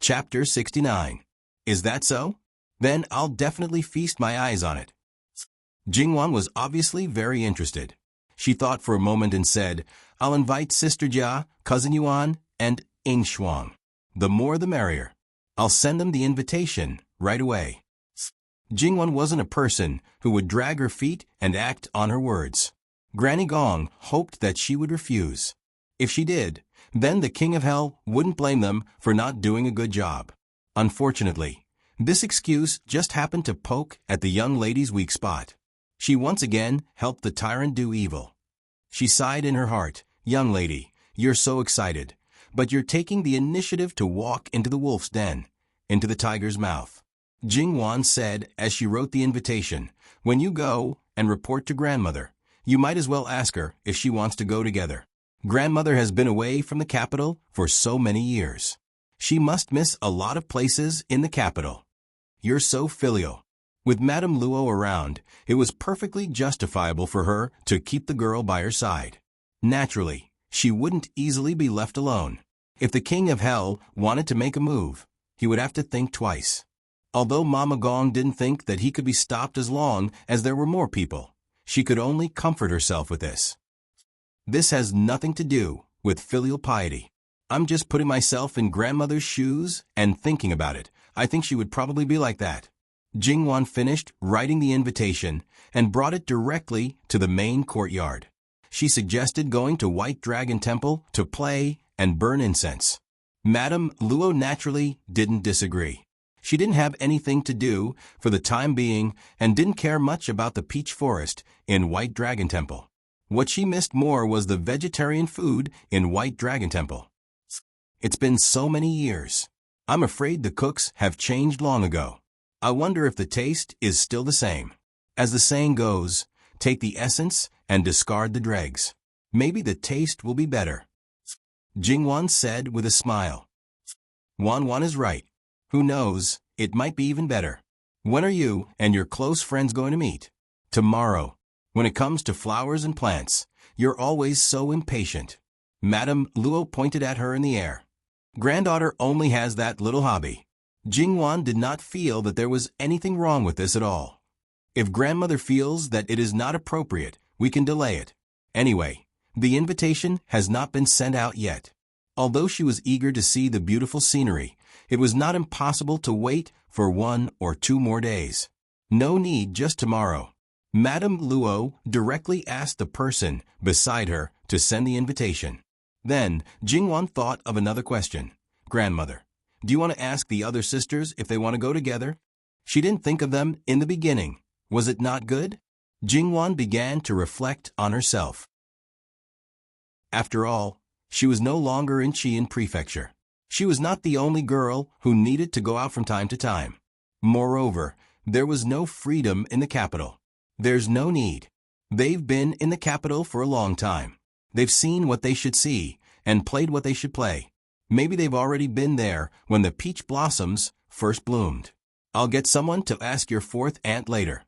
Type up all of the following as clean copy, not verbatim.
Chapter 69. Is that so? Then I'll definitely feast my eyes on it. Jingwan was obviously very interested. She thought for a moment and said, I'll invite Sister Jia, Cousin Yuan, and Ing Shuang. The more the merrier. I'll send them the invitation right away. Jingwan wasn't a person who would drag her feet and act on her words. Granny Gong hoped that she would refuse. If she did, then the King of Hell wouldn't blame them for not doing a good job. Unfortunately, this excuse just happened to poke at the young lady's weak spot. She once again helped the tyrant do evil. She sighed in her heart, Young lady, you're so excited, but you're taking the initiative to walk into the wolf's den, into the tiger's mouth. Jingwan said as she wrote the invitation, When you go and report to grandmother, you might as well ask her if she wants to go together. Grandmother has been away from the capital for so many years. She must miss a lot of places in the capital. You're so filial. With Madame Luo around, it was perfectly justifiable for her to keep the girl by her side. Naturally, she wouldn't easily be left alone. If the King of Hell wanted to make a move, he would have to think twice. Although Mama Gong didn't think that he could be stopped as long as there were more people, she could only comfort herself with this. This has nothing to do with filial piety. I'm just putting myself in grandmother's shoes and thinking about it. I think she would probably be like that. Jingwan finished writing the invitation and brought it directly to the main courtyard. She suggested going to White Dragon Temple to play and burn incense. Madame Luo naturally didn't disagree. She didn't have anything to do for the time being and didn't care much about the peach forest in White Dragon Temple. What she missed more was the vegetarian food in White Dragon Temple. It's been so many years. I'm afraid the cooks have changed long ago. I wonder if the taste is still the same. As the saying goes, take the essence and discard the dregs. Maybe the taste will be better. Jingwan said with a smile. Wan is right. Who knows, it might be even better. When are you and your close friends going to meet? Tomorrow. When it comes to flowers and plants, you're always so impatient. Madame Luo pointed at her in the air. Granddaughter only has that little hobby. Jingwan did not feel that there was anything wrong with this at all. If grandmother feels that it is not appropriate, we can delay it. Anyway, the invitation has not been sent out yet. Although she was eager to see the beautiful scenery, it was not impossible to wait for 1 or 2 more days. No need just tomorrow. Madame Luo directly asked the person beside her to send the invitation. Then, Jingwan thought of another question. Grandmother, do you want to ask the other sisters if they want to go together? She didn't think of them in the beginning. Was it not good? Jingwan began to reflect on herself. After all, she was no longer in Qian Prefecture. She was not the only girl who needed to go out from time to time. Moreover, there was no freedom in the capital. There's no need. They've been in the capital for a long time. They've seen what they should see and played what they should play. Maybe they've already been there when the peach blossoms first bloomed. I'll get someone to ask your 4th aunt later.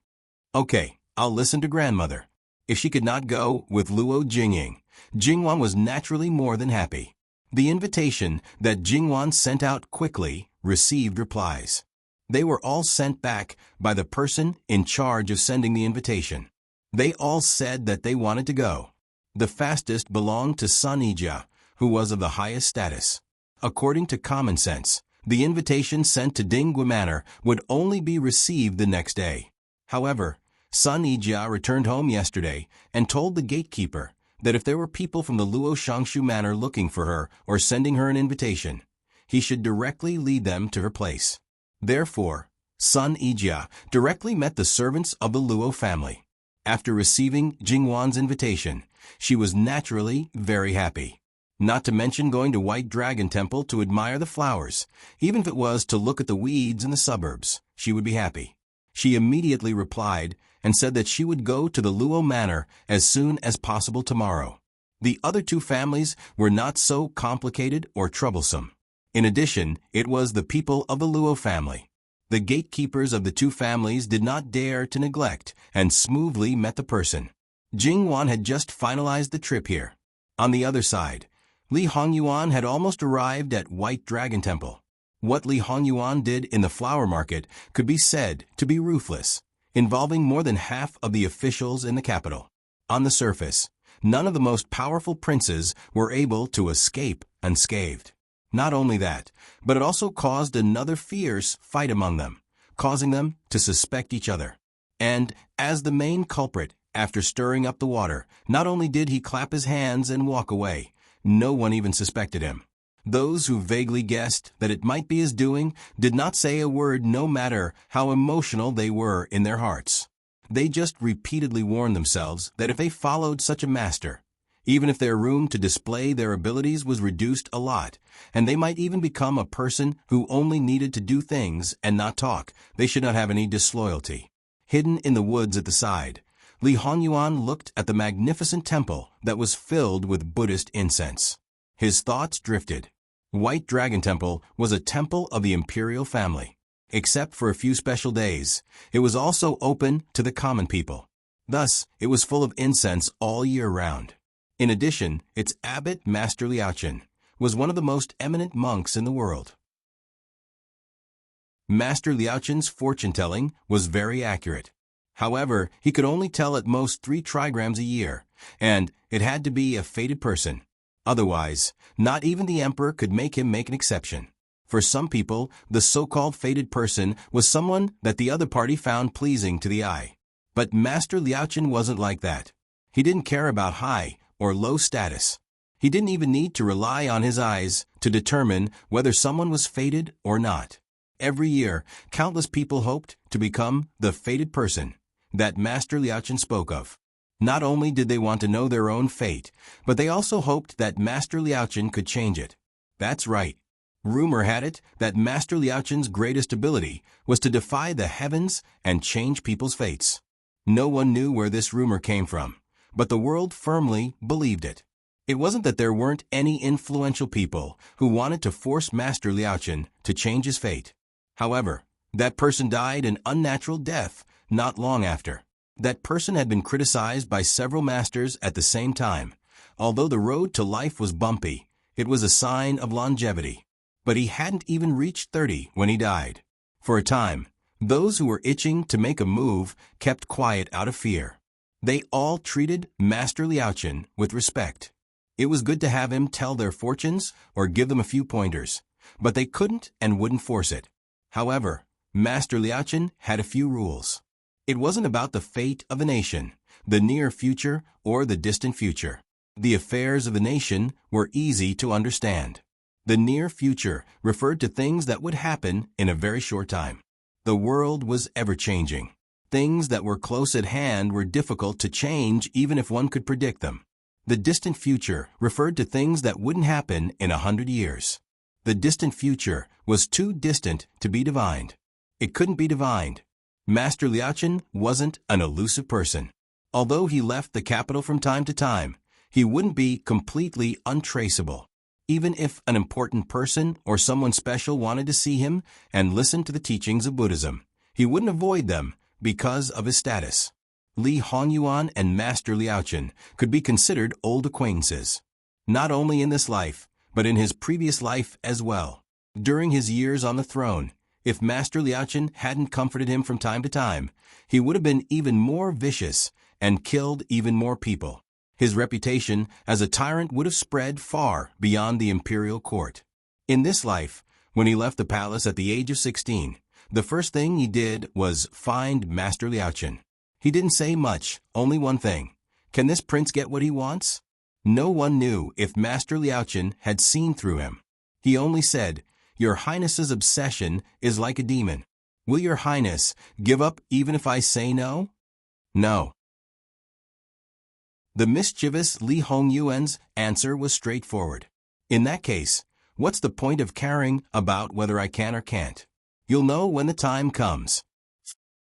Okay, I'll listen to grandmother. If she could not go with Luo Jingying, Jingwan was naturally more than happy. The invitation that Jingwan sent out quickly received replies. They were all sent back by the person in charge of sending the invitation. They all said that they wanted to go. The fastest belonged to Sun Yijia, who was of the highest status. According to common sense, the invitation sent to Dinghui Manor would only be received the next day. However, Sun Yijia returned home yesterday and told the gatekeeper that if there were people from the Luo Shangshu Manor looking for her or sending her an invitation, he should directly lead them to her place. Therefore, Sun Yijia directly met the servants of the Luo family. After receiving Jingwan's invitation, she was naturally very happy. Not to mention going to White Dragon Temple to admire the flowers. Even if it was to look at the weeds in the suburbs, she would be happy. She immediately replied and said that she would go to the Luo Manor as soon as possible tomorrow. The other 2 families were not so complicated or troublesome. In addition, it was the people of the Luo family. The gatekeepers of the 2 families did not dare to neglect and smoothly met the person. Jingwan had just finalized the trip here. On the other side, Li Hongyuan had almost arrived at White Dragon Temple. What Li Hongyuan did in the flower market could be said to be ruthless, involving more than half of the officials in the capital. On the surface, none of the most powerful princes were able to escape unscathed. Not only that, but it also caused another fierce fight among them, causing them to suspect each other. And, as the main culprit, after stirring up the water, not only did he clap his hands and walk away, no one even suspected him. Those who vaguely guessed that it might be his doing did not say a word, no matter how emotional they were in their hearts. They just repeatedly warned themselves that if they followed such a master, even if their room to display their abilities was reduced a lot, and they might even become a person who only needed to do things and not talk, they should not have any disloyalty. Hidden in the woods at the side, Li Hongyuan looked at the magnificent temple that was filled with Buddhist incense. His thoughts drifted. White Dragon Temple was a temple of the imperial family. Except for a few special days, it was also open to the common people. Thus, it was full of incense all year round. In addition, its abbot, Master Liaochen, was one of the most eminent monks in the world. Master Liaochen's fortune-telling was very accurate. However, he could only tell at most 3 trigrams a year, and it had to be a fated person. Otherwise, not even the emperor could make him make an exception. For some people, the so-called fated person was someone that the other party found pleasing to the eye. But Master Liaochen wasn't like that. He didn't care about high or low status. He didn't even need to rely on his eyes to determine whether someone was fated or not. Every year, countless people hoped to become the fated person that Master Liaochen spoke of. Not only did they want to know their own fate, but they also hoped that Master Liaochen could change it. That's right. Rumor had it that Master Liaochen's greatest ability was to defy the heavens and change people's fates. No one knew where this rumor came from, but the world firmly believed it. It wasn't that there weren't any influential people who wanted to force Master Liaochen to change his fate. However, that person died an unnatural death not long after. That person had been criticized by several masters at the same time. Although the road to life was bumpy, it was a sign of longevity. But he hadn't even reached 30 when he died. For a time, those who were itching to make a move kept quiet out of fear. They all treated Master Liaochen with respect. It was good to have him tell their fortunes or give them a few pointers, but they couldn't and wouldn't force it. However, Master Liaochen had a few rules. It wasn't about the fate of a nation, the near future, or the distant future. The affairs of the nation were easy to understand. The near future referred to things that would happen in a very short time. The world was ever-changing. Things that were close at hand were difficult to change even if one could predict them. The distant future referred to things that wouldn't happen in 100 years. The distant future was too distant to be divined. It couldn't be divined. Master Liaochen wasn't an elusive person. Although he left the capital from time to time, he wouldn't be completely untraceable. Even if an important person or someone special wanted to see him and listen to the teachings of Buddhism, he wouldn't avoid them because of his status. Li Hongyuan and Master Liaochen could be considered old acquaintances, not only in this life, but in his previous life as well. During his years on the throne, if Master Liaochen hadn't comforted him from time to time, he would have been even more vicious and killed even more people. His reputation as a tyrant would have spread far beyond the imperial court. In this life, when he left the palace at the age of 16, the first thing he did was find Master Liaochen. He didn't say much, only one thing. Can this prince get what he wants? No one knew if Master Liaochen had seen through him. He only said, "Your Highness's obsession is like a demon. Will your Highness give up even if I say no?" No. The mischievous Li Hongyuan's answer was straightforward. In that case, what's the point of caring about whether I can or can't? You'll know when the time comes.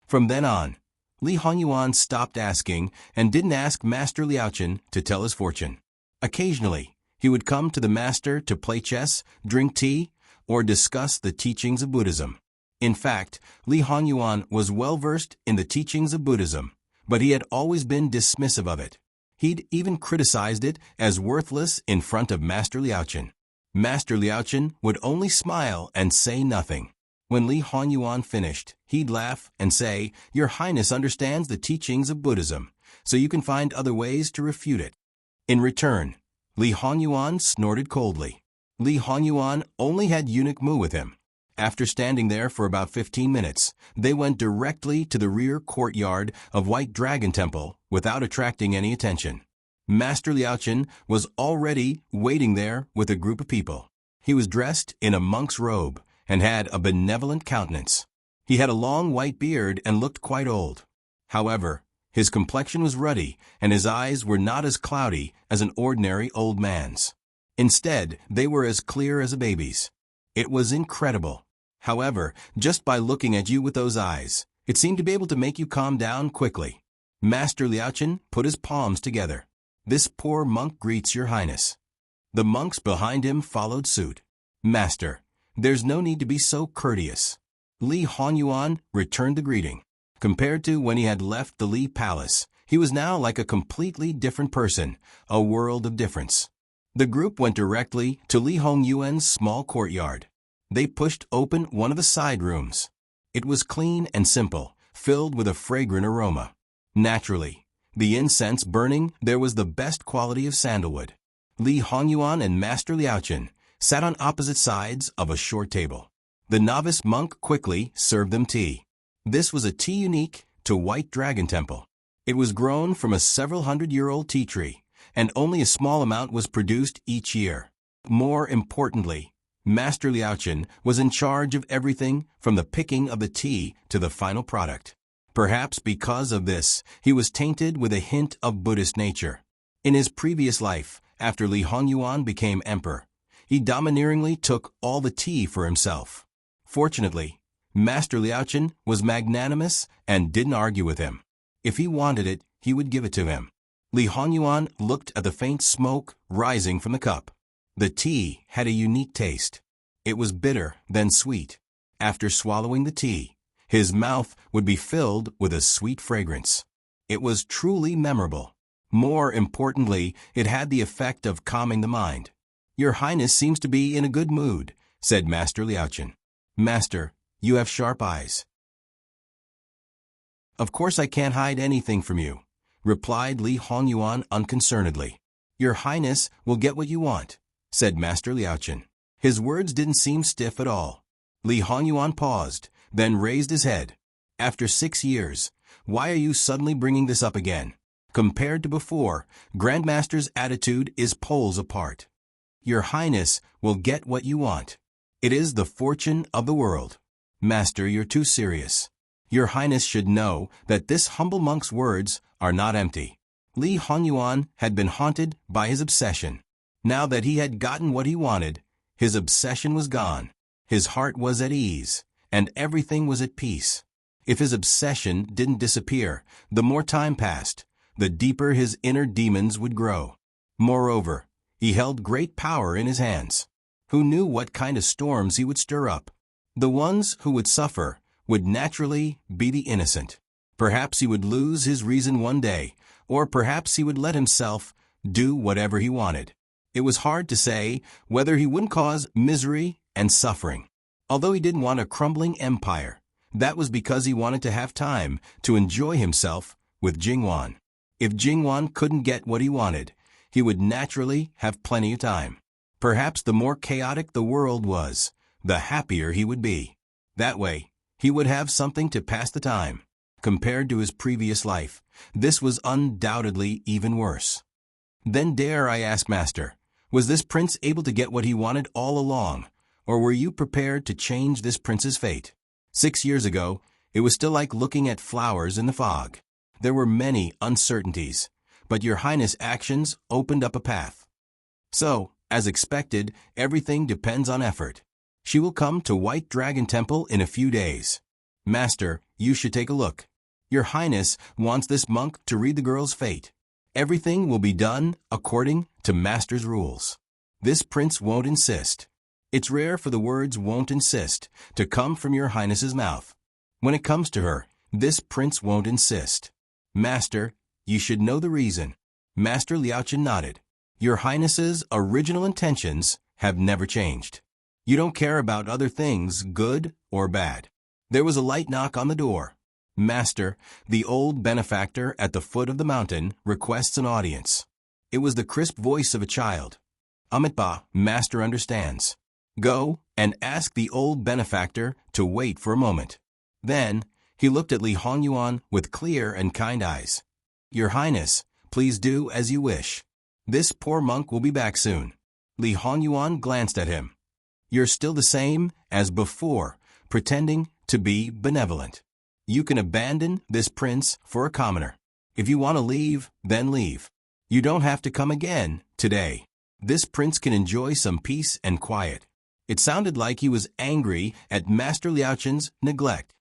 From then on, Li Hongyuan stopped asking and didn't ask Master Liaochen to tell his fortune. Occasionally, he would come to the master to play chess, drink tea, or discuss the teachings of Buddhism. In fact, Li Hongyuan was well versed in the teachings of Buddhism, but he had always been dismissive of it. He'd even criticized it as worthless in front of Master Liaochen. Master Liaochen would only smile and say nothing. When Li Honyuan finished, he'd laugh and say, "Your Highness understands the teachings of Buddhism, so you can find other ways to refute it." In return, Li Honyuan snorted coldly. Li Honyuan only had eunuch Mu with him. After standing there for about 15 minutes, they went directly to the rear courtyard of White Dragon Temple without attracting any attention. Master Liaochen was already waiting there with a group of people. He was dressed in a monk's robe and had a benevolent countenance. He had a long white beard and looked quite old. However, his complexion was ruddy and his eyes were not as cloudy as an ordinary old man's. Instead, they were as clear as a baby's. It was incredible. However, just by looking at you with those eyes, it seemed to be able to make you calm down quickly. Master Liaochen put his palms together. "This poor monk greets your highness." The monks behind him followed suit. "Master, there's no need to be so courteous." Li Honyuan returned the greeting. Compared to when he had left the Li Palace, he was now like a completely different person, a world of difference. The group went directly to Li Hongyuan's small courtyard. They pushed open one of the side rooms. It was clean and simple, filled with a fragrant aroma. Naturally, the incense burning there was the best quality of sandalwood. Li Hongyuan and Master Liaochen sat on opposite sides of a short table. The novice monk quickly served them tea. This was a tea unique to White Dragon Temple. It was grown from a several hundred-year-old tea tree, and only a small amount was produced each year. More importantly, Master Liaochen was in charge of everything from the picking of the tea to the final product. Perhaps because of this, he was tainted with a hint of Buddhist nature. In his previous life, after Li Hongyuan became emperor, he domineeringly took all the tea for himself. Fortunately, Master Liaochen was magnanimous and didn't argue with him. If he wanted it, he would give it to him. Li Honyuan looked at the faint smoke rising from the cup. The tea had a unique taste. It was bitter, then sweet. After swallowing the tea, his mouth would be filled with a sweet fragrance. It was truly memorable. More importantly, it had the effect of calming the mind. "Your Highness seems to be in a good mood," said Master Liaochen. "Master, you have sharp eyes." "Of course I can't hide anything from you," replied Li Hongyuan unconcernedly. "Your Highness will get what you want," said Master Liaochen. His words didn't seem stiff at all. Li Hongyuan paused, then raised his head. "After 6 years, why are you suddenly bringing this up again? Compared to before, Grandmaster's attitude is poles apart. Your Highness will get what you want. It is the fortune of the world. Master, you're too serious. Your Highness should know that this humble monk's words are not empty." Li Honyuan had been haunted by his obsession. Now that he had gotten what he wanted, his obsession was gone. His heart was at ease, and everything was at peace. If his obsession didn't disappear, the more time passed, the deeper his inner demons would grow. Moreover, he held great power in his hands. Who knew what kind of storms he would stir up? The ones who would suffer would naturally be the innocent. Perhaps he would lose his reason one day, or perhaps he would let himself do whatever he wanted. It was hard to say whether he wouldn't cause misery and suffering. Although he didn't want a crumbling empire, that was because he wanted to have time to enjoy himself with Jingwan. If Jingwan couldn't get what he wanted, he would naturally have plenty of time. Perhaps the more chaotic the world was, the happier he would be. That way, he would have something to pass the time. Compared to his previous life, this was undoubtedly even worse. Then dare I ask, Master, was this prince able to get what he wanted all along, or were you prepared to change this prince's fate? 6 years ago, it was still like looking at flowers in the fog. There were many uncertainties, but your Highness' actions opened up a path. So, as expected, everything depends on effort. She will come to White Dragon Temple in a few days. Master, you should take a look. Your Highness wants this monk to read the girl's fate. Everything will be done according to Master's rules. This prince won't insist. It's rare for the words "won't insist" to come from your Highness's mouth. When it comes to her, this prince won't insist. Master, you should know the reason. Master Liaochen nodded. Your Highness's original intentions have never changed. You don't care about other things, good or bad. There was a light knock on the door. Master, the old benefactor at the foot of the mountain, requests an audience. It was the crisp voice of a child. Amitba, Master understands. Go and ask the old benefactor to wait for a moment. Then, he looked at Li Hongyuan with clear and kind eyes. Your Highness, please do as you wish. This poor monk will be back soon. Li Hongyuan glanced at him. You're still the same as before, pretending to be benevolent. You can abandon this prince for a commoner. If you want to leave, then leave. You don't have to come again today. This prince can enjoy some peace and quiet. It sounded like he was angry at Master Liaochen's neglect.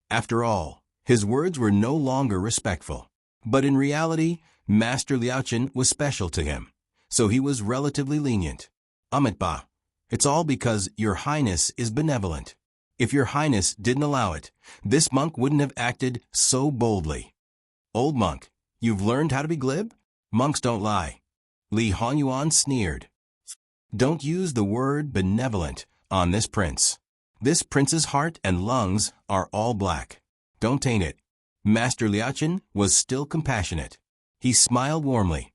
After all, his words were no longer respectful. But in reality, Master Liaochen was special to him, so he was relatively lenient. Amitba, it's all because Your Highness is benevolent. If Your Highness didn't allow it, this monk wouldn't have acted so boldly. Old monk, you've learned how to be glib? Monks don't lie. Li Hongyuan sneered. Don't use the word benevolent on this prince. This prince's heart and lungs are all black. Don't taint it. Master Liaochen was still compassionate. He smiled warmly.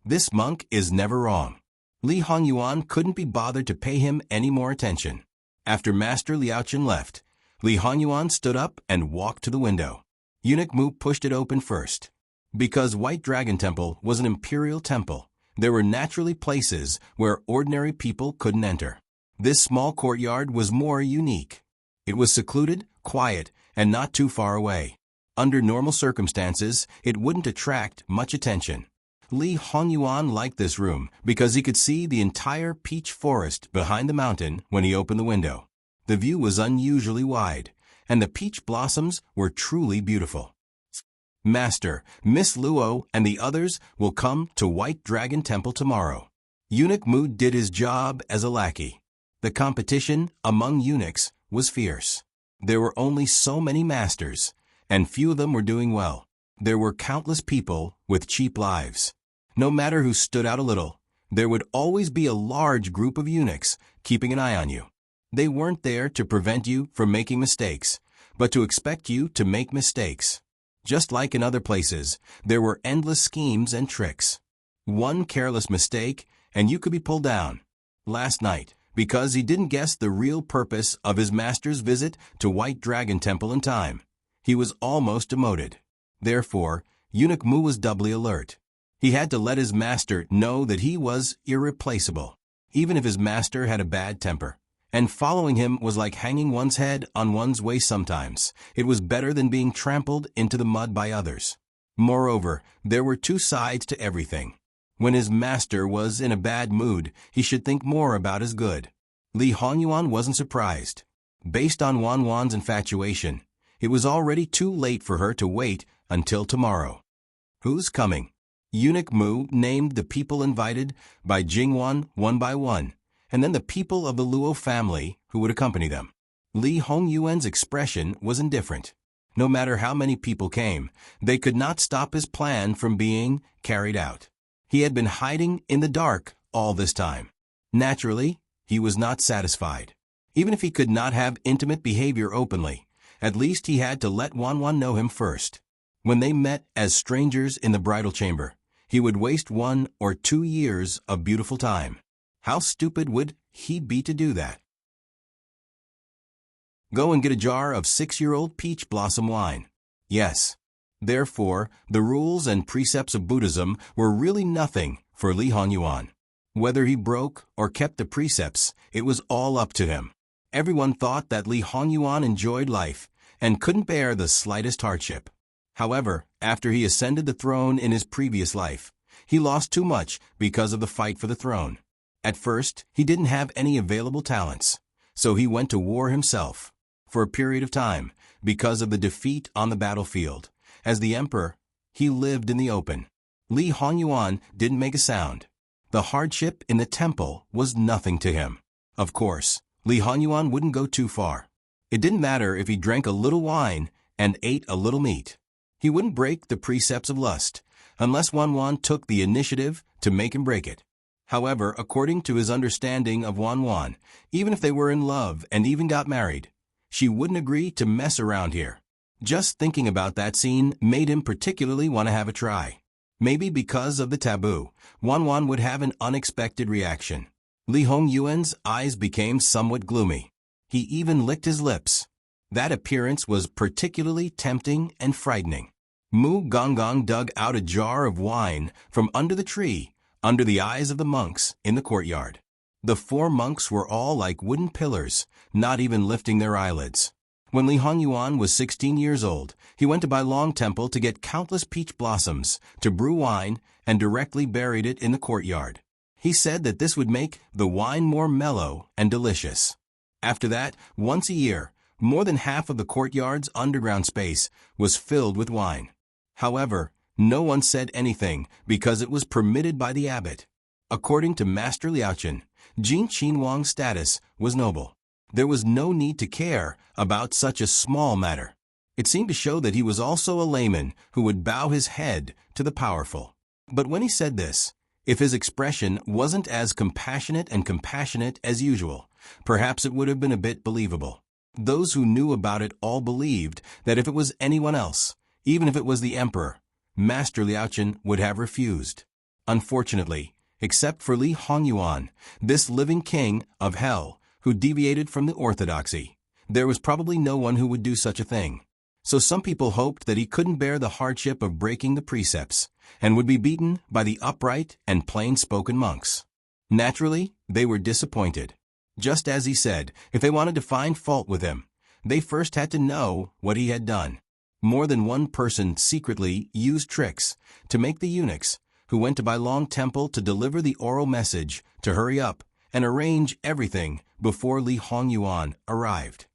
This monk is never wrong. Li Hongyuan couldn't be bothered to pay him any more attention. After Master Liaochen left, Li Hongyuan stood up and walked to the window. Eunuch Mu pushed it open first. Because White Dragon Temple was an imperial temple, there were naturally places where ordinary people couldn't enter. This small courtyard was more unique. It was secluded, quiet, and not too far away. Under normal circumstances, it wouldn't attract much attention. Li Hongyuan liked this room because he could see the entire peach forest behind the mountain when he opened the window. The view was unusually wide, and the peach blossoms were truly beautiful. Master, Miss Luo and the others will come to White Dragon Temple tomorrow. Eunuch Mu did his job as a lackey. The competition among eunuchs was fierce. There were only so many masters, and few of them were doing well. There were countless people with cheap lives. No matter who stood out a little, there would always be a large group of eunuchs keeping an eye on you. They weren't there to prevent you from making mistakes, but to expect you to make mistakes. Just like in other places, there were endless schemes and tricks. One careless mistake, and you could be pulled down. Last night, because he didn't guess the real purpose of his master's visit to White Dragon Temple in time, he was almost demoted. Therefore, Eunuch Mu was doubly alert. He had to let his master know that he was irreplaceable, even if his master had a bad temper. And following him was like hanging one's head on one's waist sometimes. It was better than being trampled into the mud by others. Moreover, there were two sides to everything. When his master was in a bad mood, he should think more about his good. Li Hongyuan wasn't surprised. Based on Wan Wan's infatuation, it was already too late for her to wait until tomorrow. Who's coming? Eunuch Mu named the people invited by Jingwan one by one, and then the people of the Luo family who would accompany them. Li Hongyuan's expression was indifferent. No matter how many people came, they could not stop his plan from being carried out. He had been hiding in the dark all this time. Naturally, he was not satisfied. Even if he could not have intimate behavior openly, at least he had to let Wan Wan know him first. When they met as strangers in the bridal chamber, he would waste 1 or 2 years of beautiful time. How stupid would he be to do that? Go and get a jar of 6-year-old peach blossom wine. Yes. Therefore, the rules and precepts of Buddhism were really nothing for Li Hongyuan. Whether he broke or kept the precepts, it was all up to him. Everyone thought that Li Hongyuan enjoyed life and couldn't bear the slightest hardship. However, after he ascended the throne in his previous life, he lost too much because of the fight for the throne. At first, he didn't have any available talents, so he went to war himself. For a period of time, because of the defeat on the battlefield, as the emperor, he lived in the open. Li Hongyuan didn't make a sound. The hardship in the temple was nothing to him. Of course, Li Hongyuan wouldn't go too far. It didn't matter if he drank a little wine and ate a little meat. He wouldn't break the precepts of lust, unless Wan Wan took the initiative to make him break it. However, according to his understanding of Wan Wan, even if they were in love and even got married, she wouldn't agree to mess around here. Just thinking about that scene made him particularly want to have a try. Maybe because of the taboo, Wan Wan would have an unexpected reaction. Li Hongyuan's eyes became somewhat gloomy. He even licked his lips. That appearance was particularly tempting and frightening. Mu Gonggong dug out a jar of wine from under the tree, under the eyes of the monks in the courtyard. The 4 monks were all like wooden pillars, not even lifting their eyelids. When Li Hongyuan was 16 years old, he went to Bailong Temple to get countless peach blossoms, to brew wine, and directly buried it in the courtyard. He said that this would make the wine more mellow and delicious. After that, once a year, more than half of the courtyard's underground space was filled with wine. However, no one said anything because it was permitted by the abbot. According to Master Liaochen, Jin Qinhuang's status was noble. There was no need to care about such a small matter. It seemed to show that he was also a layman who would bow his head to the powerful. But when he said this, if his expression wasn't as compassionate as usual, perhaps it would have been a bit believable. Those who knew about it all believed that if it was anyone else, even if it was the emperor, Master Liaochen would have refused. Unfortunately, except for Li Hongyuan, this living king of hell who deviated from the orthodoxy, there was probably no one who would do such a thing. So some people hoped that he couldn't bear the hardship of breaking the precepts and would be beaten by the upright and plain-spoken monks. Naturally, they were disappointed. Just as he said, if they wanted to find fault with him, they first had to know what he had done. More than one person secretly used tricks to make the eunuchs, who went to Bailong Temple to deliver the oral message, to hurry up and arrange everything before Li Hongyuan arrived.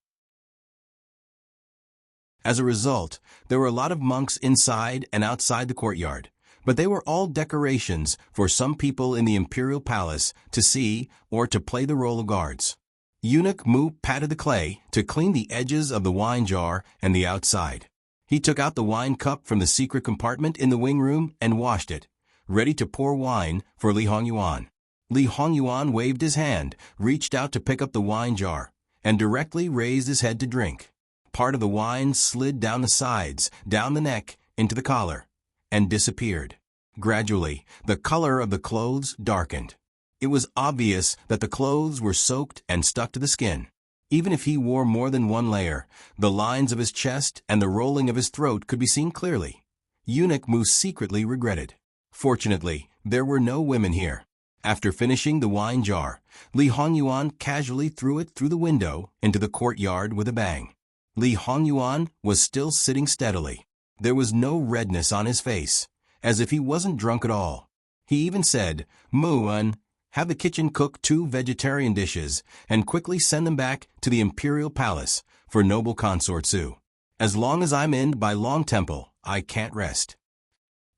As a result, there were a lot of monks inside and outside the courtyard, but they were all decorations for some people in the imperial palace to see or to play the role of guards. Eunuch Mu patted the clay to clean the edges of the wine jar and the outside. He took out the wine cup from the secret compartment in the wing room and washed it, ready to pour wine for Li Hongyuan. Li Hongyuan waved his hand, reached out to pick up the wine jar, and directly raised his head to drink. Part of the wine slid down the sides, down the neck, into the collar, and disappeared. Gradually, the color of the clothes darkened. It was obvious that the clothes were soaked and stuck to the skin. Even if he wore more than one layer, the lines of his chest and the rolling of his throat could be seen clearly. Eunuch Mu secretly regretted. Fortunately, there were no women here. After finishing the wine jar, Li Hongyuan casually threw it through the window into the courtyard with a bang. Li Hongyuan was still sitting steadily. There was no redness on his face, as if he wasn't drunk at all. He even said, "Muan, have the kitchen cook 2 vegetarian dishes and quickly send them back to the imperial palace for noble consort Su. As long as I'm in Bailong Temple, I can't rest."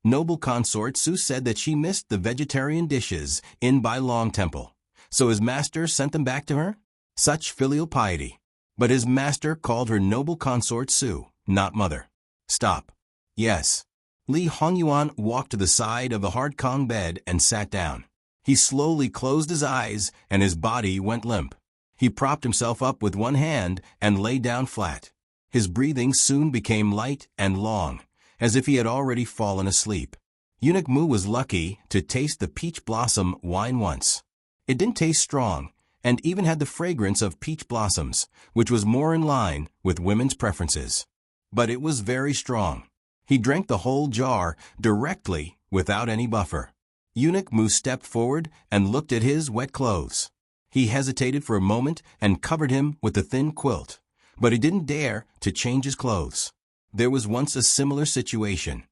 Noble consort Su said that she missed the vegetarian dishes in Bailong Temple, so his master sent them back to her? Such filial piety. But his master called her noble consort Su, not mother. Stop. Yes. Li Hongyuan walked to the side of the hardkong bed and sat down. He slowly closed his eyes and his body went limp. He propped himself up with one hand and lay down flat. His breathing soon became light and long, as if he had already fallen asleep. Eunuch Mu was lucky to taste the peach blossom wine once. It didn't taste strong, and even had the fragrance of peach blossoms, which was more in line with women's preferences. But it was very strong. He drank the whole jar directly, without any buffer. Eunuch Mu stepped forward and looked at his wet clothes. He hesitated for a moment and covered him with the thin quilt, but he didn't dare to change his clothes. There was once a similar situation.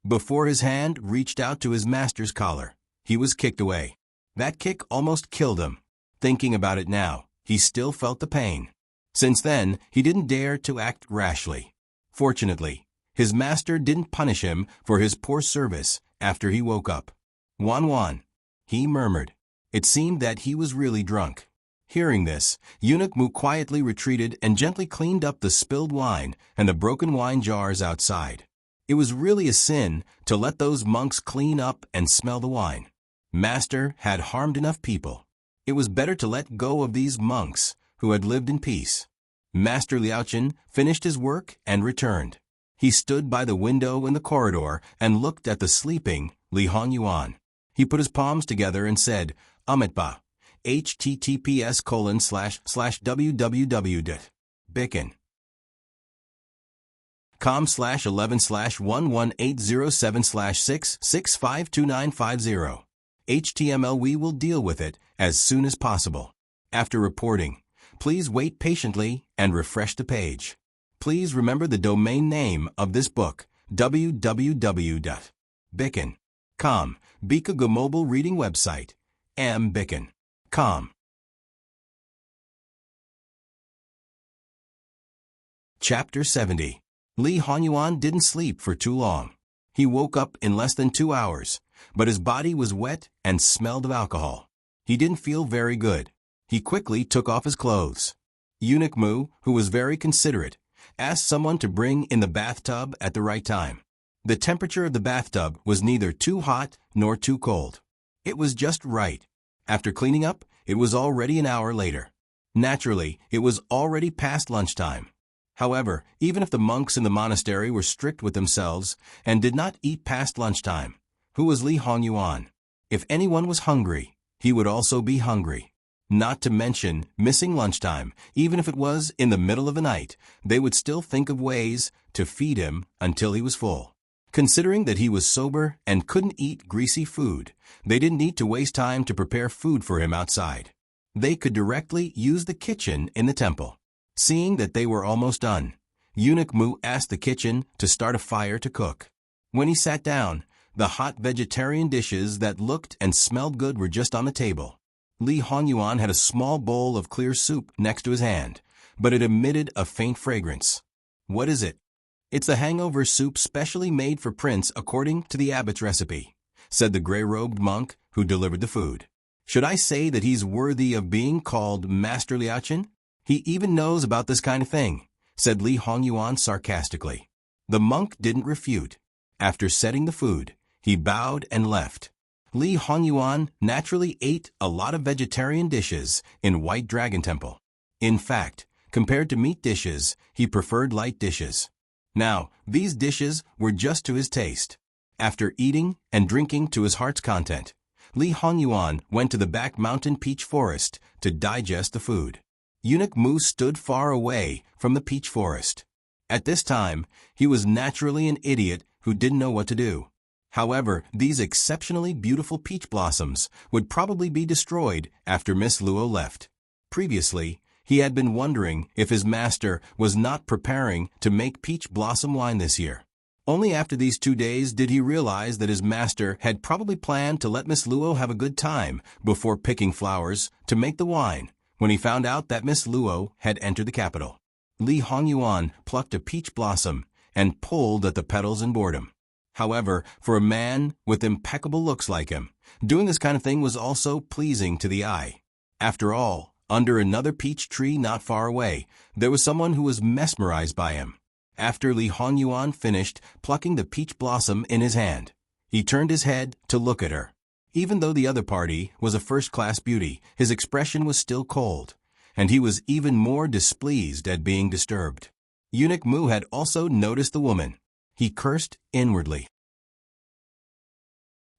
Before his hand reached out to his master's collar, he was kicked away. That kick almost killed him. Thinking about it now, he still felt the pain. Since then, he didn't dare to act rashly. Fortunately, his master didn't punish him for his poor service after he woke up. "Wan Wan," he murmured. It seemed that he was really drunk. Hearing this, Eunuch Mu quietly retreated and gently cleaned up the spilled wine and the broken wine jars outside. It was really a sin to let those monks clean up and smell the wine. Master had harmed enough people. It was better to let go of these monks who had lived in peace. Master Liaochen finished his work and returned. He stood by the window in the corridor and looked at the sleeping Li Hongyuan. He put his palms together and said, Amitba, https://www.bicken.com/11/11807/6652950. HTML. We will deal with it as soon as possible. After reporting, please wait patiently and refresh the page. Please remember the domain name of this book, www.bicken.com, Bikaga mobile reading website, mbicken.com. Chapter 70. Li Hongyuan didn't sleep for too long. He woke up in less than 2 hours, but his body was wet and smelled of alcohol. He didn't feel very good. He quickly took off his clothes. Eunuch Mu, who was very considerate, asked someone to bring in the bathtub at the right time. The temperature of the bathtub was neither too hot nor too cold. It was just right. After cleaning up, it was already an hour later. Naturally, it was already past lunchtime. However, even if the monks in the monastery were strict with themselves and did not eat past lunchtime, who was Li Hongyuan? If anyone was hungry, he would also be hungry. Not to mention missing lunchtime, even if it was in the middle of the night, they would still think of ways to feed him until he was full. Considering that he was sober and couldn't eat greasy food, they didn't need to waste time to prepare food for him outside. They could directly use the kitchen in the temple. Seeing that they were almost done, Eunuch Mu asked the kitchen to start a fire to cook. When he sat down, the hot vegetarian dishes that looked and smelled good were just on the table. Li Hongyuan had a small bowl of clear soup next to his hand, but it emitted a faint fragrance. What is it? It's a hangover soup specially made for Prince according to the abbot's recipe, said the gray-robed monk who delivered the food. Should I say that he's worthy of being called Master Liaochen? He even knows about this kind of thing, said Li Hongyuan sarcastically. The monk didn't refute. After setting the food, he bowed and left. Li Hongyuan naturally ate a lot of vegetarian dishes in White Dragon Temple. In fact, compared to meat dishes, he preferred light dishes. Now, these dishes were just to his taste. After eating and drinking to his heart's content, Li Hongyuan went to the back mountain peach forest to digest the food. Eunuch Mu stood far away from the peach forest. At this time, he was naturally an idiot who didn't know what to do. However, these exceptionally beautiful peach blossoms would probably be destroyed after Miss Luo left. Previously, he had been wondering if his master was not preparing to make peach blossom wine this year. Only after these 2 days did he realize that his master had probably planned to let Miss Luo have a good time before picking flowers to make the wine, when he found out that Miss Luo had entered the capital. Li Hongyuan plucked a peach blossom and pulled at the petals in boredom. However, for a man with impeccable looks like him, doing this kind of thing was also pleasing to the eye. After all, under another peach tree not far away, there was someone who was mesmerized by him. After Li Hongyuan finished plucking the peach blossom in his hand, he turned his head to look at her. Even though the other party was a first-class beauty, his expression was still cold, and he was even more displeased at being disturbed. Eunuch Mu had also noticed the woman. He cursed inwardly.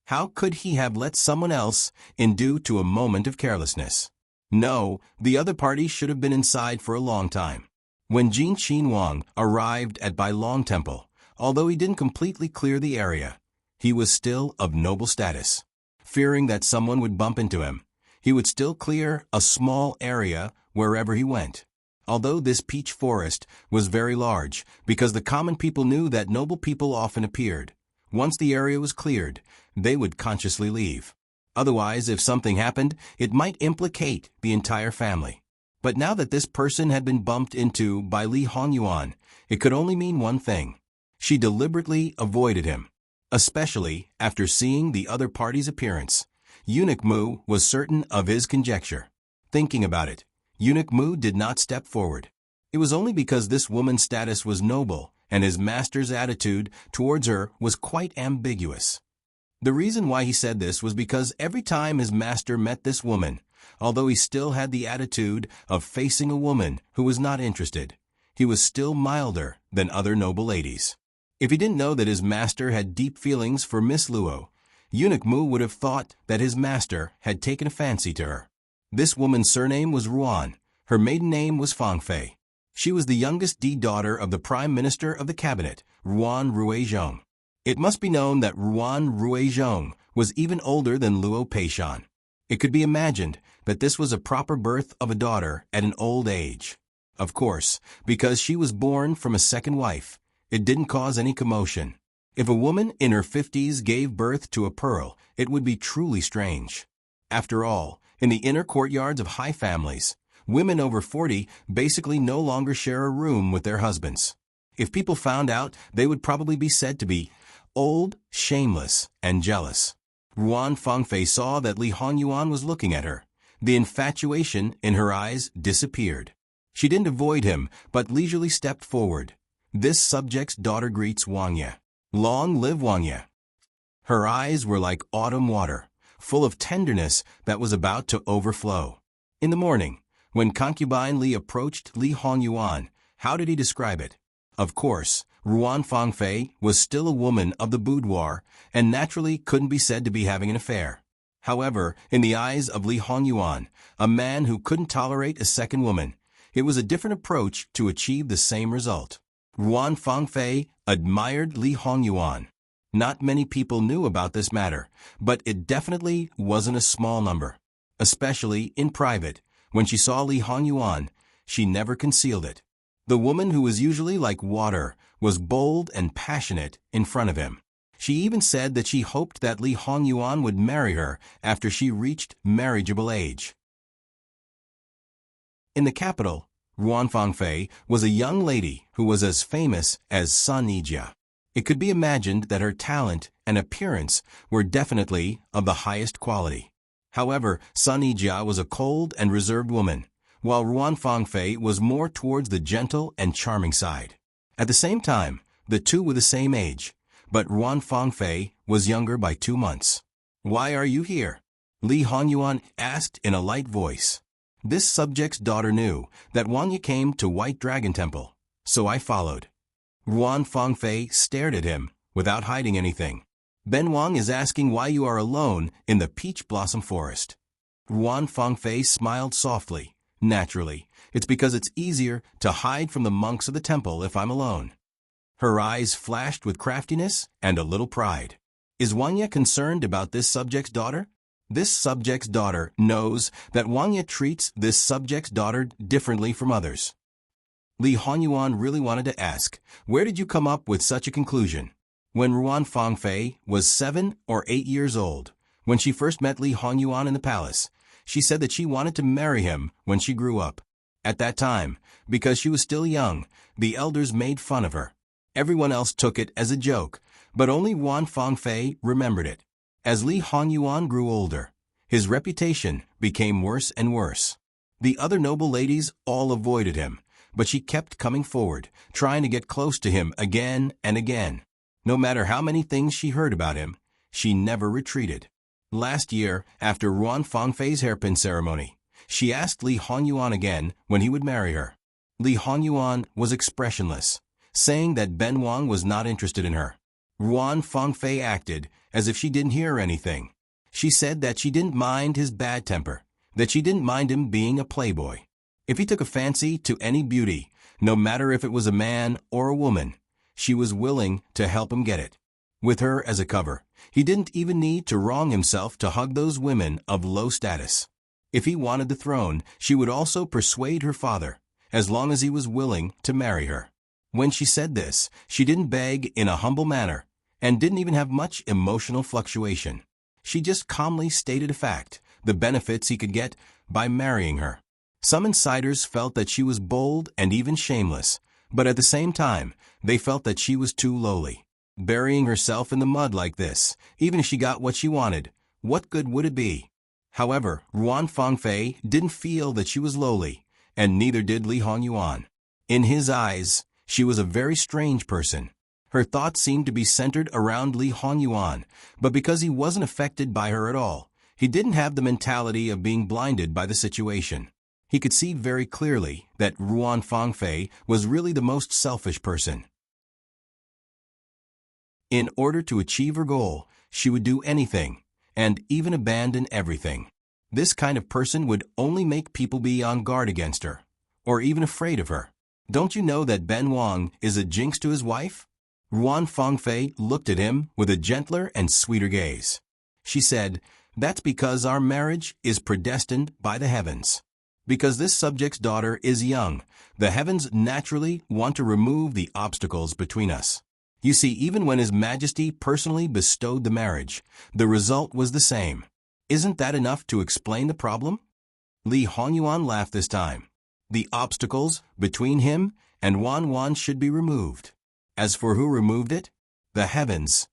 How could he have let someone else in due to a moment of carelessness? No, the other party should have been inside for a long time. When Jin Qinhuang arrived at Bailong Temple, although he didn't completely clear the area, he was still of noble status. Fearing that someone would bump into him, he would still clear a small area wherever he went. Although this peach forest was very large, because the common people knew that noble people often appeared, once the area was cleared, they would consciously leave. Otherwise, if something happened, it might implicate the entire family. But now that this person had been bumped into by Li Hongyuan, it could only mean one thing. She deliberately avoided him. Especially after seeing the other party's appearance, Eunuch Mu was certain of his conjecture. Thinking about it, Eunuch Mu did not step forward. It was only because this woman's status was noble and his master's attitude towards her was quite ambiguous. The reason why he said this was because every time his master met this woman, although he still had the attitude of facing a woman who was not interested, he was still milder than other noble ladies. If he didn't know that his master had deep feelings for Miss Luo, Eunuch Mu would have thought that his master had taken a fancy to her. This woman's surname was Ruan. Her maiden name was Fangfei. She was the youngest daughter of the Prime Minister of the Cabinet, Ruan Ruizhong. It must be known that Ruan Ruizhong was even older than Luo Peishan. It could be imagined that this was a proper birth of a daughter at an old age. Of course, because she was born from a second wife, it didn't cause any commotion. If a woman in her 50s gave birth to a pearl, it would be truly strange. After all, in the inner courtyards of high families, women over 40 basically no longer share a room with their husbands. If people found out, they would probably be said to be old, shameless, and jealous. Ruan Fangfei saw that Li Hongyuan was looking at her. The infatuation in her eyes disappeared. She didn't avoid him, but leisurely stepped forward. This subject's daughter greets Wang Ye. Long live Wang Ye. Her eyes were like autumn water, full of tenderness that was about to overflow. In the morning, when concubine Li approached Li Hongyuan, how did he describe it? Of course, Ruan Fangfei was still a woman of the boudoir and naturally couldn't be said to be having an affair. However, in the eyes of Li Hongyuan, a man who couldn't tolerate a second woman, it was a different approach to achieve the same result. Ruan Fangfei admired Li Hongyuan. Not many people knew about this matter, but it definitely wasn't a small number. Especially in private, when she saw Li Hongyuan, she never concealed it. The woman who was usually like water was bold and passionate in front of him. She even said that she hoped that Li Hongyuan would marry her after she reached marriageable age. In the capital, Ruan Fangfei was a young lady who was as famous as Sun Yijia. It could be imagined that her talent and appearance were definitely of the highest quality. However, Sun Yijia was a cold and reserved woman, while Ruan Fangfei was more towards the gentle and charming side. At the same time, the two were the same age, but Ruan Fangfei was younger by 2 months. "Why are you here?" Li Hongyuan asked in a light voice. This subject's daughter knew that Wang Ye came to White Dragon Temple, so I followed. Ruan Fangfei stared at him without hiding anything. "Ben Wang is asking why you are alone in the peach blossom forest." Ruan Fangfei smiled softly. "Naturally, it's because it's easier to hide from the monks of the temple if I'm alone." Her eyes flashed with craftiness and a little pride. Is Wang Ye concerned about this subject's daughter? This subject's daughter knows that Wang Ye treats this subject's daughter differently from others. Li Hongyuan really wanted to ask, where did you come up with such a conclusion? When Ruan Fangfei was 7 or 8 years old, when she first met Li Hongyuan in the palace, she said that she wanted to marry him when she grew up. At that time, because she was still young, the elders made fun of her. Everyone else took it as a joke, but only Ruan Fangfei remembered it. As Li Hongyuan grew older, his reputation became worse and worse. The other noble ladies all avoided him, but she kept coming forward, trying to get close to him again and again. No matter how many things she heard about him, she never retreated. Last year, after Ruan Fangfei's hairpin ceremony, she asked Li Hongyuan again when he would marry her. Li Hongyuan was expressionless, saying that Ben Wang was not interested in her. Ruan Fangfei acted as if she didn't hear anything. She said that she didn't mind his bad temper, that she didn't mind him being a playboy. If he took a fancy to any beauty, no matter if it was a man or a woman, she was willing to help him get it. With her as a cover, he didn't even need to wrong himself to hug those women of low status. If he wanted the throne, she would also persuade her father, as long as he was willing to marry her. When she said this, she didn't beg in a humble manner, and didn't even have much emotional fluctuation. She just calmly stated a fact, the benefits he could get by marrying her. Some insiders felt that she was bold and even shameless, but at the same time, they felt that she was too lowly. Burying herself in the mud like this, even if she got what she wanted, what good would it be? However, Ruan Fangfei didn't feel that she was lowly, and neither did Li Hongyuan. In his eyes, she was a very strange person. Her thoughts seemed to be centered around Li Hongyuan, but because he wasn't affected by her at all, he didn't have the mentality of being blinded by the situation. He could see very clearly that Ruan Fangfei was really the most selfish person. In order to achieve her goal, she would do anything, and even abandon everything. This kind of person would only make people be on guard against her, or even afraid of her. Don't you know that Ben Wang is a jinx to his wife? Ruan Fangfei looked at him with a gentler and sweeter gaze. She said, "That's because our marriage is predestined by the heavens. Because this subject's daughter is young, the heavens naturally want to remove the obstacles between us." You see, even when His Majesty personally bestowed the marriage, the result was the same. Isn't that enough to explain the problem? Li Hongyuan laughed this time. The obstacles between him and Wan should be removed. As for who removed it? The heavens,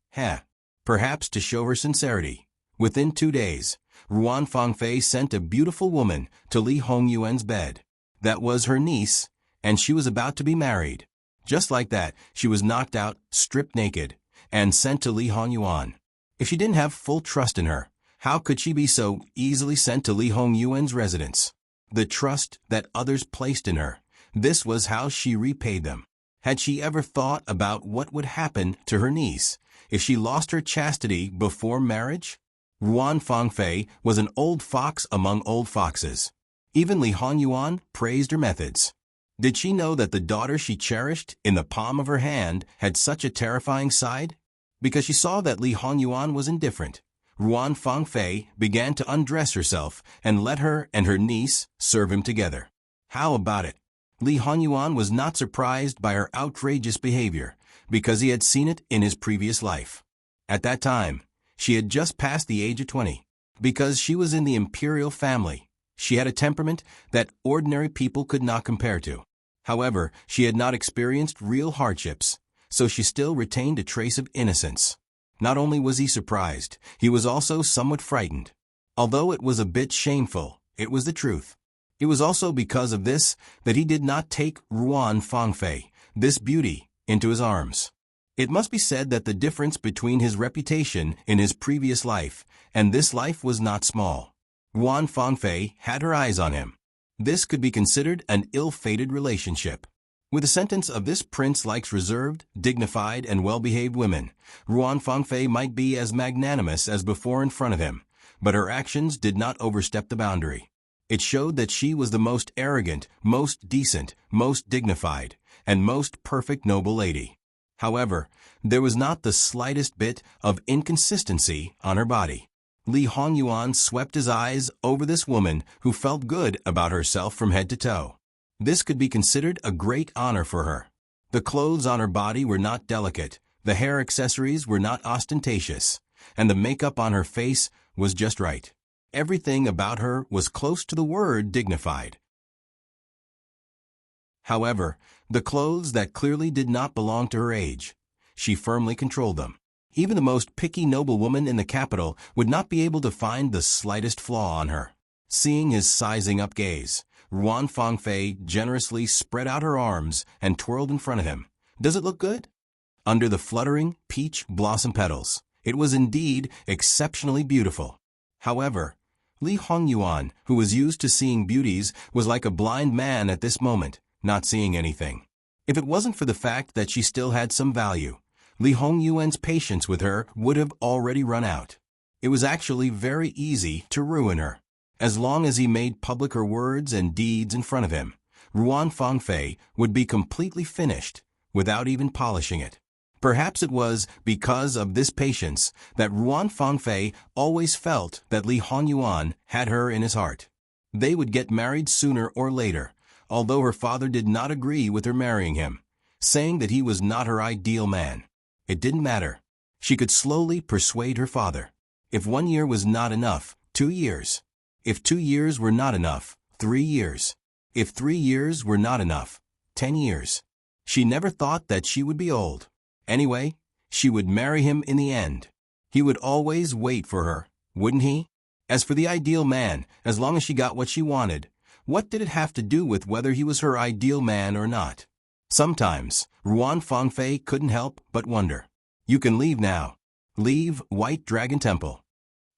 perhaps to show her sincerity. Within 2 days, Ruan Fangfei sent a beautiful woman to Li Hongyuan's bed. That was her niece, and she was about to be married. Just like that, she was knocked out, stripped naked, and sent to Li Hongyuan. If she didn't have full trust in her, how could she be so easily sent to Li Hongyuan's residence? The trust that others placed in her, this was how she repaid them. Had she ever thought about what would happen to her niece if she lost her chastity before marriage? Ruan Fangfei was an old fox among old foxes. Even Li Hongyuan praised her methods. Did she know that the daughter she cherished in the palm of her hand had such a terrifying side? Because she saw that Li Hongyuan was indifferent, Ruan Fangfei began to undress herself and let her and her niece serve him together. How about it? Li Hongyuan was not surprised by her outrageous behavior because he had seen it in his previous life. At that time, she had just passed the age of 20. Because she was in the imperial family, she had a temperament that ordinary people could not compare to. However, she had not experienced real hardships, so she still retained a trace of innocence. Not only was he surprised, he was also somewhat frightened. Although it was a bit shameful, it was the truth. It was also because of this that he did not take Ruan Fangfei, this beauty, into his arms. It must be said that the difference between his reputation in his previous life and this life was not small. Ruan Fangfei had her eyes on him. This could be considered an ill-fated relationship. With a sentence of "this prince likes reserved, dignified, and well-behaved women," Ruan Fangfei might be as magnanimous as before in front of him, but her actions did not overstep the boundary. It showed that she was the most arrogant, most decent, most dignified, and most perfect noble lady. However, there was not the slightest bit of inconsistency on her body. Li Hongyuan swept his eyes over this woman who felt good about herself from head to toe. This could be considered a great honor for her. The clothes on her body were not delicate, the hair accessories were not ostentatious, and the makeup on her face was just right. Everything about her was close to the word dignified. However, the clothes that clearly did not belong to her age, she firmly controlled them. Even the most picky noblewoman in the capital would not be able to find the slightest flaw on her. Seeing his sizing up gaze, Ruan Fangfei generously spread out her arms and twirled in front of him. Does it look good? Under the fluttering peach blossom petals, it was indeed exceptionally beautiful. However, Li Hongyuan, who was used to seeing beauties, was like a blind man at this moment, not seeing anything. If it wasn't for the fact that she still had some value, Li Hongyuan's patience with her would have already run out. It was actually very easy to ruin her. As long as he made public her words and deeds in front of him, Ruan Fangfei would be completely finished without even polishing it. Perhaps it was because of this patience that Ruan Fangfei always felt that Li Hongyuan had her in his heart. They would get married sooner or later, although her father did not agree with her marrying him, saying that he was not her ideal man. It didn't matter. She could slowly persuade her father. If 1 year was not enough, 2 years. If 2 years were not enough, 3 years. If 3 years were not enough, 10 years. She never thought that she would be old. Anyway, she would marry him in the end. He would always wait for her, wouldn't he? As for the ideal man, as long as she got what she wanted, what did it have to do with whether he was her ideal man or not? Sometimes, Ruan Fangfei couldn't help but wonder. You can leave now. Leave White Dragon Temple.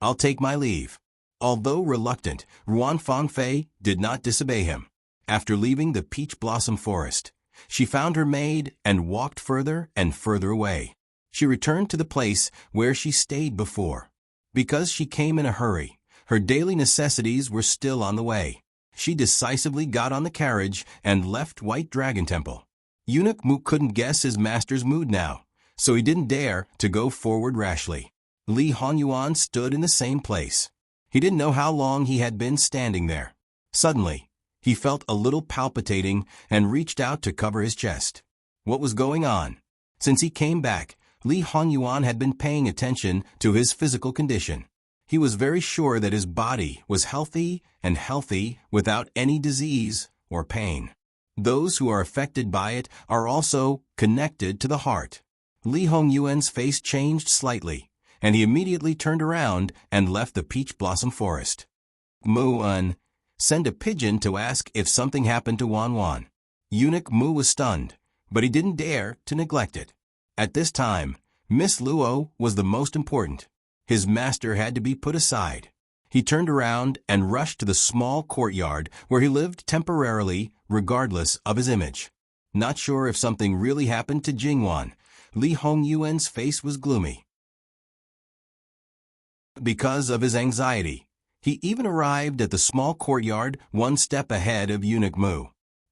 I'll take my leave. Although reluctant, Ruan Fangfei did not disobey him. After leaving the peach blossom forest, she found her maid and walked further and further away. She returned to the place where she stayed before. Because she came in a hurry, her daily necessities were still on the way. She decisively got on the carriage and left White Dragon Temple. Eunuch Mu couldn't guess his master's mood now, so he didn't dare to go forward rashly. Li Hongyuan stood in the same place. He didn't know how long he had been standing there. Suddenly, he felt a little palpitating and reached out to cover his chest. What was going on? Since he came back, Li Hongyuan had been paying attention to his physical condition. He was very sure that his body was healthy without any disease or pain. Those who are affected by it are also connected to the heart. Li Hongyuan's face changed slightly, and he immediately turned around and left the peach blossom forest. Mu-un, send a pigeon to ask if something happened to Wan Wan. Eunuch Mu was stunned, but he didn't dare to neglect it. At this time, Miss Luo was the most important. His master had to be put aside. He turned around and rushed to the small courtyard where he lived temporarily, regardless of his image. Not sure if something really happened to Jingwan, Li Hongyuan's face was gloomy. Because of his anxiety, he even arrived at the small courtyard one step ahead of Eunuch Mu.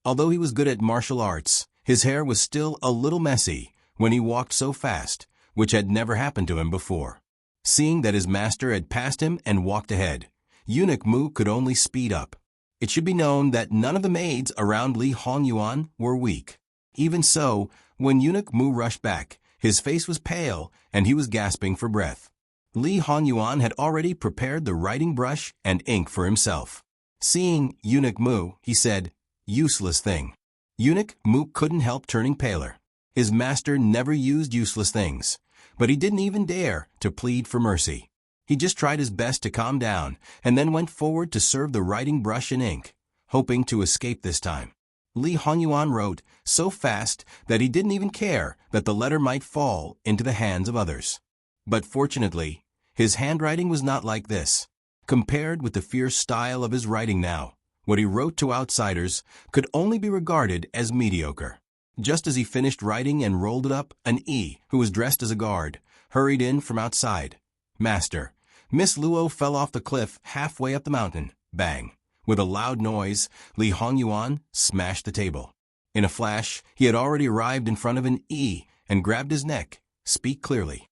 Although he was good at martial arts, his hair was still a little messy when he walked so fast, which had never happened to him before. Seeing that his master had passed him and walked ahead, Eunuch Mu could only speed up. It should be known that none of the maids around Li Hongyuan were weak. Even so, when Eunuch Mu rushed back, his face was pale and he was gasping for breath. Li Hongyuan had already prepared the writing brush and ink for himself. Seeing Eunuch Mu, he said, "Useless thing." Eunuch Mu couldn't help turning paler. His master never used useless things, but he didn't even dare to plead for mercy. He just tried his best to calm down and then went forward to serve the writing brush and ink, hoping to escape this time. Li Hongyuan wrote so fast that he didn't even care that the letter might fall into the hands of others. But fortunately, his handwriting was not like this. Compared with the fierce style of his writing now, what he wrote to outsiders could only be regarded as mediocre. Just as he finished writing and rolled it up, an E, who was dressed as a guard, hurried in from outside. "Master, Miss Luo fell off the cliff halfway up the mountain." Bang! With a loud noise, Li Hongyuan smashed the table. In a flash, he had already arrived in front of an E and grabbed his neck. "Speak clearly."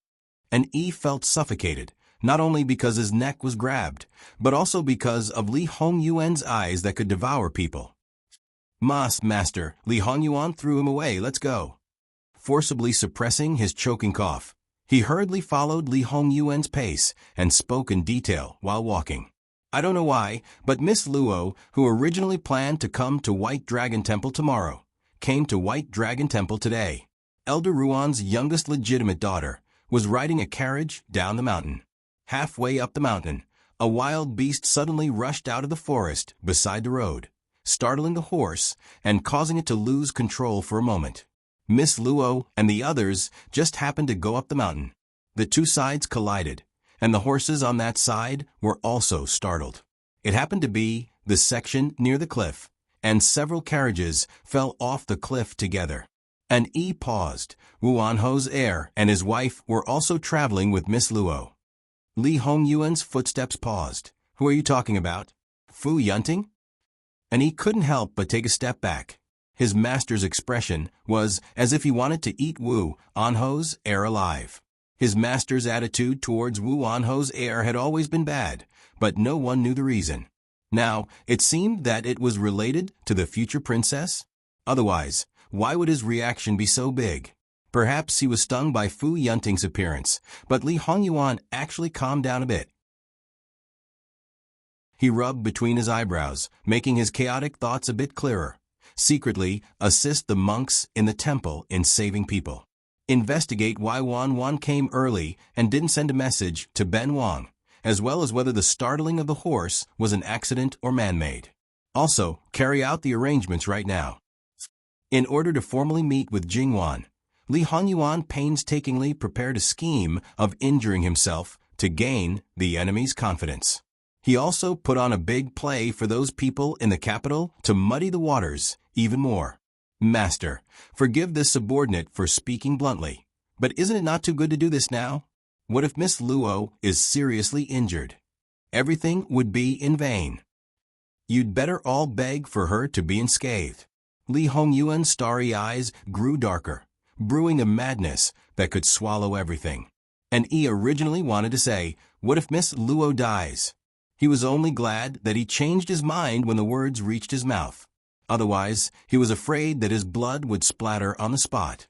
An E felt suffocated, not only because his neck was grabbed, but also because of Li Hongyuan's eyes that could devour people. Master, Li Hongyuan threw him away. "Let's go." Forcibly suppressing his choking cough, he hurriedly followed Li Hongyuan's pace and spoke in detail while walking. "I don't know why, but Miss Luo, who originally planned to come to White Dragon Temple tomorrow, came to White Dragon Temple today. Elder Ruan's youngest legitimate daughter was riding a carriage down the mountain. Halfway up the mountain, a wild beast suddenly rushed out of the forest beside the road, startling the horse and causing it to lose control for a moment. Miss Luo and the others just happened to go up the mountain. The two sides collided, and the horses on that side were also startled. It happened to be the section near the cliff, and several carriages fell off the cliff together. An E paused. Wu Anho's heir and his wife were also traveling with Miss Luo. Li Hongyuan's footsteps paused. "Who are you talking about? Fu Yunting?" And he couldn't help but take a step back. His master's expression was as if he wanted to eat Wu Anho's heir alive. His master's attitude towards Wu Anho's heir had always been bad, but no one knew the reason. Now, it seemed that it was related to the future princess. Otherwise, why would his reaction be so big? Perhaps he was stung by Fu Yunting's appearance, but Li Hongyuan actually calmed down a bit. He rubbed between his eyebrows, making his chaotic thoughts a bit clearer. Secretly, assist the monks in the temple in saving people. Investigate why Wan Wan came early and didn't send a message to Ben Wang, as well as whether the startling of the horse was an accident or man-made. Also, carry out the arrangements right now. In order to formally meet with Jingwan, Li Hongyuan painstakingly prepared a scheme of injuring himself to gain the enemy's confidence. He also put on a big play for those people in the capital to muddy the waters even more. Master, forgive this subordinate for speaking bluntly, but isn't it not too good to do this now? What if Miss Luo is seriously injured? Everything would be in vain. You'd better all beg for her to be unscathed. Li Hongyuan's starry eyes grew darker, brewing a madness that could swallow everything. And he originally wanted to say, what if Miss Luo dies? He was only glad that he changed his mind when the words reached his mouth. Otherwise, he was afraid that his blood would splatter on the spot.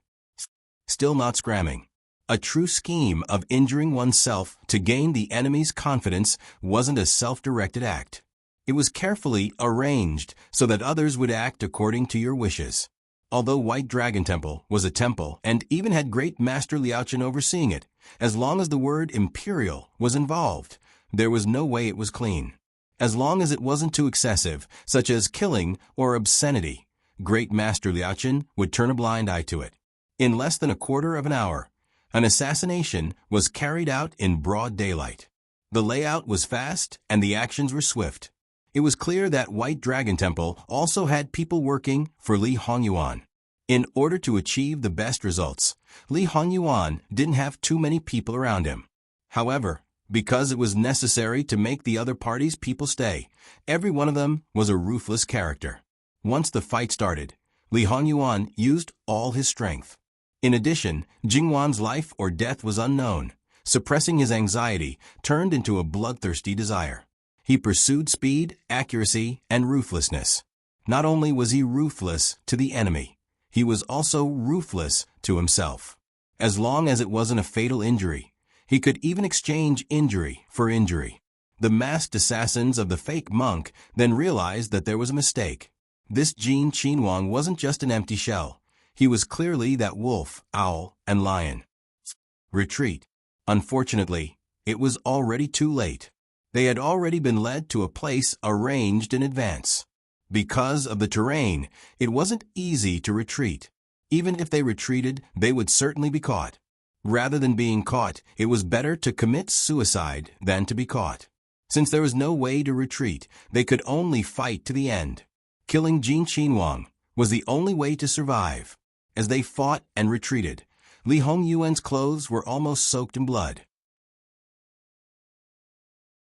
Still not scramming. A true scheme of injuring oneself to gain the enemy's confidence wasn't a self-directed act. It was carefully arranged so that others would act according to your wishes. Although White Dragon Temple was a temple and even had Great Master Liaochen overseeing it, as long as the word imperial was involved, there was no way it was clean. As long as it wasn't too excessive, such as killing or obscenity, Great Master Liaochen would turn a blind eye to it. In less than a quarter of an hour, an assassination was carried out in broad daylight. The layout was fast and the actions were swift. It was clear that White Dragon Temple also had people working for Li Hongyuan. In order to achieve the best results, Li Hongyuan didn't have too many people around him. However, because it was necessary to make the other party's people stay, every one of them was a ruthless character. Once the fight started, Li Hongyuan used all his strength. In addition, Jingwan's life or death was unknown. Suppressing his anxiety turned into a bloodthirsty desire. He pursued speed, accuracy, and ruthlessness. Not only was he ruthless to the enemy, he was also ruthless to himself. As long as it wasn't a fatal injury, he could even exchange injury for injury. The masked assassins of the fake monk then realized that there was a mistake. This Jin Qinhuang wasn't just an empty shell. He was clearly that wolf, owl, and lion. Retreat. Unfortunately, it was already too late. They had already been led to a place arranged in advance. Because of the terrain, it wasn't easy to retreat. Even if they retreated, they would certainly be caught. Rather than being caught, it was better to commit suicide than to be caught. Since there was no way to retreat, they could only fight to the end. Killing Jin Qinhuang was the only way to survive. As they fought and retreated, Li Hongyuan's clothes were almost soaked in blood.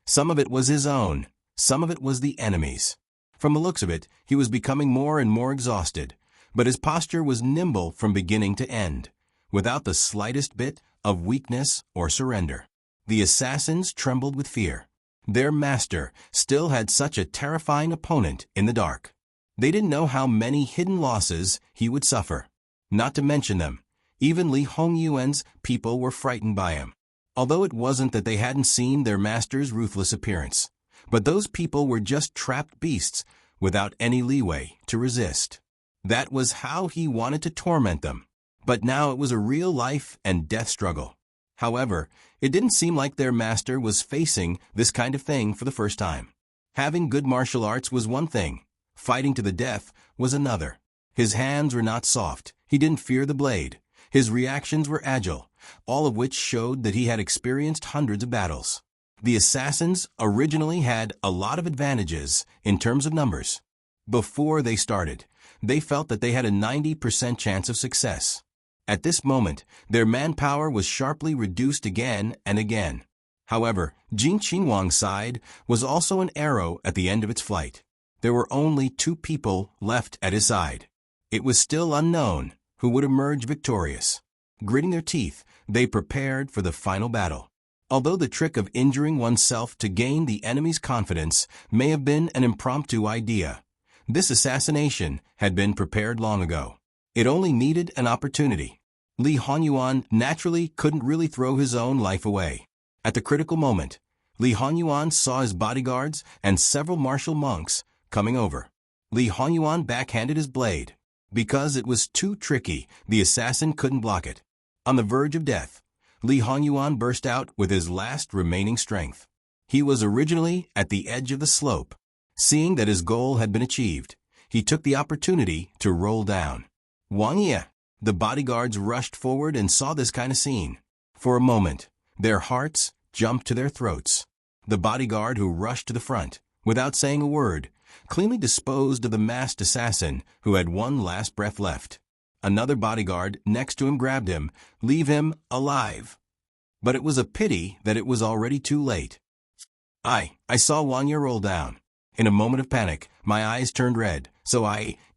Some of it was his own, some of it was the enemy's. From the looks of it, he was becoming more and more exhausted, but his posture was nimble from beginning to end, without the slightest bit of weakness or surrender. The assassins trembled with fear. Their master still had such a terrifying opponent in the dark. They didn't know how many hidden losses he would suffer. Not to mention them, even Li Hongyuan's people were frightened by him. Although it wasn't that they hadn't seen their master's ruthless appearance, but those people were just trapped beasts without any leeway to resist. That was how he wanted to torment them. But now it was a real life and death struggle. However, it didn't seem like their master was facing this kind of thing for the first time. Having good martial arts was one thing. Fighting to the death was another. His hands were not soft. He didn't fear the blade. His reactions were agile, all of which showed that he had experienced hundreds of battles. The assassins originally had a lot of advantages in terms of numbers. Before they started, they felt that they had a 90% chance of success. At this moment, their manpower was sharply reduced again and again. However, Jin Qinhuang's side was also an arrow at the end of its flight. There were only 2 people left at his side. It was still unknown who would emerge victorious. Gritting their teeth, they prepared for the final battle. Although the trick of injuring oneself to gain the enemy's confidence may have been an impromptu idea, this assassination had been prepared long ago. It only needed an opportunity. Li Hongyuan naturally couldn't really throw his own life away. At the critical moment, Li Hongyuan saw his bodyguards and several martial monks coming over. Li Hongyuan backhanded his blade. Because it was too tricky, the assassin couldn't block it. On the verge of death, Li Hongyuan burst out with his last remaining strength. He was originally at the edge of the slope. Seeing that his goal had been achieved, he took the opportunity to roll down. Wang Ye. The bodyguards rushed forward and saw this kind of scene. For a moment, their hearts jumped to their throats. The bodyguard who rushed to the front, without saying a word, cleanly disposed of the masked assassin who had one last breath left. Another bodyguard next to him grabbed him, leave him alive. But it was a pity that it was already too late. I saw Wang Ye roll down. In a moment of panic, my eyes turned red, so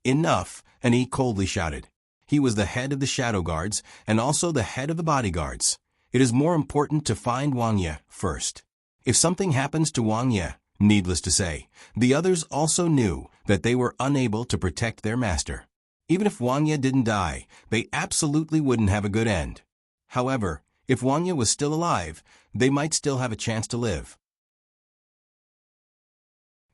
enough, and he coldly shouted. He was the head of the shadow guards and also the head of the bodyguards. It is more important to find Wang Ye first. If something happens to Wang Ye, needless to say, the others also knew that they were unable to protect their master. Even if Wang Ye didn't die, they absolutely wouldn't have a good end. However, if Wang Ye was still alive, they might still have a chance to live.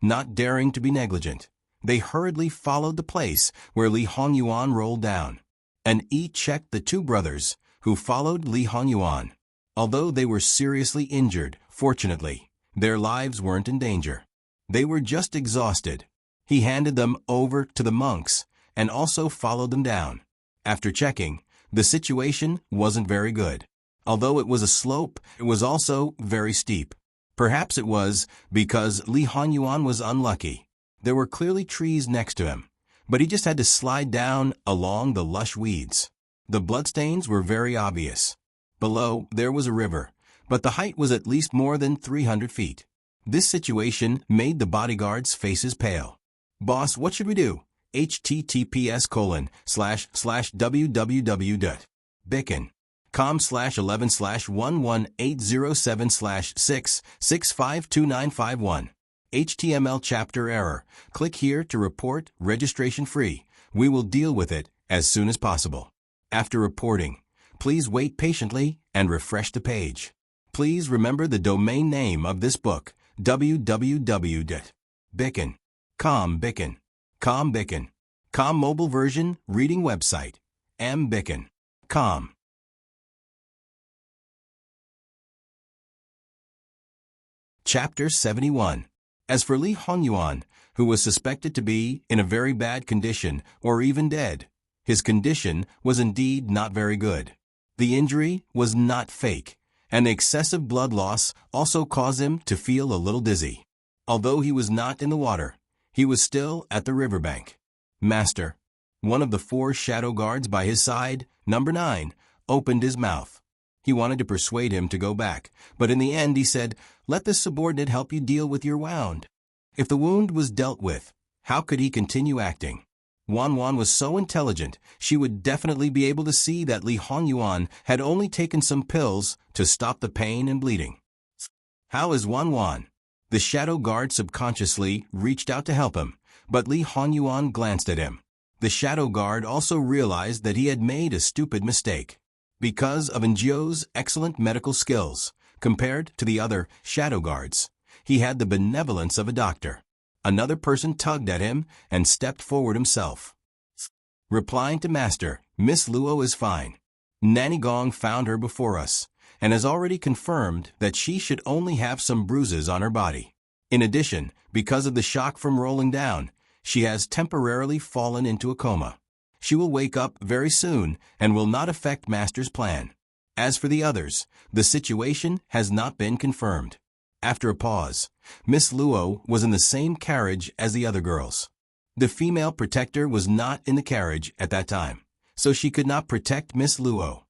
Not daring to be negligent, they hurriedly followed the place where Li Hongyuan rolled down. And Yi checked the two brothers who followed Li Hongyuan. Although they were seriously injured, fortunately, their lives weren't in danger. They were just exhausted. He handed them over to the monks and also followed them down. After checking, the situation wasn't very good. Although it was a slope, it was also very steep. Perhaps it was because Li Hongyuan was unlucky. There were clearly trees next to him, but he just had to slide down along the lush weeds. The bloodstains were very obvious. Below, there was a river, but the height was at least more than 300 feet. This situation made the bodyguards' faces pale. Boss, what should we do? https://www.bicken.com/11/11807/6652951. HTML chapter error. Click here to report registration free. We will deal with it as soon as possible. After reporting, please wait patiently and refresh the page. Please remember the domain name of this book, www.bicken.com. Bicken. Com mobile version reading website, mbicken.com. Chapter 71. As for Li Hongyuan, who was suspected to be in a very bad condition or even dead, his condition was indeed not very good. The injury was not fake, and the excessive blood loss also caused him to feel a little dizzy. Although he was not in the water, he was still at the riverbank. Master, one of the 4 shadow guards by his side, number 9, opened his mouth. He wanted to persuade him to go back, but in the end he said, "Let this subordinate help you deal with your wound." If the wound was dealt with, how could he continue acting? Wan was so intelligent, she would definitely be able to see that Li Hongyuan had only taken some pills to stop the pain and bleeding. How is Wan? The shadow guard subconsciously reached out to help him, but Li Hongyuan glanced at him. The shadow guard also realized that he had made a stupid mistake. Because of Njio's excellent medical skills, compared to the other shadow guards, he had the benevolence of a doctor. Another person tugged at him and stepped forward himself. Replying to Master, Miss Luo is fine. Nanny Gong found her before us, and has already confirmed that she should only have some bruises on her body. In addition, because of the shock from rolling down, she has temporarily fallen into a coma. She will wake up very soon and will not affect Master's plan. As for the others, the situation has not been confirmed. After a pause, Miss Luo was in the same carriage as the other girls. The female protector was not in the carriage at that time, so she could not protect Miss Luo.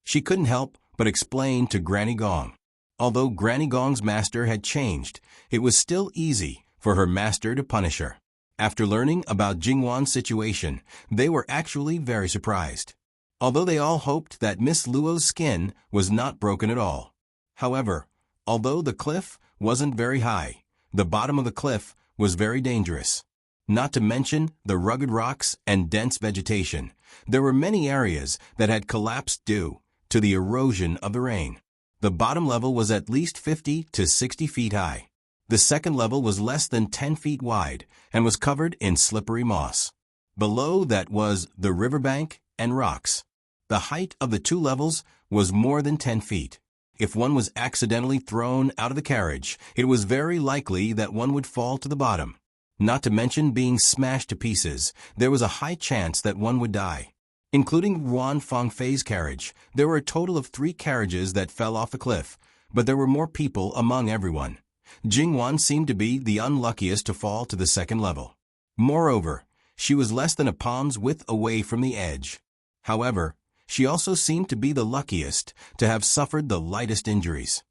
She couldn't help but explain to Granny Gong. Although Granny Gong's master had changed, it was still easy for her master to punish her. After learning about Jingwan's situation, they were actually very surprised. Although they all hoped that Miss Luo's skin was not broken at all. However, although the cliff wasn't very high, the bottom of the cliff was very dangerous. Not to mention the rugged rocks and dense vegetation, there were many areas that had collapsed due to the erosion of the rain. The bottom level was at least 50 to 60 feet high. The second level was less than 10 feet wide and was covered in slippery moss. Below that was the riverbank and rocks. The height of the 2 levels was more than 10 feet. If one was accidentally thrown out of the carriage, it was very likely that one would fall to the bottom. Not to mention being smashed to pieces, there was a high chance that one would die. Including Ruan Fangfei's carriage, there were a total of 3 carriages that fell off the cliff, but there were more people among everyone. Jingwan seemed to be the unluckiest to fall to the second level. Moreover, she was less than a palm's width away from the edge. However, she also seemed to be the luckiest to have suffered the lightest injuries.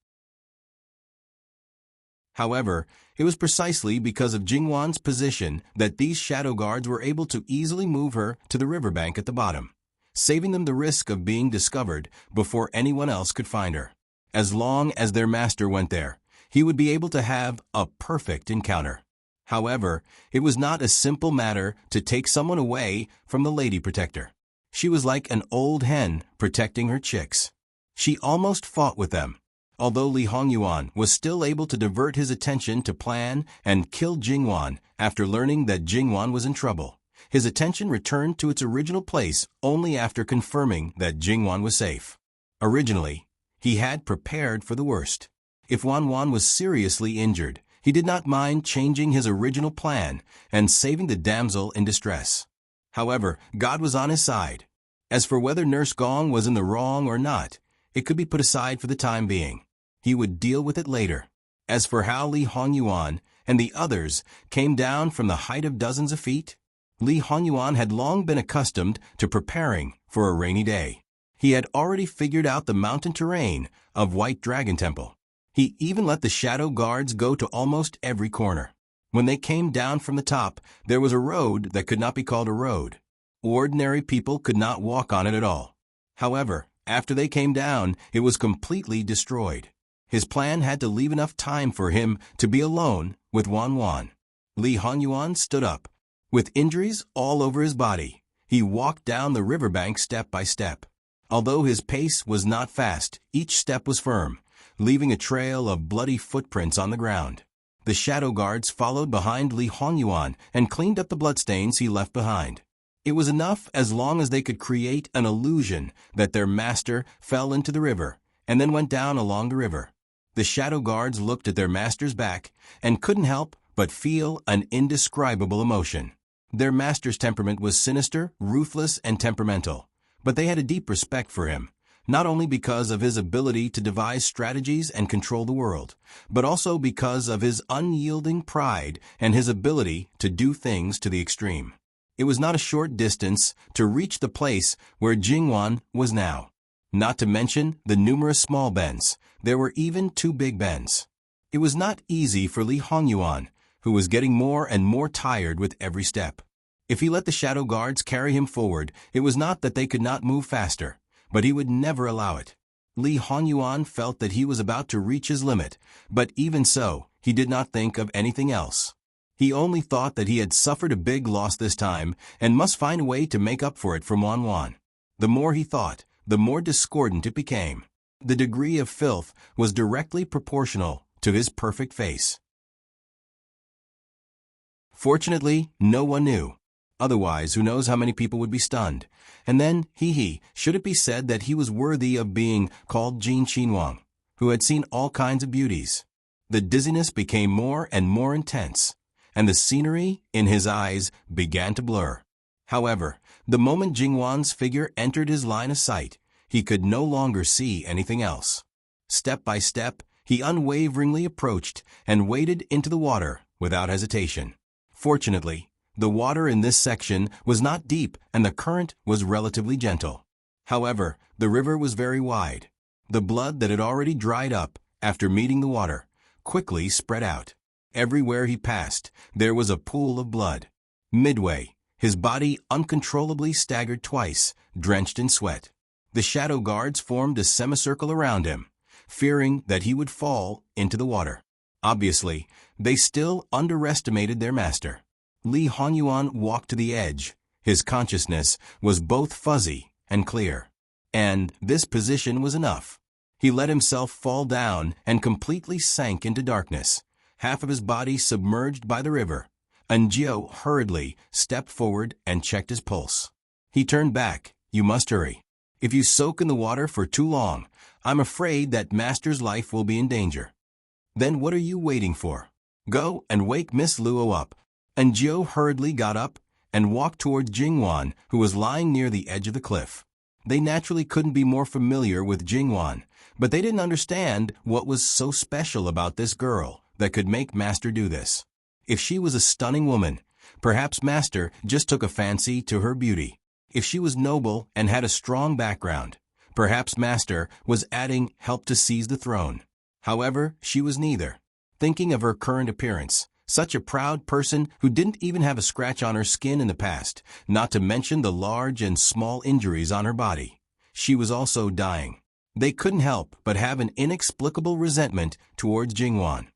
However, it was precisely because of Jingwan's position that these shadow guards were able to easily move her to the riverbank at the bottom, saving them the risk of being discovered before anyone else could find her. As long as their master went there, he would be able to have a perfect encounter. However, it was not a simple matter to take someone away from the Lady Protector. She was like an old hen protecting her chicks. She almost fought with them. Although Li Hongyuan was still able to divert his attention to plan and kill Jingwan after learning that Jingwan was in trouble, his attention returned to its original place only after confirming that Jingwan was safe. Originally, he had prepared for the worst. If Wanwan was seriously injured, he did not mind changing his original plan and saving the damsel in distress. However, God was on his side. As for whether Nurse Gong was in the wrong or not, it could be put aside for the time being. He would deal with it later. As for how Li Hongyuan and the others came down from the height of dozens of feet, Li Hongyuan had long been accustomed to preparing for a rainy day. He had already figured out the mountain terrain of White Dragon Temple. He even let the shadow guards go to almost every corner. When they came down from the top, there was a road that could not be called a road. Ordinary people could not walk on it at all. However, after they came down, it was completely destroyed. His plan had to leave enough time for him to be alone with Wanwan. Li Hongyuan stood up. With injuries all over his body, he walked down the riverbank step by step. Although his pace was not fast, each step was firm, leaving a trail of bloody footprints on the ground. The shadow guards followed behind Li Hongyuan and cleaned up the bloodstains he left behind. It was enough as long as they could create an illusion that their master fell into the river and then went down along the river. The shadow guards looked at their master's back and couldn't help but feel an indescribable emotion. Their master's temperament was sinister, ruthless, and temperamental, but they had a deep respect for him, not only because of his ability to devise strategies and control the world, but also because of his unyielding pride and his ability to do things to the extreme. It was not a short distance to reach the place where Jingwan was now. Not to mention the numerous small bends. There were even 2 big bends. It was not easy for Li Hongyuan, who was getting more and more tired with every step. If he let the shadow guards carry him forward, it was not that they could not move faster, but he would never allow it. Li Hongyuan felt that he was about to reach his limit, but even so, he did not think of anything else. He only thought that he had suffered a big loss this time and must find a way to make up for it from Wanwan. The more he thought, the more discordant it became. The degree of filth was directly proportional to his perfect face. Fortunately, no one knew. Otherwise, who knows how many people would be stunned. And then, should it be said that he was worthy of being called Jin Qinhuang, who had seen all kinds of beauties. The dizziness became more and more intense, and the scenery in his eyes began to blur. However, the moment Jingwan's figure entered his line of sight, he could no longer see anything else. Step by step, he unwaveringly approached and waded into the water without hesitation. Fortunately, the water in this section was not deep and the current was relatively gentle. However, the river was very wide. The blood that had already dried up after meeting the water quickly spread out. Everywhere he passed, there was a pool of blood. Midway, his body uncontrollably staggered twice, drenched in sweat. The shadow guards formed a semicircle around him, fearing that he would fall into the water. Obviously, they still underestimated their master. Li Hongyuan walked to the edge. His consciousness was both fuzzy and clear. And this position was enough. He let himself fall down and completely sank into darkness, half of his body submerged by the river. Anjio hurriedly stepped forward and checked his pulse. He turned back. "You must hurry. If you soak in the water for too long, I'm afraid that Master's life will be in danger." "Then what are you waiting for? Go and wake Miss Luo up." And Jiu hurriedly got up and walked toward Jingwan, who was lying near the edge of the cliff. They naturally couldn't be more familiar with Jingwan, but they didn't understand what was so special about this girl that could make Master do this. If she was a stunning woman, perhaps Master just took a fancy to her beauty. If she was noble and had a strong background, perhaps Master was adding help to seize the throne. However, she was neither. Thinking of her current appearance, such a proud person who didn't even have a scratch on her skin in the past, not to mention the large and small injuries on her body. She was also dying. They couldn't help but have an inexplicable resentment towards Jingwan.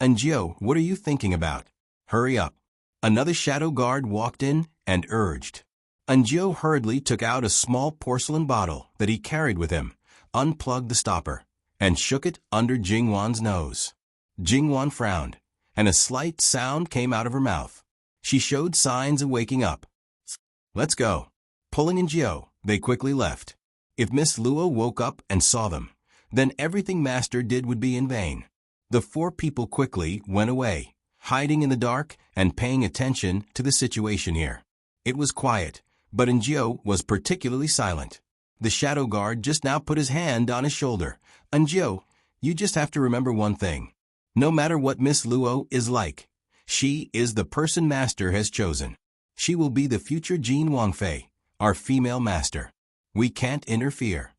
And Jiu, what are you thinking about? Hurry up. Another shadow guard walked in and urged. And Jiu hurriedly took out a small porcelain bottle that he carried with him, unplugged the stopper, and shook it under Jingwan's nose. Jingwan frowned, and a slight sound came out of her mouth. She showed signs of waking up. Let's go. Pulling in Jiu, they quickly left. If Miss Luo woke up and saw them, then everything Master did would be in vain. The four people quickly went away, hiding in the dark and paying attention to the situation here. It was quiet, but Jiu was particularly silent. The shadow guard just now put his hand on his shoulder. Jiu, you just have to remember one thing. No matter what Miss Luo is like, she is the person Master has chosen. She will be the future Jean Wangfei, our female master. We can't interfere.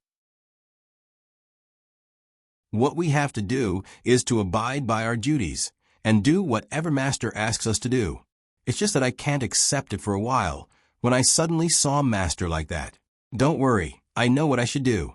What we have to do is to abide by our duties and do whatever Master asks us to do. It's just that I can't accept it for a while when I suddenly saw Master like that. Don't worry, I know what I should do.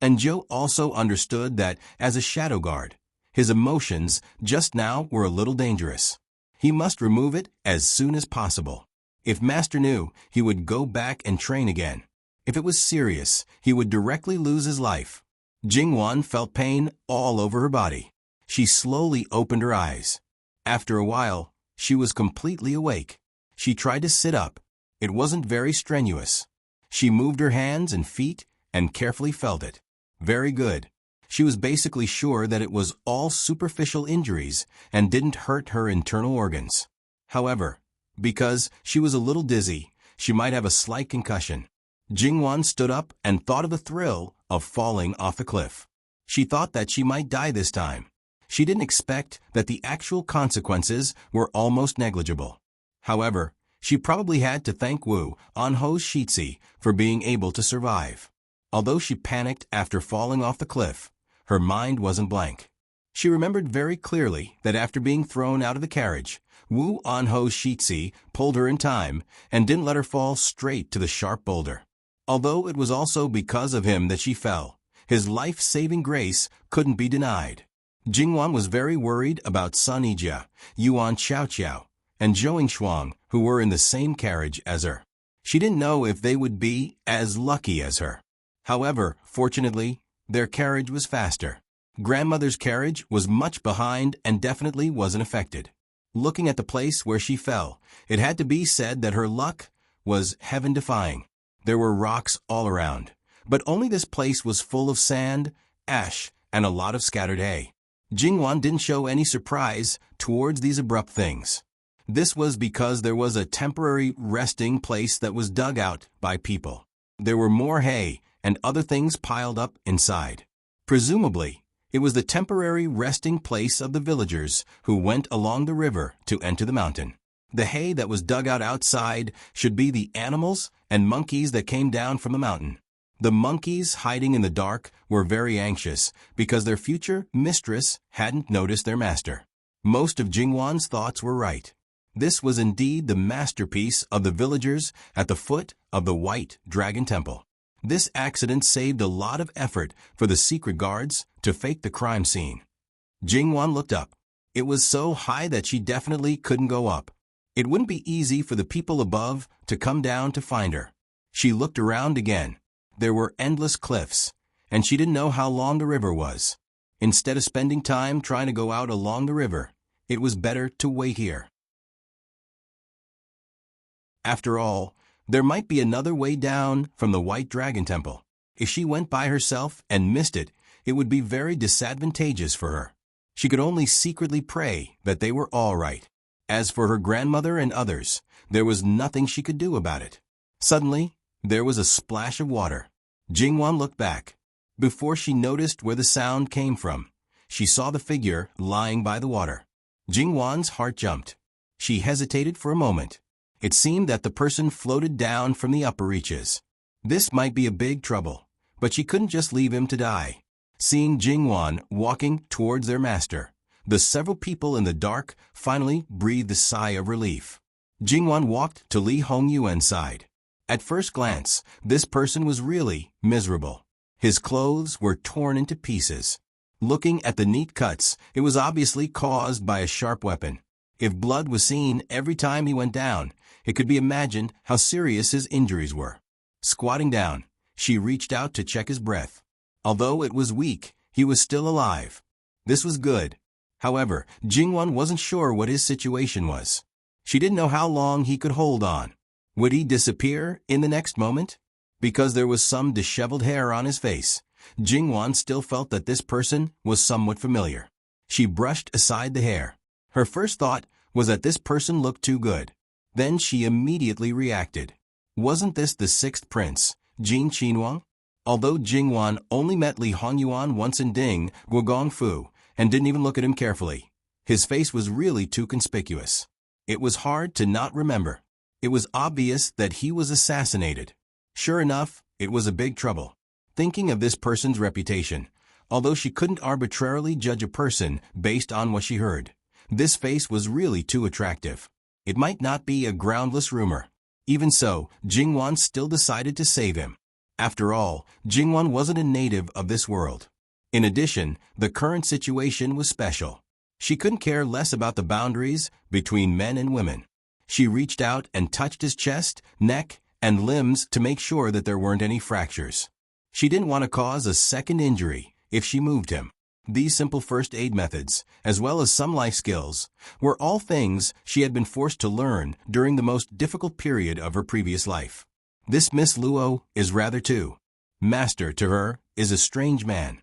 And Jiu also understood that as a shadow guard, his emotions just now were a little dangerous. He must remove it as soon as possible. If Master knew, he would go back and train again. If it was serious, he would directly lose his life. Jingwan felt pain all over her body. She slowly opened her eyes. After a while, she was completely awake. She tried to sit up. It wasn't very strenuous. She moved her hands and feet and carefully felt it. Very good. She was basically sure that it was all superficial injuries and didn't hurt her internal organs. However, because she was a little dizzy, she might have a slight concussion. Jingwan stood up and thought of the thrill of falling off the cliff. She thought that she might die this time. She didn't expect that the actual consequences were almost negligible. However, she probably had to thank Wu Anho's Shitsi for being able to survive. Although she panicked after falling off the cliff, her mind wasn't blank. She remembered very clearly that after being thrown out of the carriage, Wu Anho's Shitsi pulled her in time and didn't let her fall straight to the sharp boulder. Although it was also because of him that she fell, his life-saving grace couldn't be denied. Jingwan was very worried about Sun Yijia, Yuan Xiaoqiao, and Zhou Shuang, who were in the same carriage as her. She didn't know if they would be as lucky as her. However, fortunately, their carriage was faster. Grandmother's carriage was much behind and definitely wasn't affected. Looking at the place where she fell, it had to be said that her luck was heaven-defying. There were rocks all around, but only this place was full of sand, ash, and a lot of scattered hay. Jingwan didn't show any surprise towards these abrupt things. This was because there was a temporary resting place that was dug out by people. There were more hay and other things piled up inside. Presumably, it was the temporary resting place of the villagers who went along the river to enter the mountain. The hay that was dug out outside should be the animals and monkeys that came down from the mountain. The monkeys hiding in the dark were very anxious because their future mistress hadn't noticed their master. Most of Jingwan's thoughts were right. This was indeed the masterpiece of the villagers at the foot of the White Dragon Temple. This accident saved a lot of effort for the secret guards to fake the crime scene. Jingwan looked up. It was so high that she definitely couldn't go up. It wouldn't be easy for the people above to come down to find her. She looked around again. There were endless cliffs, and she didn't know how long the river was. Instead of spending time trying to go out along the river, it was better to wait here. After all, there might be another way down from the White Dragon Temple. If she went by herself and missed it, it would be very disadvantageous for her. She could only secretly pray that they were all right. As for her grandmother and others, there was nothing she could do about it. Suddenly, there was a splash of water. Jingwan looked back. Before she noticed where the sound came from, she saw the figure lying by the water. Jingwan's heart jumped. She hesitated for a moment. It seemed that the person floated down from the upper reaches. This might be a big trouble, but she couldn't just leave him to die. Seeing Jingwan walking towards their master, the several people in the dark finally breathed a sigh of relief. Jingwan walked to Li Hongyuan's side. At first glance, this person was really miserable. His clothes were torn into pieces. Looking at the neat cuts, it was obviously caused by a sharp weapon. If blood was seen every time he went down, it could be imagined how serious his injuries were. Squatting down, she reached out to check his breath. Although it was weak, he was still alive. This was good. However, Jingwan wasn't sure what his situation was. She didn't know how long he could hold on. Would he disappear in the next moment? Because there was some disheveled hair on his face, Jingwan still felt that this person was somewhat familiar. She brushed aside the hair. Her first thought was that this person looked too good. Then she immediately reacted. Wasn't this the sixth prince, Jin Qinhuang? Although Jingwan only met Li Hongyuan once in Ding Guogongfu and didn't even look at him carefully, his face was really too conspicuous. It was hard to not remember. It was obvious that he was assassinated. Sure enough, it was a big trouble. Thinking of this person's reputation, although she couldn't arbitrarily judge a person based on what she heard, this face was really too attractive. It might not be a groundless rumor. Even so, Jingwan still decided to save him. After all, Jingwan wasn't a native of this world. In addition, the current situation was special. She couldn't care less about the boundaries between men and women. She reached out and touched his chest, neck, and limbs to make sure that there weren't any fractures. She didn't want to cause a second injury if she moved him. These simple first aid methods, as well as some life skills, were all things she had been forced to learn during the most difficult period of her previous life. This Miss Luo is rather too. Master to her is a strange man.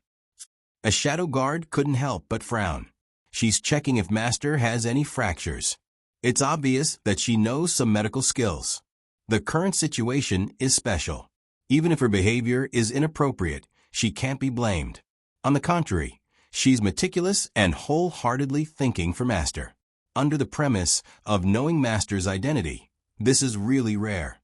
A shadow guard couldn't help but frown. She's checking if Master has any fractures. It's obvious that she knows some medical skills. The current situation is special. Even if her behavior is inappropriate, she can't be blamed. On the contrary, she's meticulous and wholeheartedly thinking for Master. Under the premise of knowing Master's identity, this is really rare.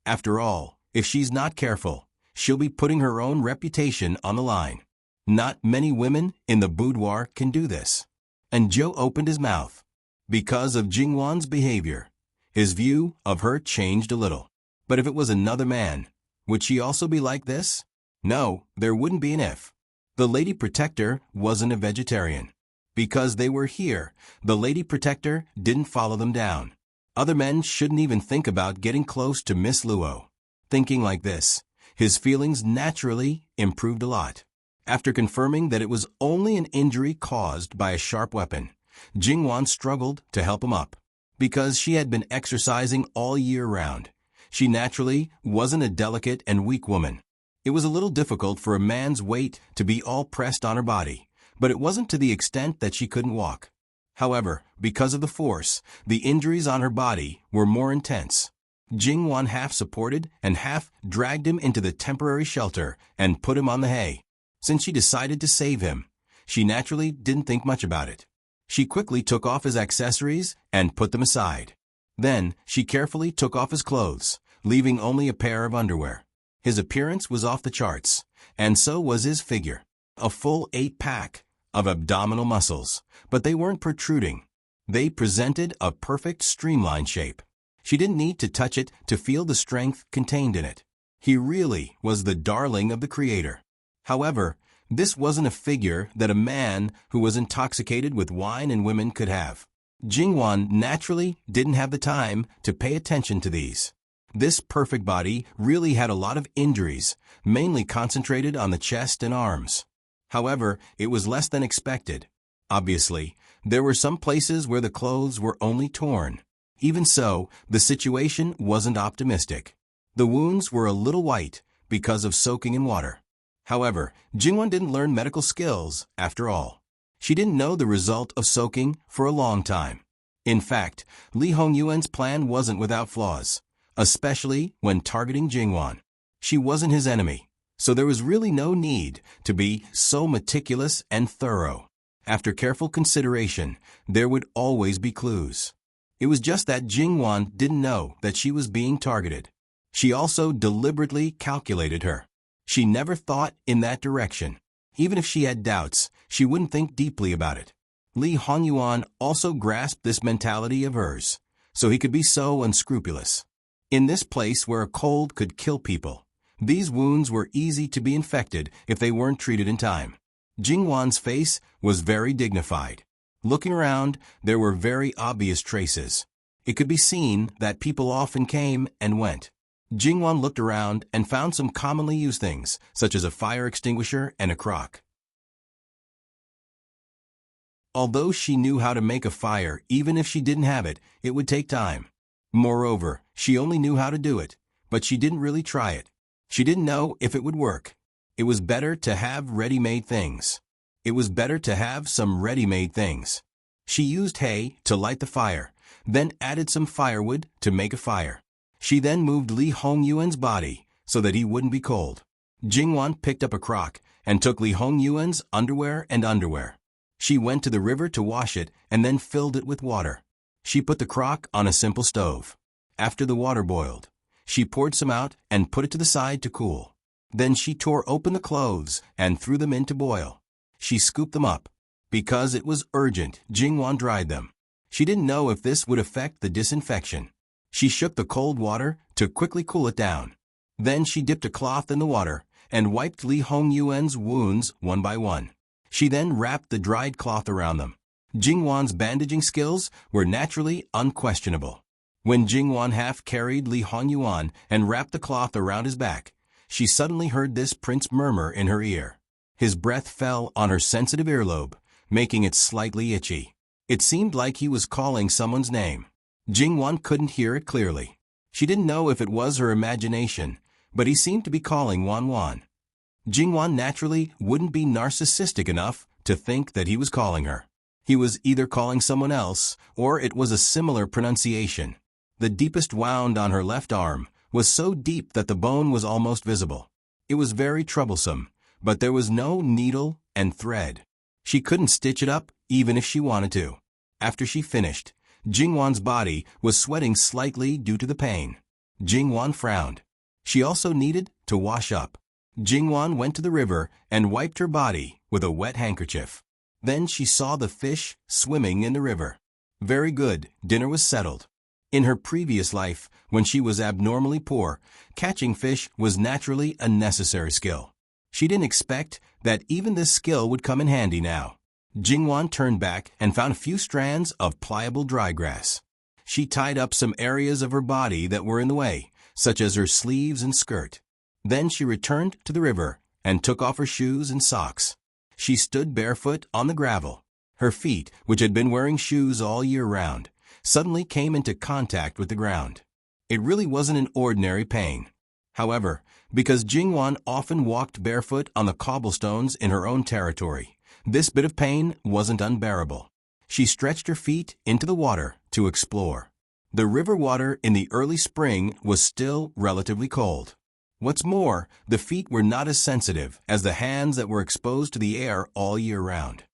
After all, if she's not careful, she'll be putting her own reputation on the line. Not many women in the boudoir can do this. And Joe opened his mouth. Because of Jingwan's behavior, his view of her changed a little. But if it was another man, would she also be like this? No, there wouldn't be an if. The Lady Protector wasn't a vegetarian. Because they were here, the Lady Protector didn't follow them down. Other men shouldn't even think about getting close to Miss Luo. Thinking like this, his feelings naturally improved a lot. After confirming that it was only an injury caused by a sharp weapon, Jingwan struggled to help him up. Because she had been exercising all year round, she naturally wasn't a delicate and weak woman. It was a little difficult for a man's weight to be all pressed on her body, but it wasn't to the extent that she couldn't walk. However, because of the force, the injuries on her body were more intense. Jingwan half supported and half dragged him into the temporary shelter and put him on the hay. Since she decided to save him, she naturally didn't think much about it. She quickly took off his accessories and put them aside. Then, she carefully took off his clothes, leaving only a pair of underwear. His appearance was off the charts, and so was his figure. A full 8-pack of abdominal muscles, but they weren't protruding. They presented a perfect streamline shape. She didn't need to touch it to feel the strength contained in it. He really was the darling of the Creator. However, this wasn't a figure that a man who was intoxicated with wine and women could have. Jingwan naturally didn't have the time to pay attention to these. This perfect body really had a lot of injuries, mainly concentrated on the chest and arms. However, it was less than expected. Obviously, there were some places where the clothes were only torn. Even so, the situation wasn't optimistic. The wounds were a little white because of soaking in water. However, Jingwan didn't learn medical skills after all. She didn't know the result of soaking for a long time. In fact, Li Hongyuan's plan wasn't without flaws, especially when targeting Jingwan. She wasn't his enemy, so there was really no need to be so meticulous and thorough. After careful consideration, there would always be clues. It was just that Jingwan didn't know that she was being targeted. She also deliberately calculated her. She never thought in that direction. Even if she had doubts, she wouldn't think deeply about it. Li Hongyuan also grasped this mentality of hers, so he could be so unscrupulous. In this place where a cold could kill people, these wounds were easy to be infected if they weren't treated in time. Jingwan's face was very dignified. Looking around, there were very obvious traces. It could be seen that people often came and went. Jingwan looked around and found some commonly used things, such as a fire extinguisher and a crock. Although she knew how to make a fire, even if she didn't have it, it would take time. Moreover, she only knew how to do it, but she didn't really try it. She didn't know if it would work. It was better to have ready-made things. It was better to have some ready-made things. She used hay to light the fire, then added some firewood to make a fire. She then moved Li Hongyuan's body so that he wouldn't be cold. Jingwan picked up a crock and took Li Hongyuan's underwear and underwear. She went to the river to wash it and then filled it with water. She put the crock on a simple stove. After the water boiled, she poured some out and put it to the side to cool. Then she tore open the clothes and threw them in to boil. She scooped them up. Because it was urgent, Jingwan dried them. She didn't know if this would affect the disinfection. She shook the cold water to quickly cool it down. Then she dipped a cloth in the water and wiped Li Hongyuan's wounds one by one. She then wrapped the dried cloth around them. Jingwan's bandaging skills were naturally unquestionable. When Jingwan half-carried Li Hongyuan and wrapped the cloth around his back, she suddenly heard this prince murmur in her ear. His breath fell on her sensitive earlobe, making it slightly itchy. It seemed like he was calling someone's name. Jingwan couldn't hear it clearly. She didn't know if it was her imagination, but he seemed to be calling Wan Wan. Jingwan naturally wouldn't be narcissistic enough to think that he was calling her. He was either calling someone else, or it was a similar pronunciation. The deepest wound on her left arm was so deep that the bone was almost visible. It was very troublesome, but there was no needle and thread. She couldn't stitch it up even if she wanted to. After she finished, Jingwan's body was sweating slightly due to the pain. Jingwan frowned. She also needed to wash up. Jingwan went to the river and wiped her body with a wet handkerchief. Then she saw the fish swimming in the river. Very good, dinner was settled. In her previous life, when she was abnormally poor, catching fish was naturally a necessary skill. She didn't expect that even this skill would come in handy now. Jingwan turned back and found a few strands of pliable dry grass. She tied up some areas of her body that were in the way, such as her sleeves and skirt. Then she returned to the river and took off her shoes and socks. She stood barefoot on the gravel. Her feet, which had been wearing shoes all year round, suddenly came into contact with the ground. It really wasn't an ordinary pain. However, because Jingwan often walked barefoot on the cobblestones in her own territory, this bit of pain wasn't unbearable. She stretched her feet into the water to explore. The river water in the early spring was still relatively cold. What's more, the feet were not as sensitive as the hands that were exposed to the air all year round.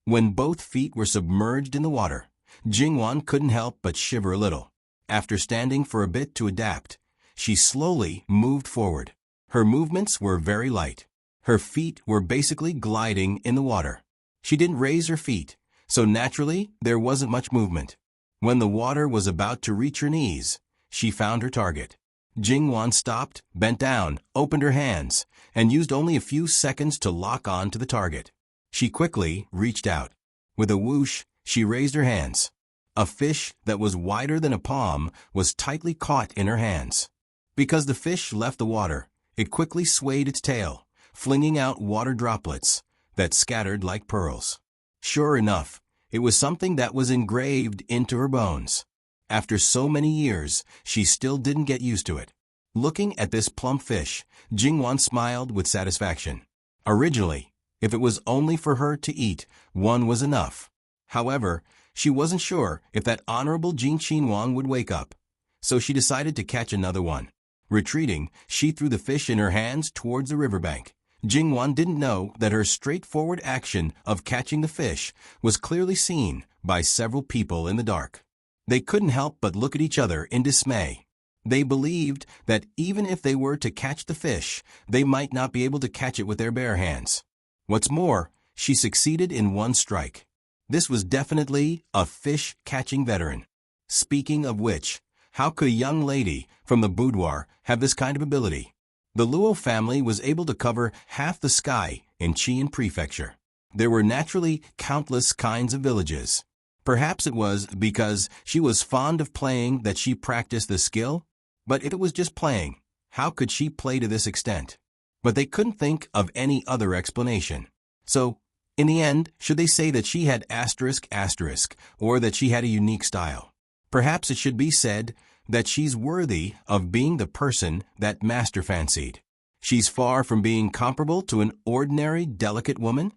When both feet were submerged in the water, Jingwan couldn't help but shiver a little. After standing for a bit to adapt, she slowly moved forward. Her movements were very light. Her feet were basically gliding in the water. She didn't raise her feet, so naturally there wasn't much movement. When the water was about to reach her knees, she found her target. Jingwan stopped, bent down, opened her hands, and used only a few seconds to lock on to the target. She quickly reached out. With a whoosh, she raised her hands. A fish that was wider than a palm was tightly caught in her hands. Because the fish left the water, it quickly swayed its tail, flinging out water droplets that scattered like pearls. Sure enough, it was something that was engraved into her bones. After so many years, she still didn't get used to it. Looking at this plump fish, Jingwan smiled with satisfaction. Originally, If it was only for her to eat, one was enough. However, she wasn't sure if that honorable Jin Qinhuang would wake up, so she decided to catch another one. Retreating, she threw the fish in her hands towards the riverbank. Jingwan didn't know that her straightforward action of catching the fish was clearly seen by several people in the dark. They couldn't help but look at each other in dismay. They believed that even if they were to catch the fish, they might not be able to catch it with their bare hands. What's more, she succeeded in one strike. This was definitely a fish-catching veteran. Speaking of which, how could a young lady from the boudoir have this kind of ability? The Luo family was able to cover half the sky in Qian Prefecture. There were naturally countless kinds of villages. Perhaps it was because she was fond of playing that she practiced the skill? But if it was just playing, how could she play to this extent? But they couldn't think of any other explanation. So, in the end, should they say that she had ***, or that she had a unique style? Perhaps it should be said that she's worthy of being the person that master fancied. She's far from being comparable to an ordinary, delicate woman.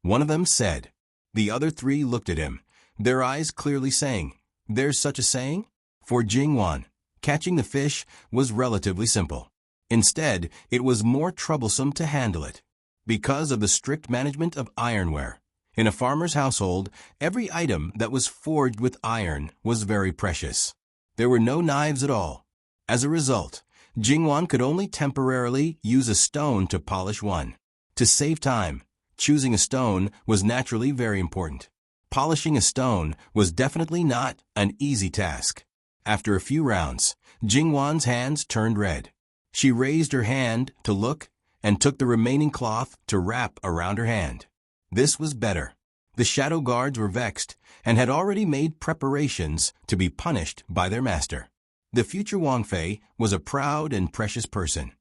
One of them said. The other three looked at him, their eyes clearly saying, "There's such a saying?" For Jingwan, catching the fish was relatively simple. Instead, it was more troublesome to handle it. Because of the strict management of ironware, in a farmer's household, every item that was forged with iron was very precious. There were no knives at all. As a result, Jingwan could only temporarily use a stone to polish one. To save time, choosing a stone was naturally very important. Polishing a stone was definitely not an easy task. After a few rounds, Jingwan's hands turned red. She raised her hand to look and took the remaining cloth to wrap around her hand. This was better. The shadow guards were vexed and had already made preparations to be punished by their master. The future Wang Fei was a proud and precious person.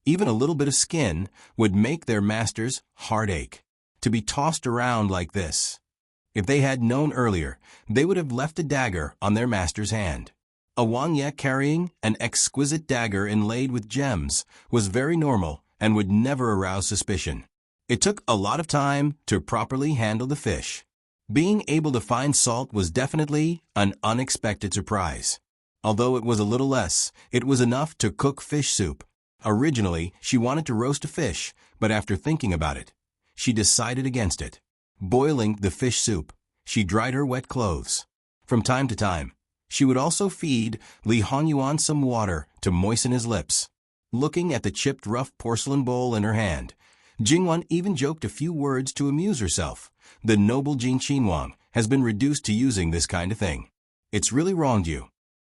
Even a little bit of skin would make their master's heart ache. To be tossed around like this. If they had known earlier, they would have left a dagger on their master's hand. A Wang Ye carrying an exquisite dagger inlaid with gems was very normal and would never arouse suspicion. It took a lot of time to properly handle the fish. Being able to find salt was definitely an unexpected surprise. Although it was a little less, it was enough to cook fish soup. Originally, she wanted to roast a fish, but after thinking about it, she decided against it. Boiling the fish soup, she dried her wet clothes. From time to time, she would also feed Li Hongyuan some water to moisten his lips. Looking at the chipped rough porcelain bowl in her hand, Jingwan even joked a few words to amuse herself. The noble Jin Qinhuang has been reduced to using this kind of thing. It's really wronged you.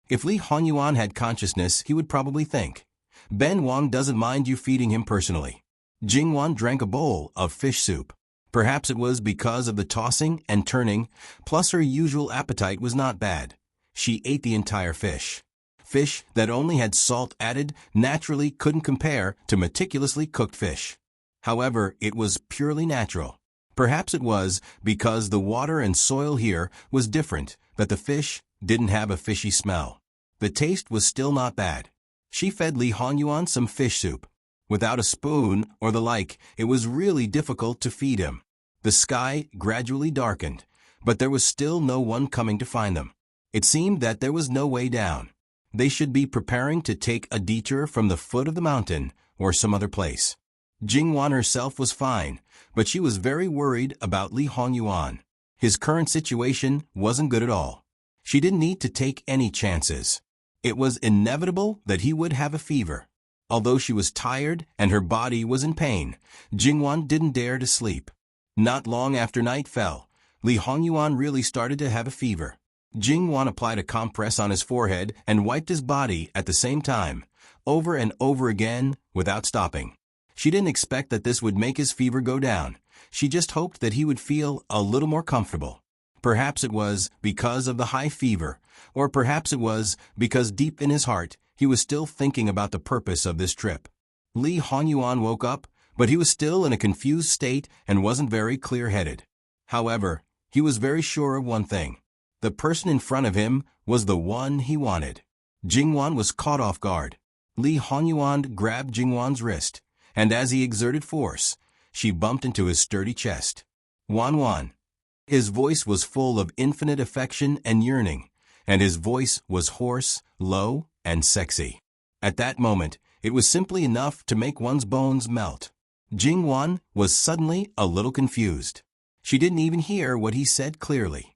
If Li Hongyuan had consciousness, he would probably think, Ben Wang doesn't mind you feeding him personally. Jingwan drank a bowl of fish soup. Perhaps it was because of the tossing and turning, plus her usual appetite was not bad. She ate the entire fish. Fish that only had salt added naturally couldn't compare to meticulously cooked fish. However, it was purely natural. Perhaps it was because the water and soil here was different that the fish didn't have a fishy smell. The taste was still not bad. She fed Li Hongyuan some fish soup. Without a spoon or the like, it was really difficult to feed him. The sky gradually darkened, but there was still no one coming to find them. It seemed that there was no way down. They should be preparing to take a detour from the foot of the mountain or some other place. Jingwan herself was fine, but she was very worried about Li Hongyuan. His current situation wasn't good at all. She didn't need to take any chances. It was inevitable that he would have a fever. Although she was tired and her body was in pain, Jingwan didn't dare to sleep. Not long after night fell, Li Hongyuan really started to have a fever. Jingwan applied a compress on his forehead and wiped his body at the same time, over and over again, without stopping. She didn't expect that this would make his fever go down. She just hoped that he would feel a little more comfortable. Perhaps it was because of the high fever, or perhaps it was because deep in his heart, he was still thinking about the purpose of this trip. Li Hongyuan woke up, but he was still in a confused state and wasn't very clear-headed. However, he was very sure of one thing. The person in front of him was the one he wanted. Jingwan was caught off guard. Li Hongyuan grabbed Jingwan's wrist, and as he exerted force, she bumped into his sturdy chest. Wan Wan. His voice was full of infinite affection and yearning, and his voice was hoarse, low, and sexy. At that moment, it was simply enough to make one's bones melt. Jing Wan was suddenly a little confused. She didn't even hear what he said clearly.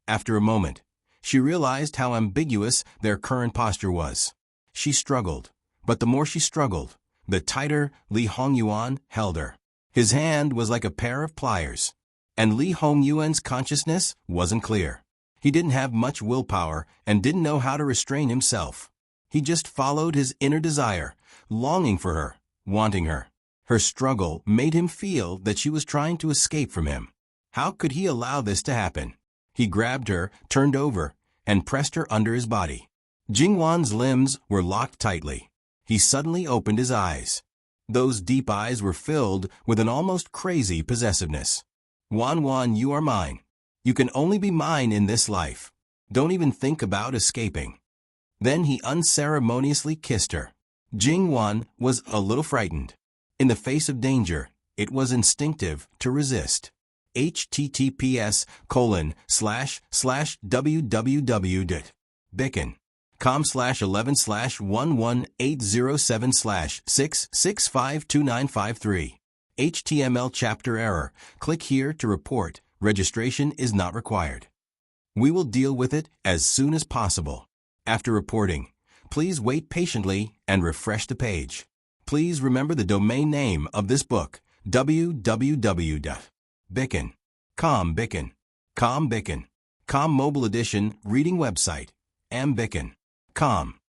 After a moment, she realized how ambiguous their current posture was. She struggled, but the more she struggled, the tighter Li Hongyuan held her. His hand was like a pair of pliers, and Li Hongyuan's consciousness wasn't clear. He didn't have much willpower and didn't know how to restrain himself. He just followed his inner desire, longing for her, wanting her. Her struggle made him feel that she was trying to escape from him. How could he allow this to happen? He grabbed her, turned over, and pressed her under his body. Jing Wan's limbs were locked tightly. He suddenly opened his eyes. Those deep eyes were filled with an almost crazy possessiveness. Wan Wan, you are mine. You can only be mine in this life. Don't even think about escaping. Then he unceremoniously kissed her. Jing Wan was a little frightened. In the face of danger, it was instinctive to resist. https://www.bicken.com/11/11807/6652953. HTML chapter error. Click here to report. Registration is not required. We will deal with it as soon as possible. After reporting, please wait patiently and refresh the page. Please remember the domain name of this book, www.bicken.com. Bicken. Com Mobile Edition Reading Website, mbicken.com.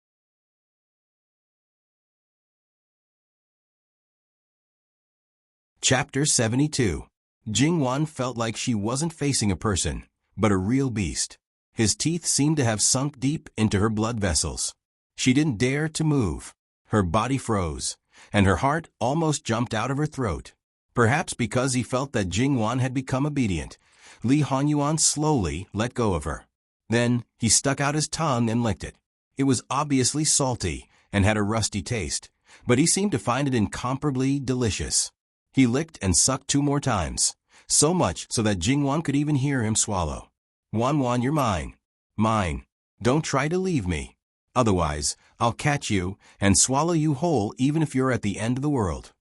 Chapter 72. Jing Wan felt like she wasn't facing a person, but a real beast. His teeth seemed to have sunk deep into her blood vessels. She didn't dare to move. Her body froze, and her heart almost jumped out of her throat. Perhaps because he felt that Jing Wan had become obedient, Li Hongyuan slowly let go of her. Then he stuck out his tongue and licked it. It was obviously salty and had a rusty taste, but he seemed to find it incomparably delicious. He licked and sucked 2 more times, so much so that Jing Wan could even hear him swallow. Wan Wan, you're mine. Mine. Don't try to leave me. Otherwise, I'll catch you and swallow you whole even if you're at the end of the world.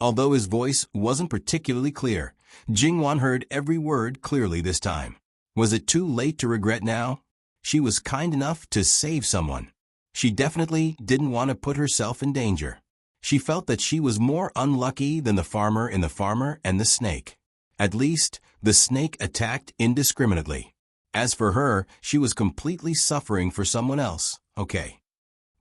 Although his voice wasn't particularly clear, Jing Wan heard every word clearly this time. Was it too late to regret now? She was kind enough to save someone. She definitely didn't want to put herself in danger. She felt that she was more unlucky than the farmer in The Farmer and the Snake. At least, the snake attacked indiscriminately. As for her, she was completely suffering for someone else. Okay.